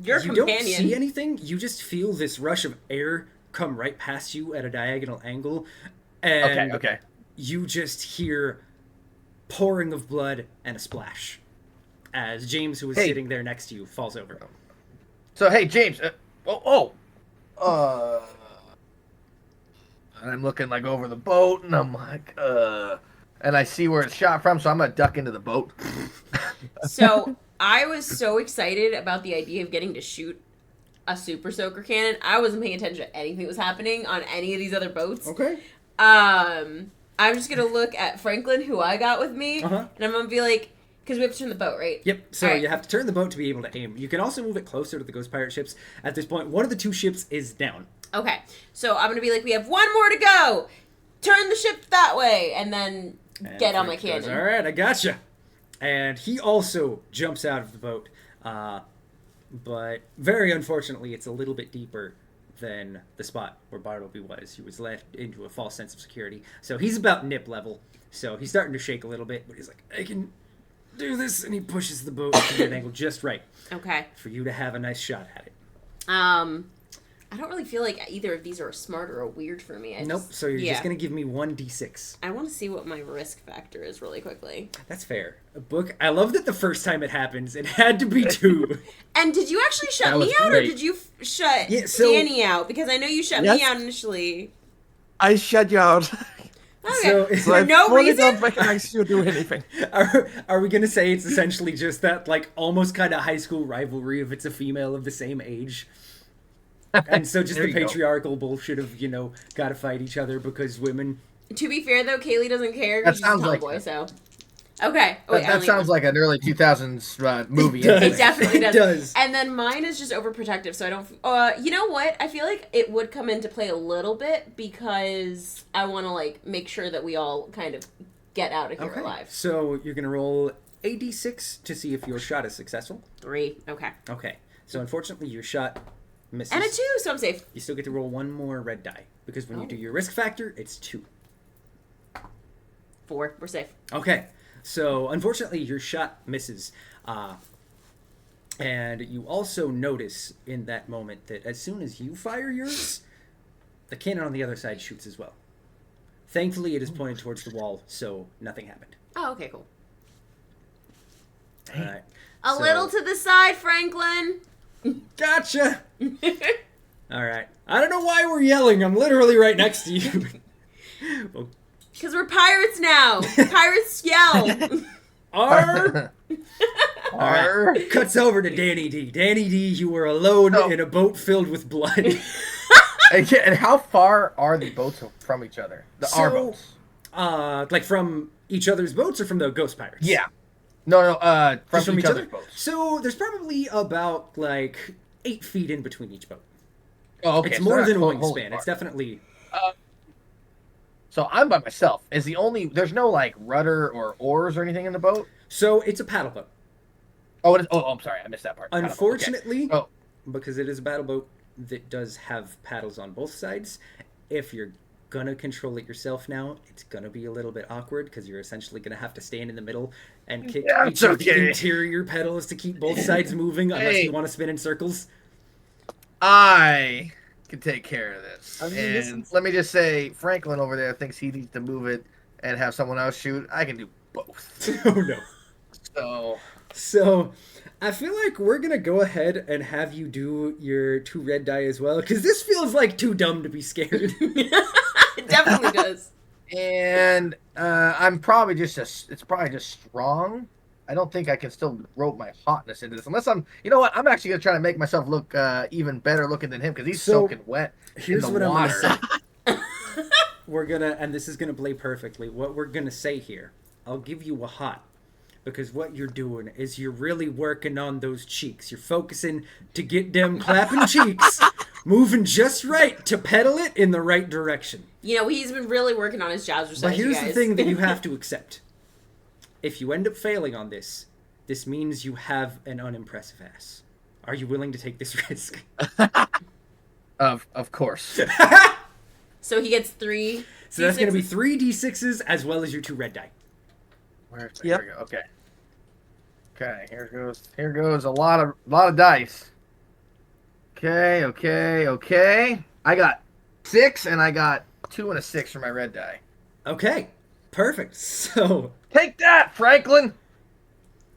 Your you companion. don't see anything. You just feel this rush of air come right past you at a diagonal angle, and Okay. you just hear pouring of blood and a splash as James, who was Hey. sitting there next to you, falls over. So hey, James. And I'm looking like over the boat, and I'm like, and I see where it's shot from, so I'm gonna duck into the boat. So I was so excited about the idea of getting to shoot a super soaker cannon. I wasn't paying attention to anything that was happening on any of these other boats. Okay. I'm just gonna look at Franklin, who I got with me, Uh-huh. and I'm gonna be like, because we have to turn the boat, right? Yep, so Alright. you have to turn the boat to be able to aim. You can also move it closer to the Ghost Pirate ships. At this point, one of the 2 ships is down. Okay, so I'm gonna be like, we have 1 more to go. Turn the ship that way, and then get on my Frank goes, cannon. All right, I gotcha. And he also jumps out of the boat, but very unfortunately, it's a little bit deeper than the spot where Bartleby was. He was left into a false sense of security. So he's about nip level. So he's starting to shake a little bit, but he's like, I can do this. And he pushes the boat to an angle just right Okay. for you to have a nice shot at it. I don't really feel like either of these are smart or weird for me. Nope. So you're just gonna give me 1d6. I want to see what my risk factor is really quickly. That's fair. A book. I love that the first time it happens, it had to be 2. And did you actually shut That was me out, or great. did you shut so- Danny out? Because I know you shut me out initially. I shut you out. Okay. So I no fully reason? don't recognize you do anything. Are we gonna say it's essentially just that, like, almost kind of high school rivalry if it's a female of the same age? And so just There the you go. patriarchal bullshit of, gotta fight each other because women. To be fair, though, Kaylee doesn't care. That She's just sounds a like tomboy, it. so. Okay. Oh, wait, I That only sounds like an early 2000s movie. does. It definitely It does. does. And then mine is just overprotective, so I don't. You know what? I feel like it would come into play a little bit because I want to like make sure that we all kind of get out of here Okay. alive. So you're gonna roll a d6 to see if your shot is successful. 3. Okay. Okay. So unfortunately, your shot misses. And a 2, so I'm safe. You still get to roll one more red die because when you Oh. do your risk factor, it's 2. 4. We're safe. Okay. So unfortunately, your shot misses. And you also notice in that moment that as soon as you fire yours, the cannon on the other side shoots as well. Thankfully, it is pointed towards the wall, so nothing happened. Oh, okay, cool. All right. A So- little to the side, Franklin. Gotcha. All right. I don't know why we're yelling. I'm literally right next to you. Well, Because we're pirates now. Pirates yell. Arr! Arr. Cuts over to Danny D. Danny D, you were alone No. in a boat filled with blood. And how far are the boats from each other? Our So- boats. Like from each other's boats or from the ghost pirates? Yeah. No, Just from each other's boats. So there's probably about like 8 feet in between each boat. Oh, okay. It's so more they're than a not wholly wingspan. far. It's definitely. So I'm by myself. There's no like rudder or oars or anything in the boat? So it's a paddle boat. Oh, it is. Oh, I'm sorry. I missed that part. Paddle boat, okay. Unfortunately, Oh. because it is a paddle boat that does have paddles on both sides, if you're gonna control it yourself now, it's gonna be a little bit awkward because you're essentially gonna have to stand in the middle and kick Yeah, each it's of the okay. interior pedals to keep both sides moving unless Hey. you want to spin in circles. I can take care of this. I mean, this And is- let me just say, Franklin over there thinks he needs to move it and have someone else shoot. I can do both. Oh no. So So, I feel like we're gonna go ahead and have you do your 2 red die as well, because this feels like too dumb to be scared. It definitely does. and I'm probably it's probably just strong. I don't think I can still rope my hotness into this unless you know what? I'm actually gonna try to make myself look even better looking than him because he's So, soaking wet Here's in what the I'm water. gonna say. We're gonna, and this is gonna play perfectly. What we're gonna say here, I'll give you a hot, because what you're doing is you're really working on those cheeks. You're focusing to get them clapping cheeks, moving just right to pedal it in the right direction. You know, he's been really working on his jazzercise, But here's you the guys. thing that you have to accept. If you end up failing on this, this means you have an unimpressive ass. Are you willing to take this risk? Of course. So he gets 3. So that's going to be D6s. 3 d6s as well as your 2 red die. Where's Yep. Here we go. Okay. Okay. Here goes. Here goes a lot of dice. Okay. I got 6 and I got 2 and a 6 for my red die. Okay, perfect. So, Take that, Franklin.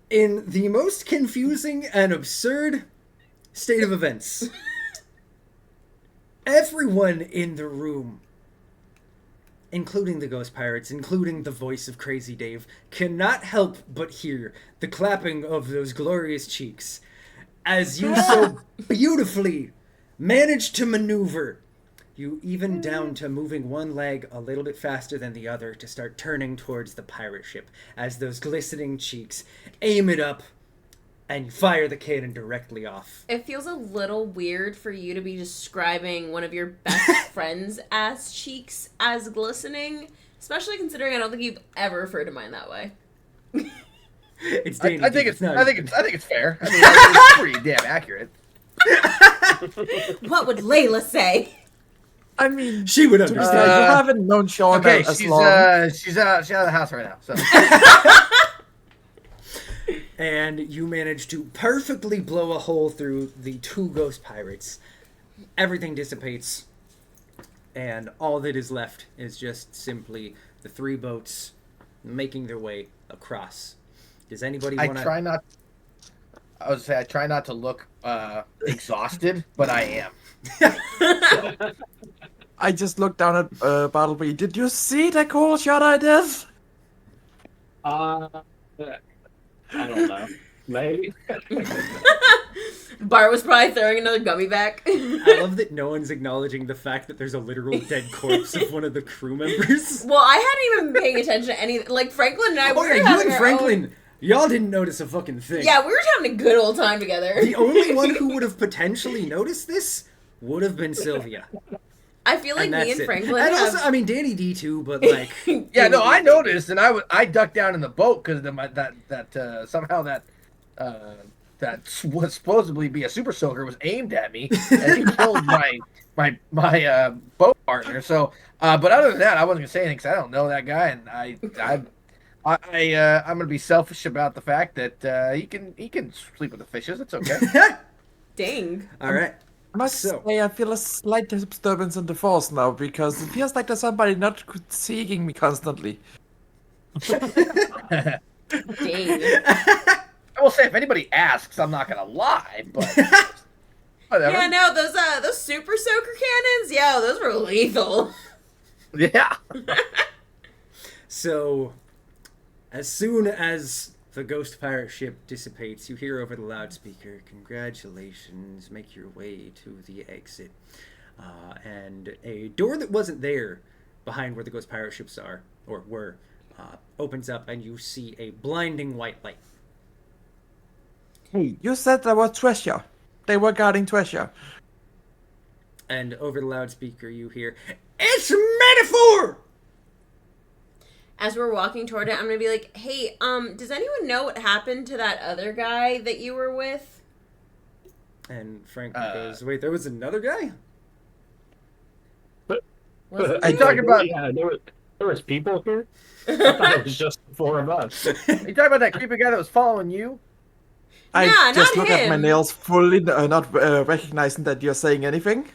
in the most confusing and absurd state of events, everyone in the room, including the ghost pirates, including the voice of Crazy Dave, cannot help but hear the clapping of those glorious cheeks as you so beautifully manage to maneuver. You even down to moving one leg a little bit faster than the other to start turning towards the pirate ship as those glistening cheeks aim it up and fire the cannon directly off. It feels a little weird for you to be describing one of your best friend's ass cheeks as glistening, especially considering I don't think you've ever referred to mine that way. It's I Danny think D, it's not- I think it's fair. I mean, it's pretty damn accurate. What would Layla say? I mean, She would to be understand. fair, you haven't known Sean Okay, as she's long. she's out of the house right now. So And you manage to perfectly blow a hole through the 2 ghost pirates everything dissipates, and all that is left is just simply the 3 boats making their way across. Does anybody want to... I try not to look exhausted, but I am. I just looked down at Bartleby. Did you see that cool shot I did? I don't know. Maybe. Bart was probably throwing another gummy back. I love that no one's acknowledging the fact that there's a literal dead corpse of one of the crew members. Well, I hadn't even been paying attention to any... Like, Franklin and I Oh, were yeah, you having and our Franklin, own... y'all didn't notice a fucking thing. Yeah, we were having a good old time together. The only one who would have potentially noticed this would have been Sylvia. I feel like me and it. Franklin And have... also, I mean, Danny D too, but like... Yeah, no, I noticed, and I ducked down in the boat because somehow that was supposedly be a super soaker was aimed at me, and he killed my boat partner. So, but other than that, I wasn't gonna say anything because I don't know that guy, and I'm gonna be selfish about the fact that he can sleep with the fishes. It's okay. Dang. All right. I must say, I feel a slight disturbance in the force now because it feels like there's somebody not seeking me constantly. Dang. I will say, if anybody asks, I'm not gonna lie, but whatever. Yeah, no, those super soaker cannons, yeah, those were lethal. Yeah. So, as soon as the ghost pirate ship dissipates, you hear over the loudspeaker, "Congratulations, make your way to the exit." And a door that wasn't there behind where the ghost pirate ships were, opens up, and you see a blinding white light. Hey, you said there was treasure. They were guarding treasure. And over the loudspeaker, you hear, "It's metaphor!" As we're walking toward it, I'm gonna be like, hey, does anyone know what happened to that other guy that you were with? And Frank goes, "Wait, there was another guy?" Wasn't Are you there? talking about? Yeah, there was people here. I thought it was just the 4 of us. Are you talking about that creepy guy that was following you? I Nah, just not look at my him. nails fully, not recognizing that you're saying anything.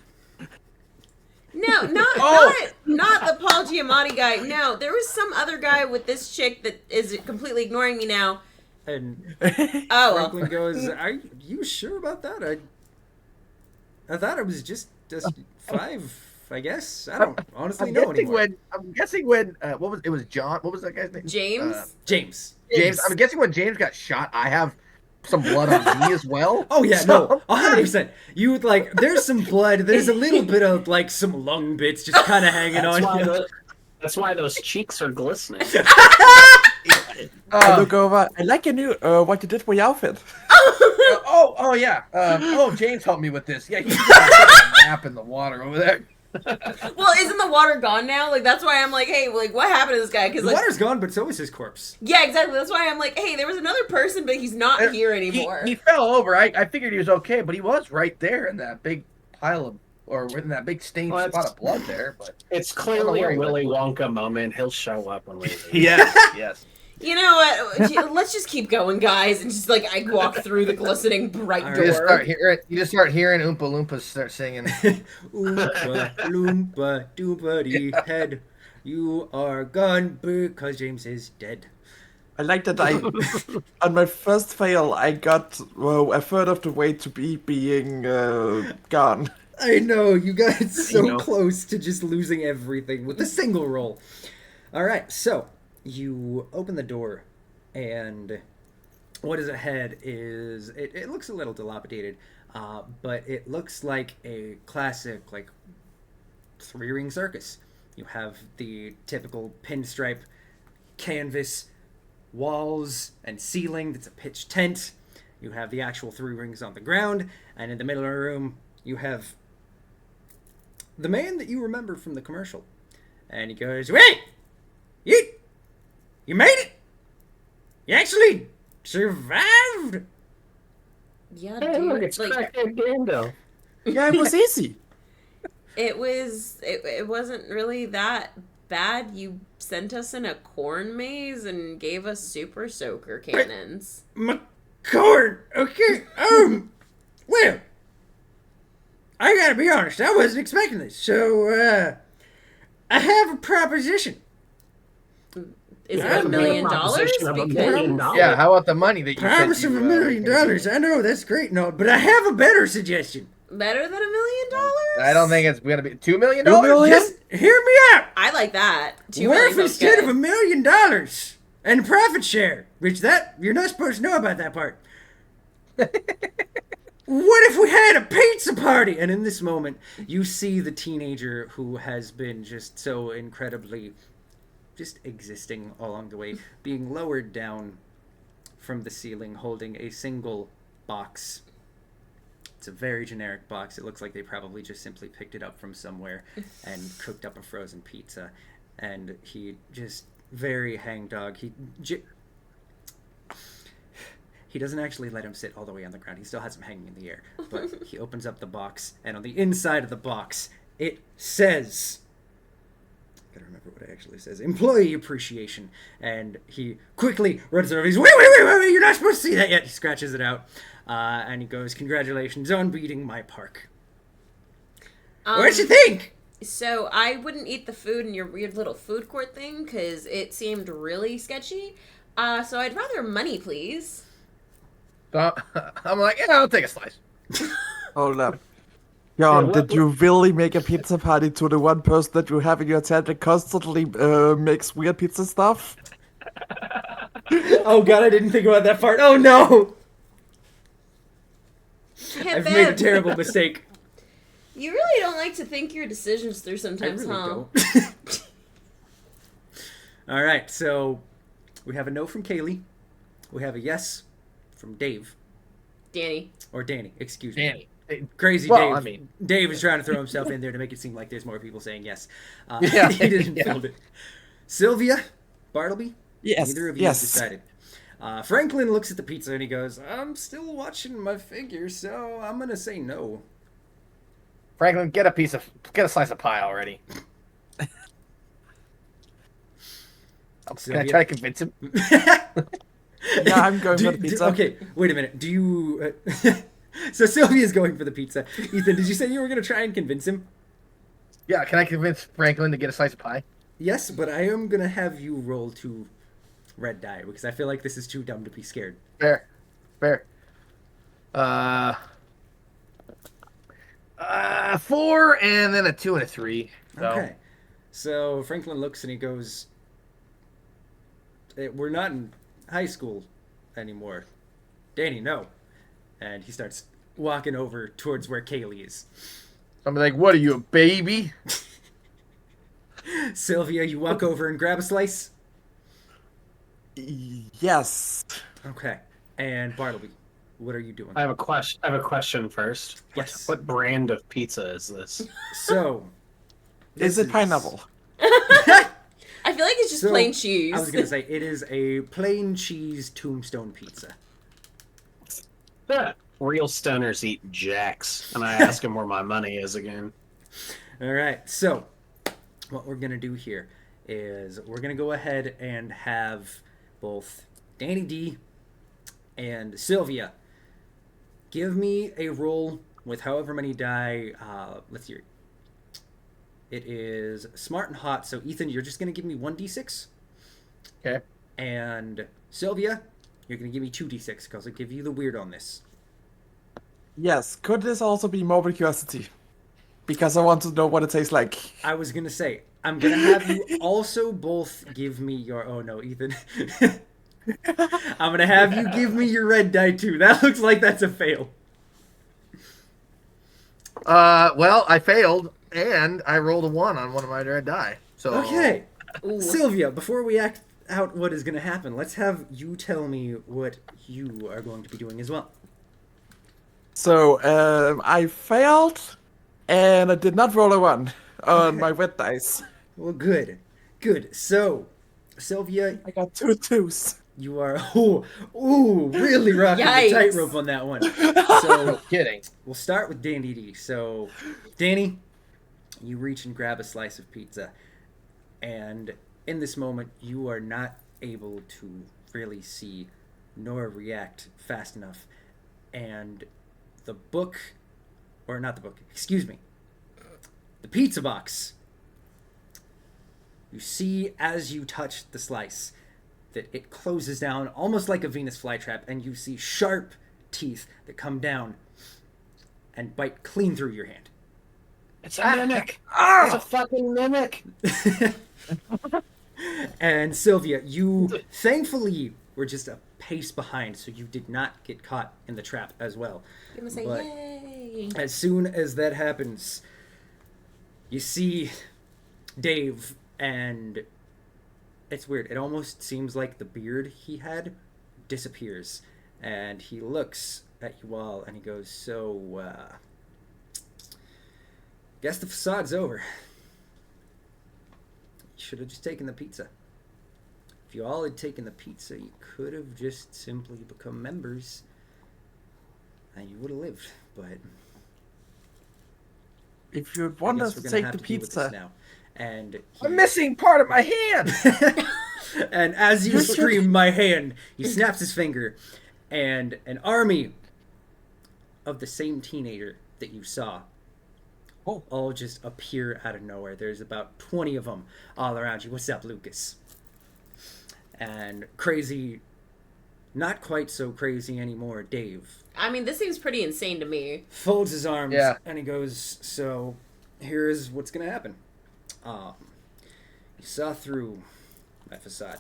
No, not Oh! not the Paul Giamatti guy. No, there was some other guy with this chick that is completely ignoring me now. And Oh, well. Franklin goes, "Are you sure about that? I thought it was just 5, I guess. I don't honestly know anymore." I'm guessing when it was John. What was that guy's name? James? James. James. I'm guessing when James got shot, I have some blood on me as well. Oh yeah, So- no, 100%. You would like, there's some blood. There's a little bit of like some lung bits just kind of hanging on you. That's why those cheeks are glistening. I look over. I like your new what you did for your outfit. Oh yeah. James helped me with this. Yeah, he's a nap in the water over there. Well, isn't the water gone now? Like, that's why I'm like, hey, like, what happened to this guy? Because The like, water's gone, but so is his corpse. yeah, exactly. That's why I'm like, hey, there was another person, but he's not here anymore. He fell over. I figured he was okay, but he was right there in that big pile of, or in that big stained Well, spot of blood there. But It's clearly where a he went. Willy Wonka moment. He'll show up when we leave. yes. You know what? Let's just keep going, guys, and just like I walk through the glistening bright All door. right, You just start hearing Oompa Loompas start singing. Oompa loompa doopa dee head. You are gone because James is dead. I like that on my first fail, I got a third of the way to being gone. I know, you got so know. close to just losing everything with a single roll. Alright, so you open the door, and what is ahead is, it looks a little dilapidated, but it looks like a classic, like, 3-ring circus. You have the typical pinstripe canvas walls and ceiling that's a pitch tent. You have the actual 3 rings on the ground, and in the middle of the room, you have the man that you remember from the commercial. And he goes, "Wait! You made it! You actually survived!" Yeah, Hey, look, dude. it's Like, Crackhead Gando. Yeah, it was easy. it wasn't really that bad. You sent us in a corn maze and gave us super soaker cannons. McCord! Okay, well, I gotta be honest, I wasn't expecting this. So, I have a proposition. Is Yeah, it $1 million? proposition of $1 Because million. Yeah, how about the money that you Promise said of you, $1 million. were gonna do? I know, that's great. No, but I have a better suggestion. better than $1 million? I don't think it's gonna be $2 million. $2 million? Just hear me out. I like that. $2 What million if sounds instead good. of $1 million and profit share, which that you're not supposed to know about that part. What if we had a pizza party? And in this moment, you see the teenager who has been just so incredibly just existing along the way, being lowered down from the ceiling, holding a single box. It's a very generic box. It looks like they probably just simply picked it up from somewhere and cooked up a frozen pizza. And he just very hangdog. He doesn't actually let him sit all the way on the ground. He still has him hanging in the air. But he opens up the box, and on the inside of the box, it says... I gotta remember what it actually says. Employee appreciation. And he quickly runs over. He's, wait, you're not supposed to see that yet. He scratches it out. And he goes, congratulations on beating my park. What'd you think? So I wouldn't eat the food in your weird little food court thing because it seemed really sketchy. So I'd rather money, please. So I'm like, yeah, I'll take a slice. Hold up. John, Yeah, did you really make a pizza party to the one person that you have in your tent that constantly makes weird pizza stuff? Oh god, I didn't think about that part. Oh no! Hey, I've babe, made a terrible mistake. You really don't like to think your decisions through I sometimes, really huh? don't. Alright, so we have a no from Kaylee. We have a yes from Dave. Danny. Or Danny, excuse me. Danny. Crazy Well, Dave. I mean- Dave is trying to throw himself in there to make it seem like there's more people saying yes. Yeah, he didn't yeah. build it. Sylvia, Bartleby, Yes. neither of you yes. have decided. Franklin looks at the pizza and he goes, I'm still watching my figure, so I'm going to say no. Franklin, get a slice of pie already. Can I try to convince him? Yeah, I'm going for the pizza. Okay, wait a minute. Do you... So Sylvia's going for the pizza. Ethan, did you say you were going to try and convince him? Yeah, can I convince Franklin to get a slice of pie? Yes, but I am going to have you roll 2 red die because I feel like this is too dumb to be scared. Fair. 4 and then a 2 and a 3. So. Okay. So Franklin looks and he goes, we're not in high school anymore. Danny, no. And he starts walking over towards where Kaylee is. I'm like, what are you, a baby? Sylvia, you walk over and grab a slice? Yes. Okay. And Bartleby, what are you doing? I have a question first. Yes. What brand of pizza is this? So... Is this it pineapple? I feel like it's just So, plain cheese. I was going to say, it is a plain cheese tombstone pizza. Yeah. Real stoners eat Jacks, and I ask him where my money is again. All right, so what we're going to do here is we're going to go ahead and have both Danny D and Sylvia give me a roll with however many die. Let's see. It is smart and hot, so Ethan, you're just going to give me 1d6. Okay. And Sylvia, you're going to give me 2d6 because I'll give you the weird on this. Yes. Could this also be morbid curiosity? Because I want to know what it tastes like. I was going to say, I'm going to have you also both give me your... Oh, no, Ethan. I'm going to have you give me your red die, too. That looks like that's a fail. Well, I failed, and I rolled a 1 on one of my red die. So Okay. Ooh. Sylvia, before we act out what is going to happen, let's have you tell me what you are going to be doing as well. So, I failed, and I did not roll a 1 on my wet dice. Well, good. Good. So, Sylvia, I got 2 2s. you are... really rocking the Yikes. tightrope on that one. No So, kidding. we'll start with Danny D. So, Danny, you reach and grab a slice of pizza, and in this moment, you are not able to really see nor react fast enough, and the book or not the book, excuse me, the pizza box. You see as you touch the slice that it closes down almost like a Venus flytrap, and you see sharp teeth that come down and bite clean through your hand. It's a mimic. It's a fucking mimic. And Sylvia, you thankfully were just a pace behind, so you did not get caught in the trap as well. You must say, But yay. as soon as that happens, you see Dave, and it's weird. It almost seems like the beard he had disappears, and he looks at you all, and he goes, so, guess the facade's over. You should have just taken the pizza. If you all had taken the pizza, you could have just simply become members, and you would have lived, but... If you want I us guess to we're gonna take have the to deal with this pizza, now. And I'm missing part of my hand. and as you scream, "My hand!" he snaps his finger, and an army of the same teenager that you saw all just appear out of nowhere. There's about 20 of them all around you. What's up, Lucas? And crazy, not quite so crazy anymore, Dave I mean, this seems pretty insane to me. folds his arms Yeah. and he goes, so here's what's gonna happen. You saw through my facade.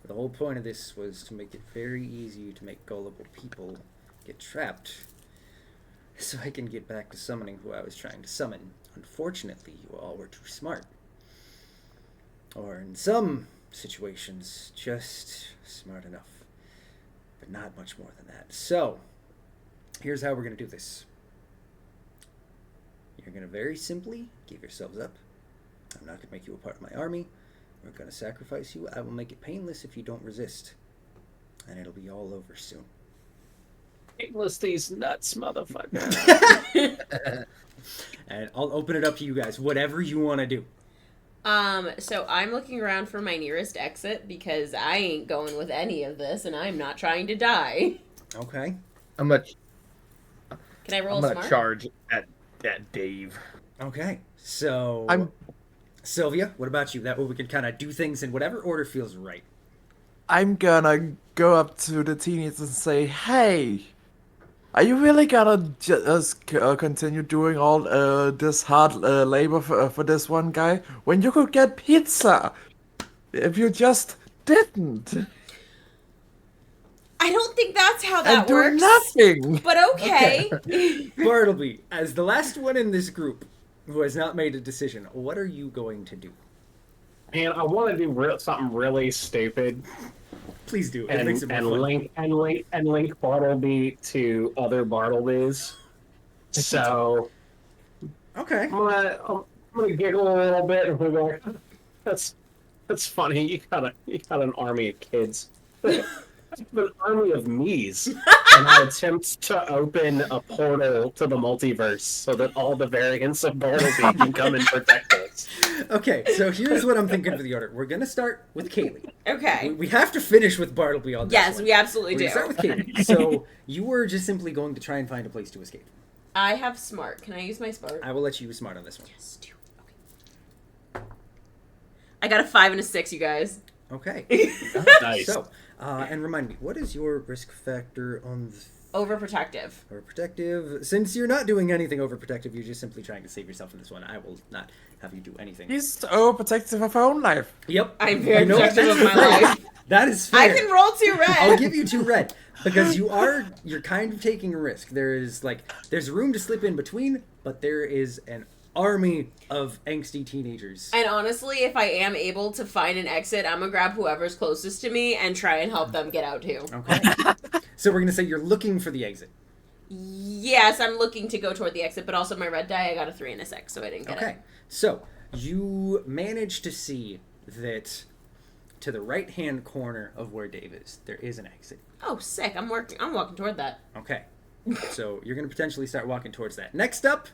The whole point of this was to make it very easy to make gullible people get trapped, so I can get back to summoning who I was trying to summon. Unfortunately, you all were too smart. Or in some situations, just smart enough. But not much more than that. So, here's how we're going to do this. You're going to very simply give yourselves up. I'm not going to make you a part of my army. We're going to sacrifice you. I will make it painless if you don't resist. And it'll be all over soon. Painless these nuts, motherfucker. And I'll open it up to you guys. Whatever you want to do. So I'm looking around for my nearest exit because I ain't going with any of this and I'm not trying to die. Okay. I'm gonna Can I roll smart? charge at Dave. Okay. So, I'm Sylvia, what about you? That way we can kind of do things in whatever order feels right. I'm gonna go up to the teenagers and say, "Hey, are you really gonna just continue doing all this hard labor for this one guy when you could get pizza if you just didn't I don't think that's how and that do works. nothing?" But okay. Bartleby, as the last one in this group who has not made a decision, what are you going to do? Man, I want to do something really stupid Please do. It and, makes it more and fun. link Bartleby to other Bartlebys. So Okay. I'm gonna giggle a little bit and we're going, that's funny. You got an army of kids. An army of me's. And I attempt to open a portal to the multiverse so that all the variants of Bartleby can come and protect us. Okay, so here's what I'm thinking for the order. We're going to start with Kaylee. Okay. We have to finish with Bartleby on this Yes, one. we absolutely We're do. going to start with Kaylee. So you were just simply going to try and find a place to escape. I have smart. Can I use my smart? I will let you use smart on this one. Yes, do. Okay. I got a 5 and a 6, you guys. Okay. Nice. So, and remind me, what is your risk factor on the Overprotective. overprotective? Since you're not doing anything overprotective, you're just simply trying to save yourself in this one. I will not have you do anything. He's overprotective of her own life. Yep. I'm very You know what? protective of my That's fair. life. That is I fair. can roll 2 red. I'll give you 2 red because you're kind of taking a risk. There's room to slip in between, but there is an army of angsty teenagers. And honestly, if I am able to find an exit, I'm gonna grab whoever's closest to me and try and help them get out too. Okay. So we're gonna say you're looking for the exit. Yes, I'm looking to go toward the exit, but also my red die, I got a 3 and a 6, so I didn't get Okay. it. So you manage to see that to the right hand corner of where Dave is, there is an exit. Oh, sick! I'm walking toward that. Okay. So you're gonna potentially start walking towards that. Next up,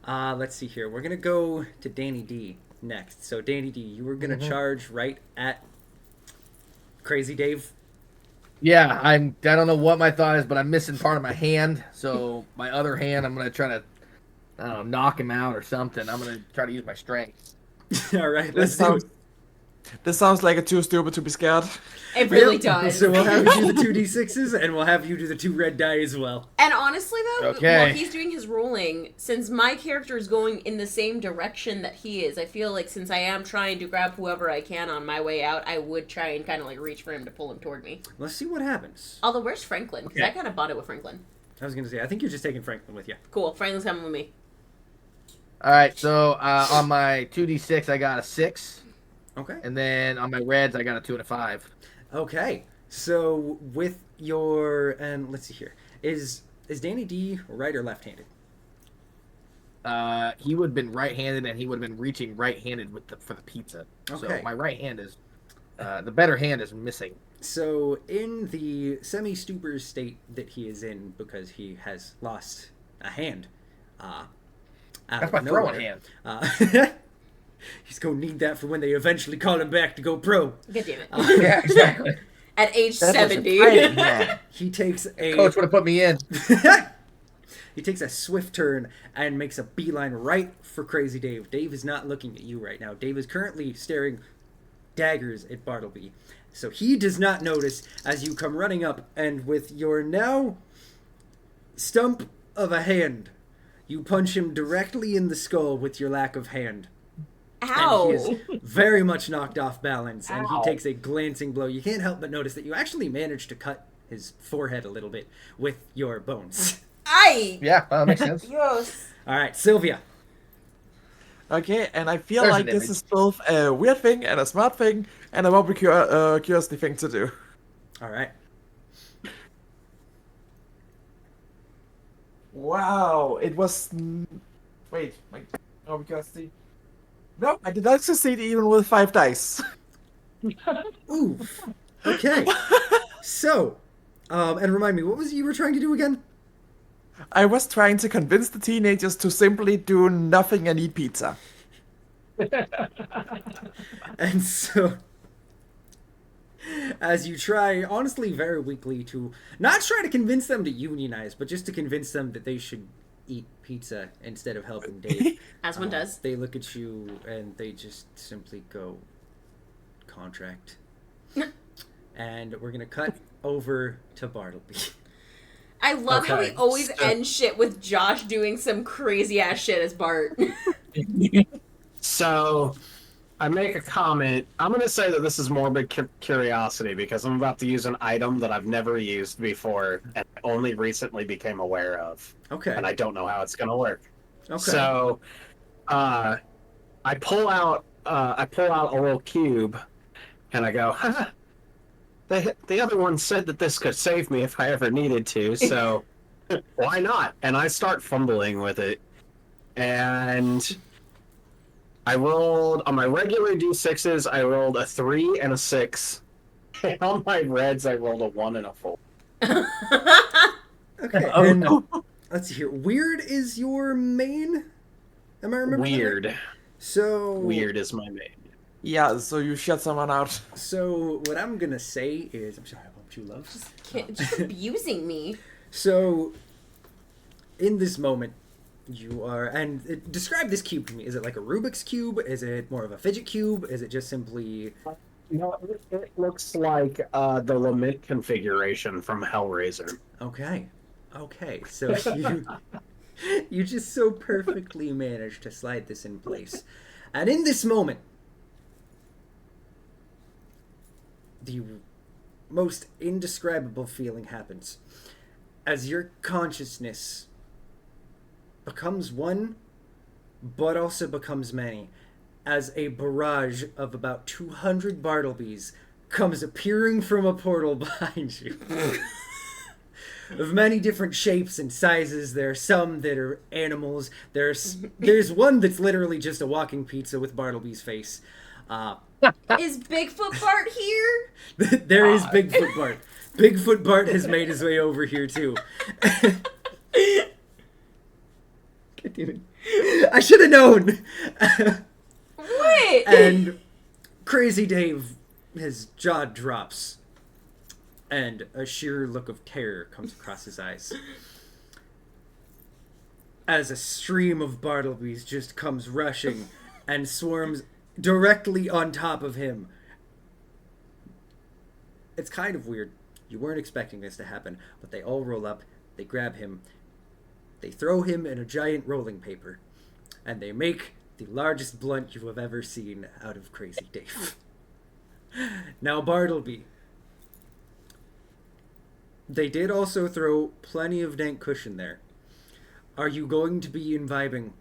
let's see here. We're gonna go to Danny D next. So Danny D, you were gonna charge right at Crazy Dave. Yeah, I don't know what my thought is, but I'm missing part of my hand. So my other hand, I'm gonna try to, I don't know, knock him out or something. I'm gonna try to use my strength. All right, let's This do sounds, it. this sounds like a too stupid to be scared. It really Yep. does. So we'll have you do the 2d6s, and we'll have you do the 2 red die as well. And honestly, though, Okay. while he's doing his rolling, since my character is going in the same direction that he is, I feel like since I am trying to grab whoever I can on my way out, I would try and kind of like reach for him to pull him toward me. Let's see what happens. Although, where's Franklin? Because Okay. I kind of bought it with Franklin. I was gonna say, I think you're just taking Franklin with you. Cool. Franklin's coming with me. All right, so on my 2d6, I got a 6, Okay. and then on my reds, I got a 2 and a 5. Okay. So with your and let's see here, is Danny D right or left-handed? He would have been right-handed, and he would have been reaching right-handed for the pizza. Okay. So my right hand is, the better hand is missing. So in the semi-stupor state that he is in because he has lost a hand, out That's of my nowhere, throwing hand. he's gonna need that for when they eventually call him back to go pro. God damn it. Yeah, exactly. At age That was a 70. tiny hand. He takes a Coach would have put me in. he takes a swift turn and makes a beeline right for Crazy Dave. Dave is not looking at you right now. Dave is currently staring daggers at Bartleby. So he does not notice as you come running up, and with your now stump of a hand, you punch him directly in the skull with your lack of hand. Ow. And he is very much knocked off balance, and Ow. he takes a glancing blow. You can't help but notice that you actually managed to cut his forehead a little bit with your bones. Aye. Yeah, that makes sense. Yes. All right, Sylvia. Okay, and I feel There's like an this image. is both a weird thing and a smart thing, and a very curiosity thing to do. All right. Wow, it was. Wait, my curiosity. No, I did not succeed even with 5 dice. Ooh. Okay. So, and remind me, what was it you were trying to do again? I was trying to convince the teenagers to simply do nothing and eat pizza. And so, as you try, honestly, very weakly, to not try to convince them to unionize, but just to convince them that they should eat pizza instead of helping Dave. As one does. They look at you and they just simply go, contract. And we're going to cut over to Bartleby. I love how we Okay, always so- end shit with Josh doing some crazy ass shit as Bart. So, I make a comment. I'm going to say that this is morbid curiosity because I'm about to use an item that I've never used before and only recently became aware of, Okay. and I don't know how it's going to work. Okay. So, I pull out a little cube, and I go, "Haha, the other one said that this could save me if I ever needed to, so why not?" And I start fumbling with it, and I rolled on my regular d6s. I rolled a 3 and a 6, and on my reds, I rolled a 1 and a 4. Okay. Oh, And no. let's see here. Weird is your main? Am I remembering? that right? Weird. So Weird is my name. Yeah, so you shut someone out. So what I'm gonna say is, I'm sorry, I bumped you, love. Just abusing me. So, in this moment, you are, and describe this cube to me. Is it like a Rubik's cube? Is it more of a fidget cube? Is it just simply? No, it looks like the Lament configuration from Hellraiser. Okay, okay. So you just so perfectly managed to slide this in place, and in this moment, the most indescribable feeling happens as your consciousness becomes one, but also becomes many, as a barrage of about 200 Bartlebys comes appearing from a portal behind you. Of many different shapes and sizes. There are some that are animals. There's one that's literally just a walking pizza with Bartleby's face. Is Bigfoot Bart here? There is Bigfoot Bart. Bigfoot Bart has made his way over here too. God damn it. I should have known. What? And Crazy Dave, his jaw drops. and a sheer look of terror comes across his eyes. As a stream of Bartleby's just comes rushing and swarms directly on top of him. It's kind of weird. You weren't expecting this to happen, but they all roll up, they grab him, they throw him in a giant rolling paper, and they make the largest blunt you have ever seen out of Crazy Dave. Now, Bartleby. They did also throw plenty of dank cushion there. Are you going to be imbibing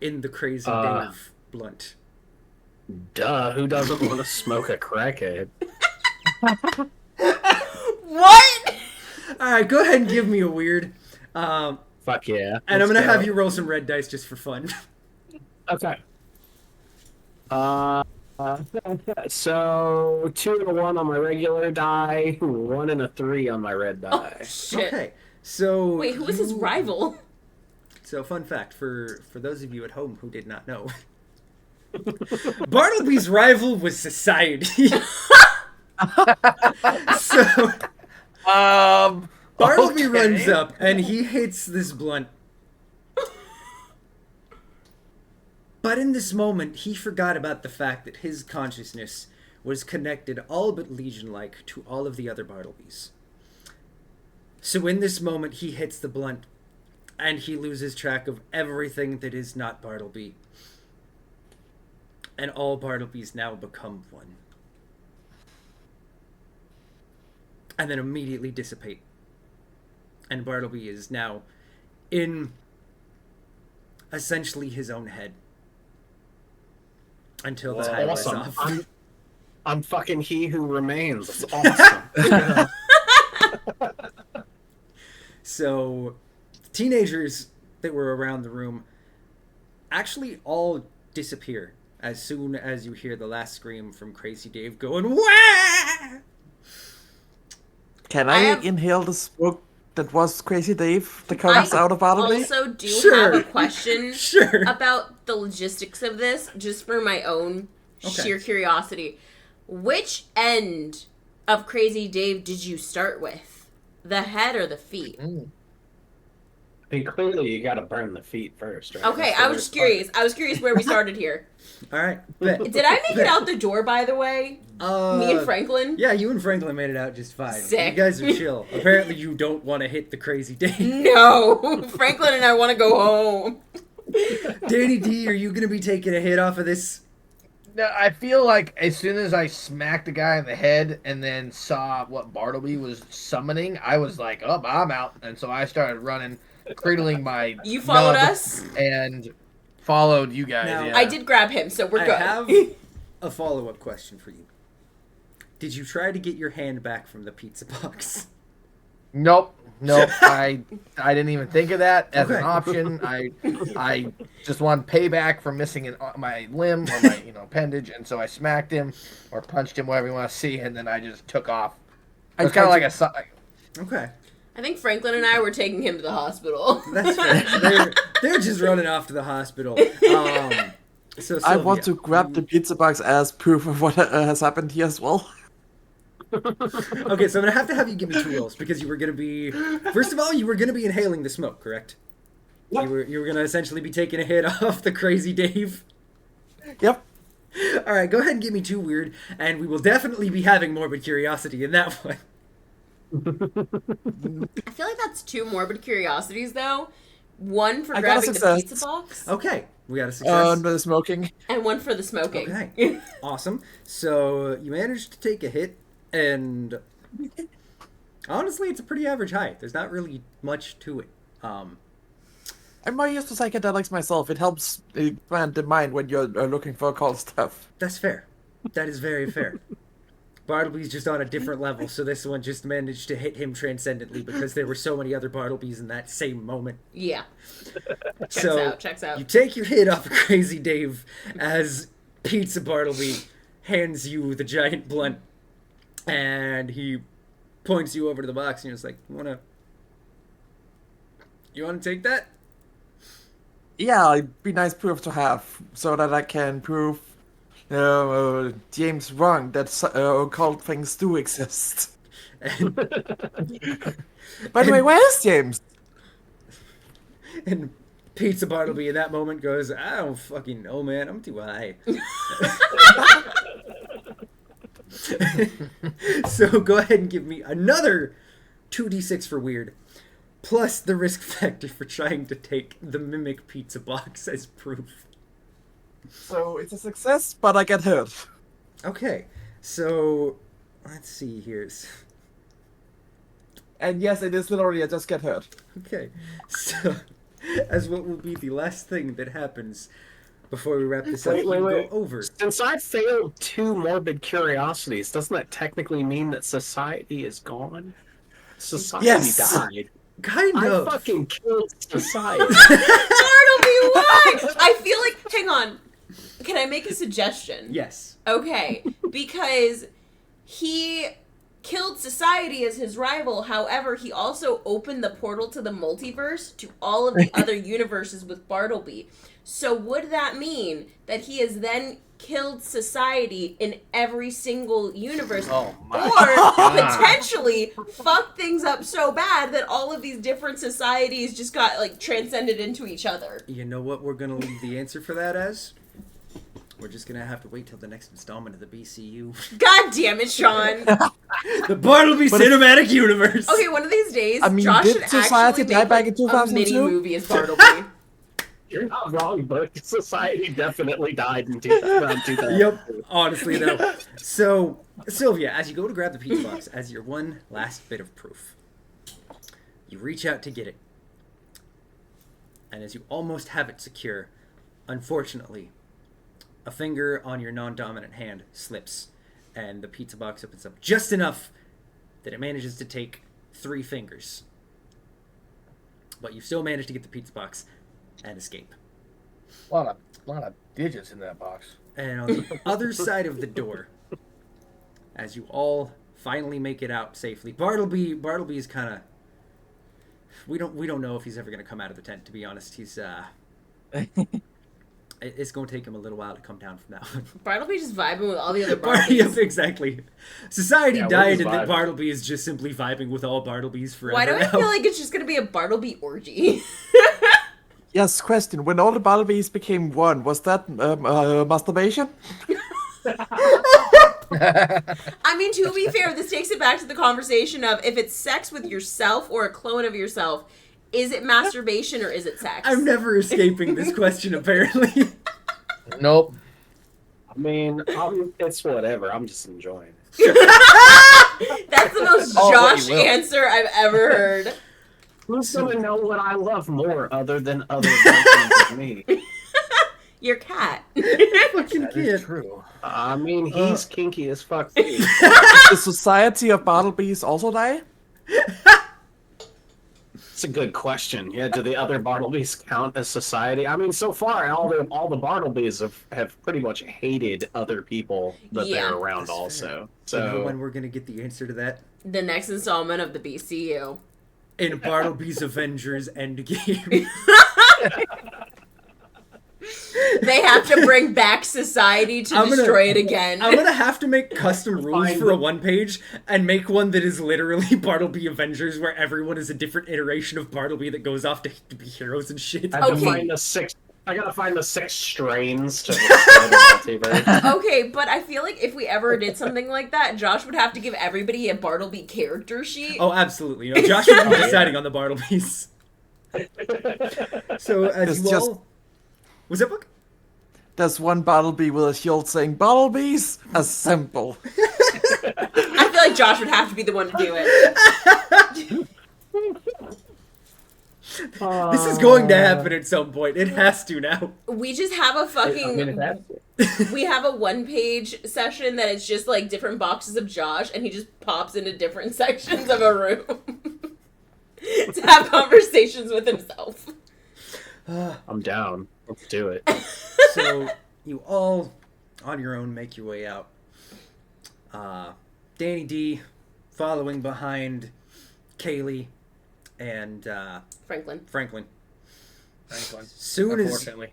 in the Crazy Dave blunt? Duh, who doesn't want to smoke a crackhead? What? Alright, go ahead and give me a weird. Fuck yeah. And I'm Let's going to go. have you roll some red dice just for fun. Okay. So 2 and a 1 on my regular die, 1 and a 3 on my red Oh, die. shit. Okay, so... Wait, who was his rival? So, fun fact, for those of you at home who did not know, Bartleby's rival was society. So, Bartleby runs up and he hits this blunt. But in this moment, he forgot about the fact that his consciousness was connected all but Legion-like to all of the other Bartlebys. So in this moment, he hits the blunt, and he loses track of everything that is not Bartleby. And all Bartlebys now become one. And then immediately dissipate. And Bartleby is now in essentially his own head. Until the time wears Awesome. off. I'm fucking he who remains. It's awesome. So, teenagers that were around the room actually all disappear as soon as you hear the last scream from Crazy Dave going, "Wah!" Can I I have- inhale the smoke that was Crazy Dave that comes out of Bartleby? Also do Sure. have a question Sure. about the logistics of this, just for my own sheer curiosity. Which end of Crazy Dave did you start with? The head or the feet? I mean, clearly you gotta burn the feet first, right? Okay, That's the I was worst just curious. I was curious where we started here. All right. Bet. Did I make it out the door, by the way? Me and Franklin? Yeah, you and Franklin made it out just fine. Sick. You guys are chill. Apparently, you don't want to hit the Crazy Dave. No! Franklin and I want to go home. Danny D, are you going to be taking a hit off of this? No, I feel like as soon as I smacked the guy in the head and then saw what Bartleby was summoning, I was like, "Oh, I'm out," and so I started running, cradling my. You followed nub us? and followed you guys. Now- yeah. I did grab him, so we're I good. have a follow-up question for you. Did you try to get your hand back from the pizza box? Nope. I didn't even think of that as Okay. an option. I just wanted payback for missing my limb or my appendage, and so I smacked him or punched him, whatever you want to see, and then I just took off. It was kind of like a. Okay. I think Franklin and I were taking him to the hospital. That's fair. They're just running off to the hospital. So I want Sylvia, to grab the pizza box as proof of what has happened here as well. Okay, so I'm gonna have you give me 2 rolls because you were gonna be. First of all, you were gonna be inhaling the smoke, correct? Yep. You were gonna essentially be taking a hit off the Crazy Dave. Yep. All right, go ahead and give me 2 weird, and we will definitely be having morbid curiosity in that one. I feel like that's 2 morbid curiosities, though. One for I got a grabbing the success. pizza box, Okay, we got a success. The smoking. and one for the smoking. Okay, awesome. So you managed to take a hit, and honestly, it's a pretty average high. There's not really much to it. I'm more used to psychedelics myself. It helps expand the mind when you're looking for occult stuff. That's fair. That is very fair. Bartleby's just on a different level, so this one just managed to hit him transcendently because there were so many other Bartlebys in that same moment. Yeah. Checks out. You take your hit off of Crazy Dave as Pizza Bartleby hands you the giant blunt, and he points you over to the box, and he's like, You wanna take that? Yeah, it'd be nice proof to have, so that I can prove James wrong. That occult things do exist. And, By the way, where is James? and Pizza Bartleby in that moment goes, I don't fucking know, man. I'm too high. So go ahead and give me another 2d6 for weird, plus the risk factor for trying to take the mimic pizza box as proof. So it's a success, but I get hurt. Okay, so let's see here. And yes, it is literally I just get hurt. Okay, so as what will be the last thing that happens before we wrap this up, Wait. go over. Since I failed 2 morbid curiosities, doesn't that technically mean that society is gone? Society Yes. died. Kind I of. fucking killed society. Bartleby, why? I feel like, hang on. Can I make a suggestion? Yes. Okay, because he killed society as his rival. However, he also opened the portal to the multiverse to all of the other universes with Bartleby. So would that mean that he has then killed society in every single universe? Oh my Or potentially fuck things up so bad that all of these different societies just got like transcended into each other? You know what we're gonna leave the answer for that as? We're just gonna have to wait till the next installment of the BCU. God damn it, Sean. The Bartleby Cinematic Universe! Okay, one of these days, I mean, Josh did should society actually die make back in a mini 2002? movie as Bartleby. You're not wrong, but society definitely died in around 2000. Yep, honestly though. So, Sylvia, as you go to grab the pizza box, as your one last bit of proof, you reach out to get it. And as you almost have it secure, unfortunately, a finger on your non-dominant hand slips, and the pizza box opens up just enough that it manages to take 3 fingers. But you still manage to get the pizza box and escape. A lot of digits in that box. And on the other side of the door, as you all finally make it out safely, Bartleby is kind of, we don't know if he's ever going to come out of the tent, to be honest. He's it's going to take him a little while to come down from that one. Bartleby just vibing with all the other Yep, Bartlebies. exactly. Society Yeah, we're died, just and then vibing. Bartleby is just simply vibing with all Bartlebys forever. Why do I now. feel like it's just gonna be a Bartleby orgy? Yes, question. When all the Bartleby's became one, was that masturbation? I mean, to be fair, this takes it back to the conversation of if it's sex with yourself or a clone of yourself, is it masturbation or is it sex? I'm never escaping this question, apparently. Nope. I mean, it's whatever. I'm just enjoying it. That's the most Oh, what Josh you will. answer I've ever heard. Who's gonna know what I love more other than other versions of me? Your cat. Fucking That is kid. true. I mean, he's kinky as fuck. Too. The society of Bartleby's also die? It's a good question. Yeah, do the other Bartlebys count as society? I mean, so far, all the Bartlebys have pretty much hated other people that Yeah. they're around. That's Also, Do you know so when we're going to get the answer to that? The next installment of the BCU. In Bartleby's Avengers Endgame. They have to bring back society to I'm gonna- destroy it again. I'm gonna have to make custom rules Fine. for a 1-page and make one that is literally Bartleby Avengers, where everyone is a different iteration of Bartleby that goes off to be heroes and shit. I have Okay. to find the 6. I gotta find the 6 strains to destroy the multiverse. Okay, but I feel like if we ever did something like that, Josh would have to give everybody a Bartleby character sheet. Oh, absolutely. No, Josh would be deciding on the Bartlebys. So, as It's you just- all... Was that book? There's one Bartleby with a shield saying, Bartleby's assemble. I feel like Josh would have to be the one to do it. This is going to happen at some point. It has to now. We just have a fucking... We have a 1-page session that is just like different boxes of Josh, and he just pops into different sections of a room to have conversations with himself. I'm down. Let's do it. So, you all, on your own, make your way out. Danny D following behind Kaylee and Franklin. Franklin. Franklin. Soon as Unfortunately.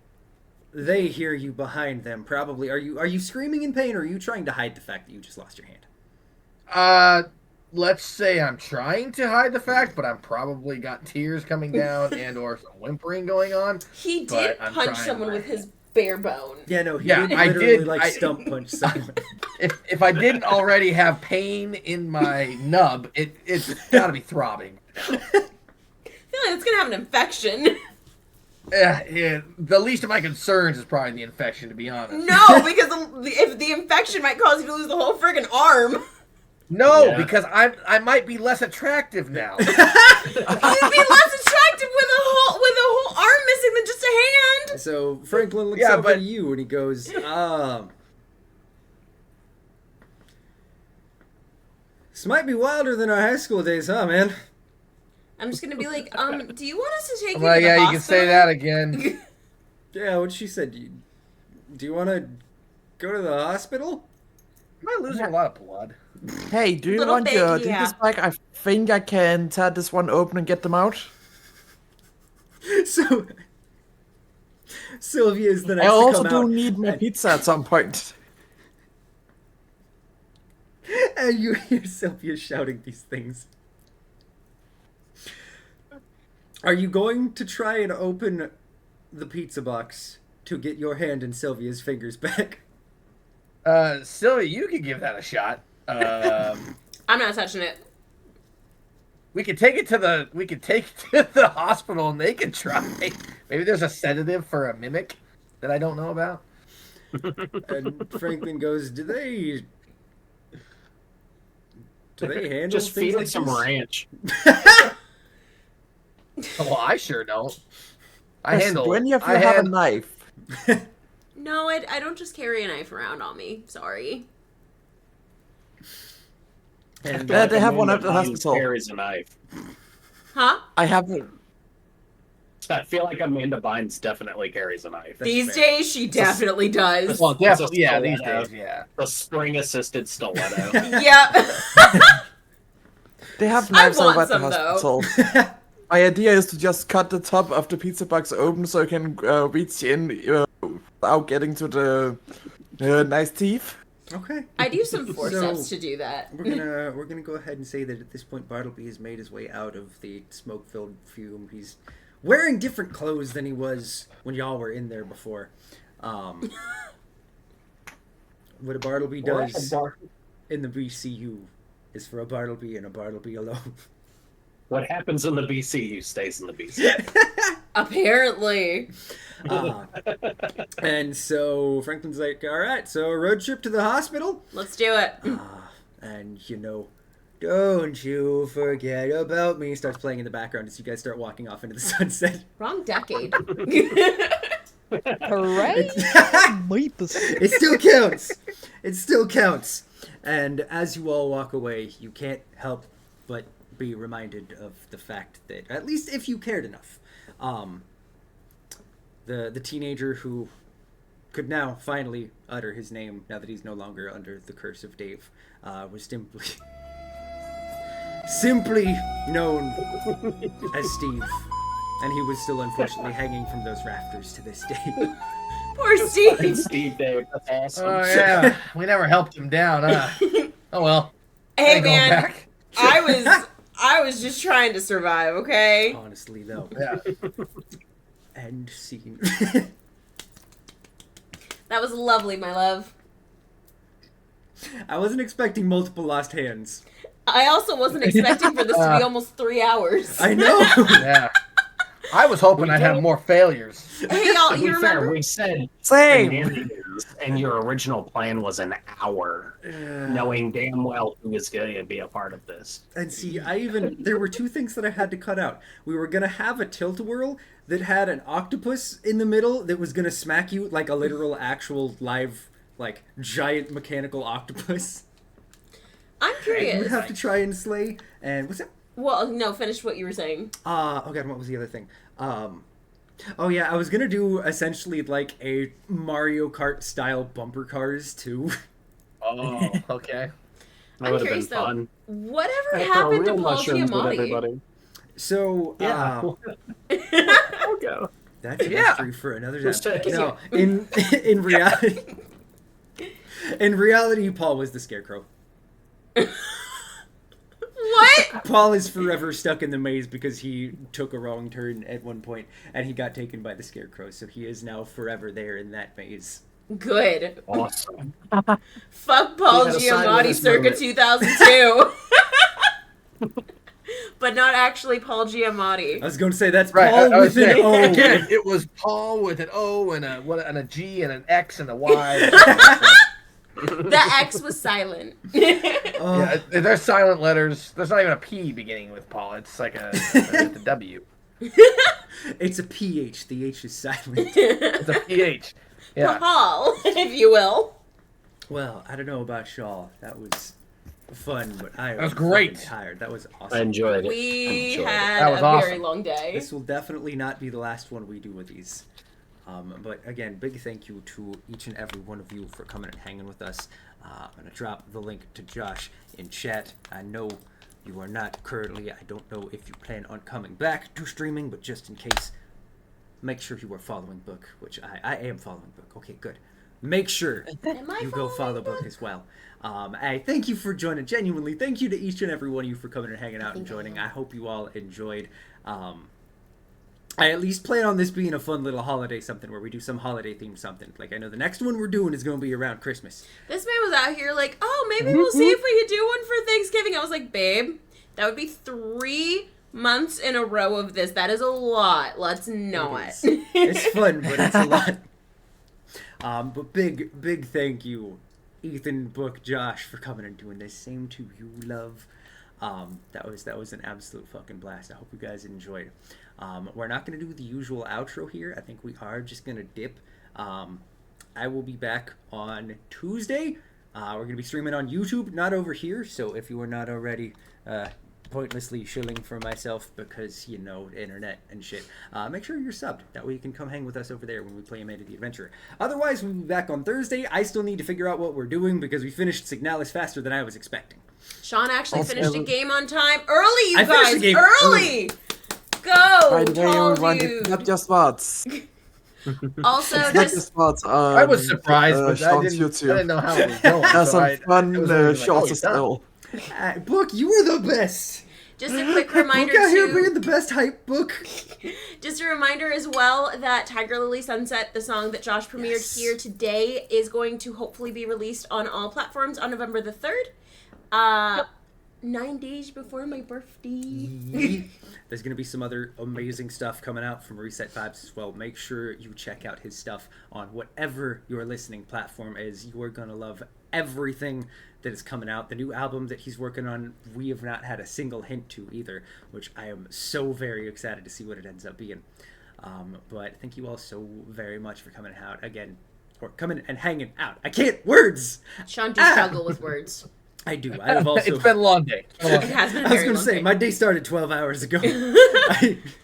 they hear you behind them. Probably. Are you screaming in pain, or are you trying to hide the fact that you just lost your hand? Let's say I'm trying to hide the fact, but I'm probably got tears coming down and or some whimpering going on. He But did I'm punch trying someone my with his bare bone. Yeah, no, he Yeah, did I literally did. like I- stump punch someone. If I didn't already have pain in my nub, it's got to be throbbing. I feel like it's gonna have an infection. Yeah, the least of my concerns is probably the infection, to be honest. No, because if the infection might cause you to lose the whole friggin' arm. No, Yeah. because I might be less attractive now. You'd be less attractive with a whole arm missing than just a hand. So Franklin looks Yeah, over but- at you and he goes, this might be wilder than our high school days, huh, man? I'm just gonna be like, do you want us to take you Well, to the yeah, you hospital? can say that again. Yeah, what she said. Do you want to go to the hospital? Am I losing a lot of blood? Hey, do you Little want bit, your yeah. dentist back? I think I can tear this one open and get them out. So Sylvia is the next I to also come do out, need my and- pizza at some point. and you hear Sylvia shouting these things. Are you going to try and open the pizza box to get your hand and Sylvia's fingers back? Sylvia, you could give that a shot. I'm not touching it. We could take it to the hospital and they could try. Maybe there's a sedative for a mimic that I don't know about. And Franklin goes, do they handle Just things feed it like some this? ranch. Well, I sure don't. Do any of you I have a hand- knife? No, I don't just carry a knife around on me. Sorry. And Yeah, they have one Amanda at the Bynes hospital. Carries a knife. Huh? I haven't. I feel like Amanda Bynes definitely carries a knife. That's These fair. days, she definitely does. Well, definitely, It's a yeah, these stiletto. days, yeah. The spring-assisted stiletto. Yep. They have I knives over want at the some, though. hospital. My idea is to just cut the top of the pizza box open so I can reach in without getting to the nice teeth. Okay. I'd use some forceps So- to do that. We're gonna go ahead and say that at this point Bartleby has made his way out of the smoke-filled fume. He's wearing different clothes than he was when y'all were in there before. What a Bartleby does in the BCU is for a Bartleby and a Bartleby alone. What happens in the BCU stays in the BCU. Apparently. And so Franklin's like, all right, so a road trip to the hospital. Let's do it. And don't you forget about me. Starts playing in the background as you guys start walking off into the sunset. Wrong decade. Hooray! It still counts. It still counts. And as you all walk away, you can't help but be reminded of the fact that, at least if you cared enough, the teenager who could now finally utter his name, now that he's no longer under the curse of Dave, was simply known as Steve. And he was still unfortunately hanging from those rafters to this day. Poor Steve. Steve Dave, that's awesome. Oh, yeah. We never helped him down, huh? Oh, well. Hey, Ain't going man. back. I was just trying to survive, okay? Honestly, though. Yeah. End scene. That was lovely, my love. I wasn't expecting multiple lost hands. I also wasn't expecting for this to be almost 3 hours. I know. Yeah. I was hoping I'd have more failures. Hey, y'all, To you be fair, remember? we said Same. shenanigans, and your original plan was an hour, knowing damn well who was going to be a part of this. And see, there were two things that I had to cut out. We were going to have a tilt-a-whirl that had an octopus in the middle that was going to smack you like a literal, actual, live, like, giant mechanical octopus. I'm You'd curious. have to try and slay. And what's that? Well, no, finish what you were saying. Oh god, what was the other thing? Oh yeah, I was gonna do essentially like a Mario Kart style bumper cars too. Oh, okay. That I'm would have been curious, though. fun. Whatever Throw happened to real Paul mushrooms with Giamatti? everybody. So Yeah. I'll go. That's a Yeah. mystery for another Who's time. taking No, in reality, in reality, Paul was the scarecrow. What? Paul is forever stuck in the maze because he took a wrong turn at one point and he got taken by the scarecrow. So he is now forever there in that maze. Good. Awesome. Fuck Paul He had a Giamatti sideways circa moment. 2002. But not actually Paul Giamatti. I was going to say that's Right, Paul I was with an saying, O. again, it was Paul with an O and a G and an X and a Y. The X was silent. Oh, Yeah, there's silent letters. There's not even a P beginning with Paul. It's like a W. it's a PH. The H is silent. It's a PH. Yeah. Paul, if you will. Well, I don't know about Shaw. That was fun, but I That was fucking great. tired. That was awesome. I enjoyed it. We Enjoyed it. had That was a very awesome. long day. This will definitely not be the last one we do with these. But again, big thank you to each and every one of you for coming and hanging with us. I'm going to drop the link to Josh in chat. I know you are not currently, I don't know if you plan on coming back to streaming, but just in case, make sure you are following Book, which I am following Book. Okay, good. Make sure Am I you go follow Book as well. I thank you for joining. Genuinely, thank you to each and every one of you for coming and hanging out and joining. I hope you all enjoyed. I at least plan on this being a fun little holiday something where we do some holiday themed something. Like, I know the next one we're doing is going to be around Christmas. This man was out here like, oh, maybe we'll see if we could do one for Thanksgiving. I was like, babe, that would be 3 months in a row of this. That is a lot. Let's not. It's fun, but it's a lot. But big thank you, Ethan, Book, Josh, for coming and doing this. Same to you, love. That was an absolute fucking blast. I hope you guys enjoyed. We're not going to do the usual outro here. I think we are just going to dip. I will be back on Tuesday. We're going to be streaming on YouTube, not over here. So if you are not already pointlessly shilling for myself because, you know, internet and shit, make sure you're subbed. That way you can come hang with us over there when we play Amanda the Adventurer. Otherwise, we'll be back on Thursday. I still need to figure out what we're doing because we finished Signalis faster than I was expecting. Sean actually Also- finished a game on time. Early, you I finished guys. the game Early. Go. By the way, Tall everyone, dude. it's not just words. Also, It's not just just words. I was surprised, but I Sean's didn't know how it was going. There's so some I fun it was really like, shots oh, as you're done. well. Book, you were the best. just a quick Book reminder out here to being the best hype, Book. just a reminder as well that Tiger Lily Sunset, the song that Josh premiered Yes. here today, is going to hopefully be released on all platforms on November the 3rd. 9 days before my birthday. There's going to be some other amazing stuff coming out from Reset Vibes as well. Make sure you check out his stuff on whatever your listening platform is. You are going to love everything that is coming out. The new album that he's working on, we have not had a single hint to either, which I am so very excited to see what it ends up being. But thank you all so very much for coming out again, or coming and hanging out. I can't words. Sean, do struggle with words. I do. I have also. It's been a long day. It has been a I was very going to long say day. my day started 12 hours ago.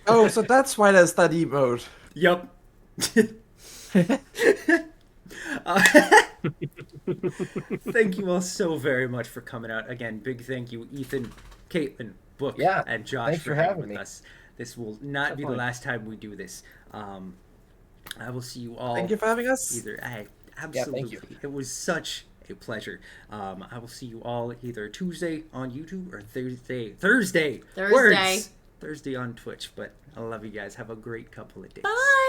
Oh, so that's why there's study mode. Yup. Thank you all so very much for coming out. Again, big thank you, Ethan, Caitlin, Book, Yeah, and Josh thanks for for hanging having with me. us. This will not be the last time we do this. I will see you all Thank you for having us. either. thank Absolutely. you. It was such a pleasure. I will see you all either Tuesday on YouTube or Thursday. Thursday. Words. Thursday on Twitch. But I love you guys. Have a great couple of days. Bye.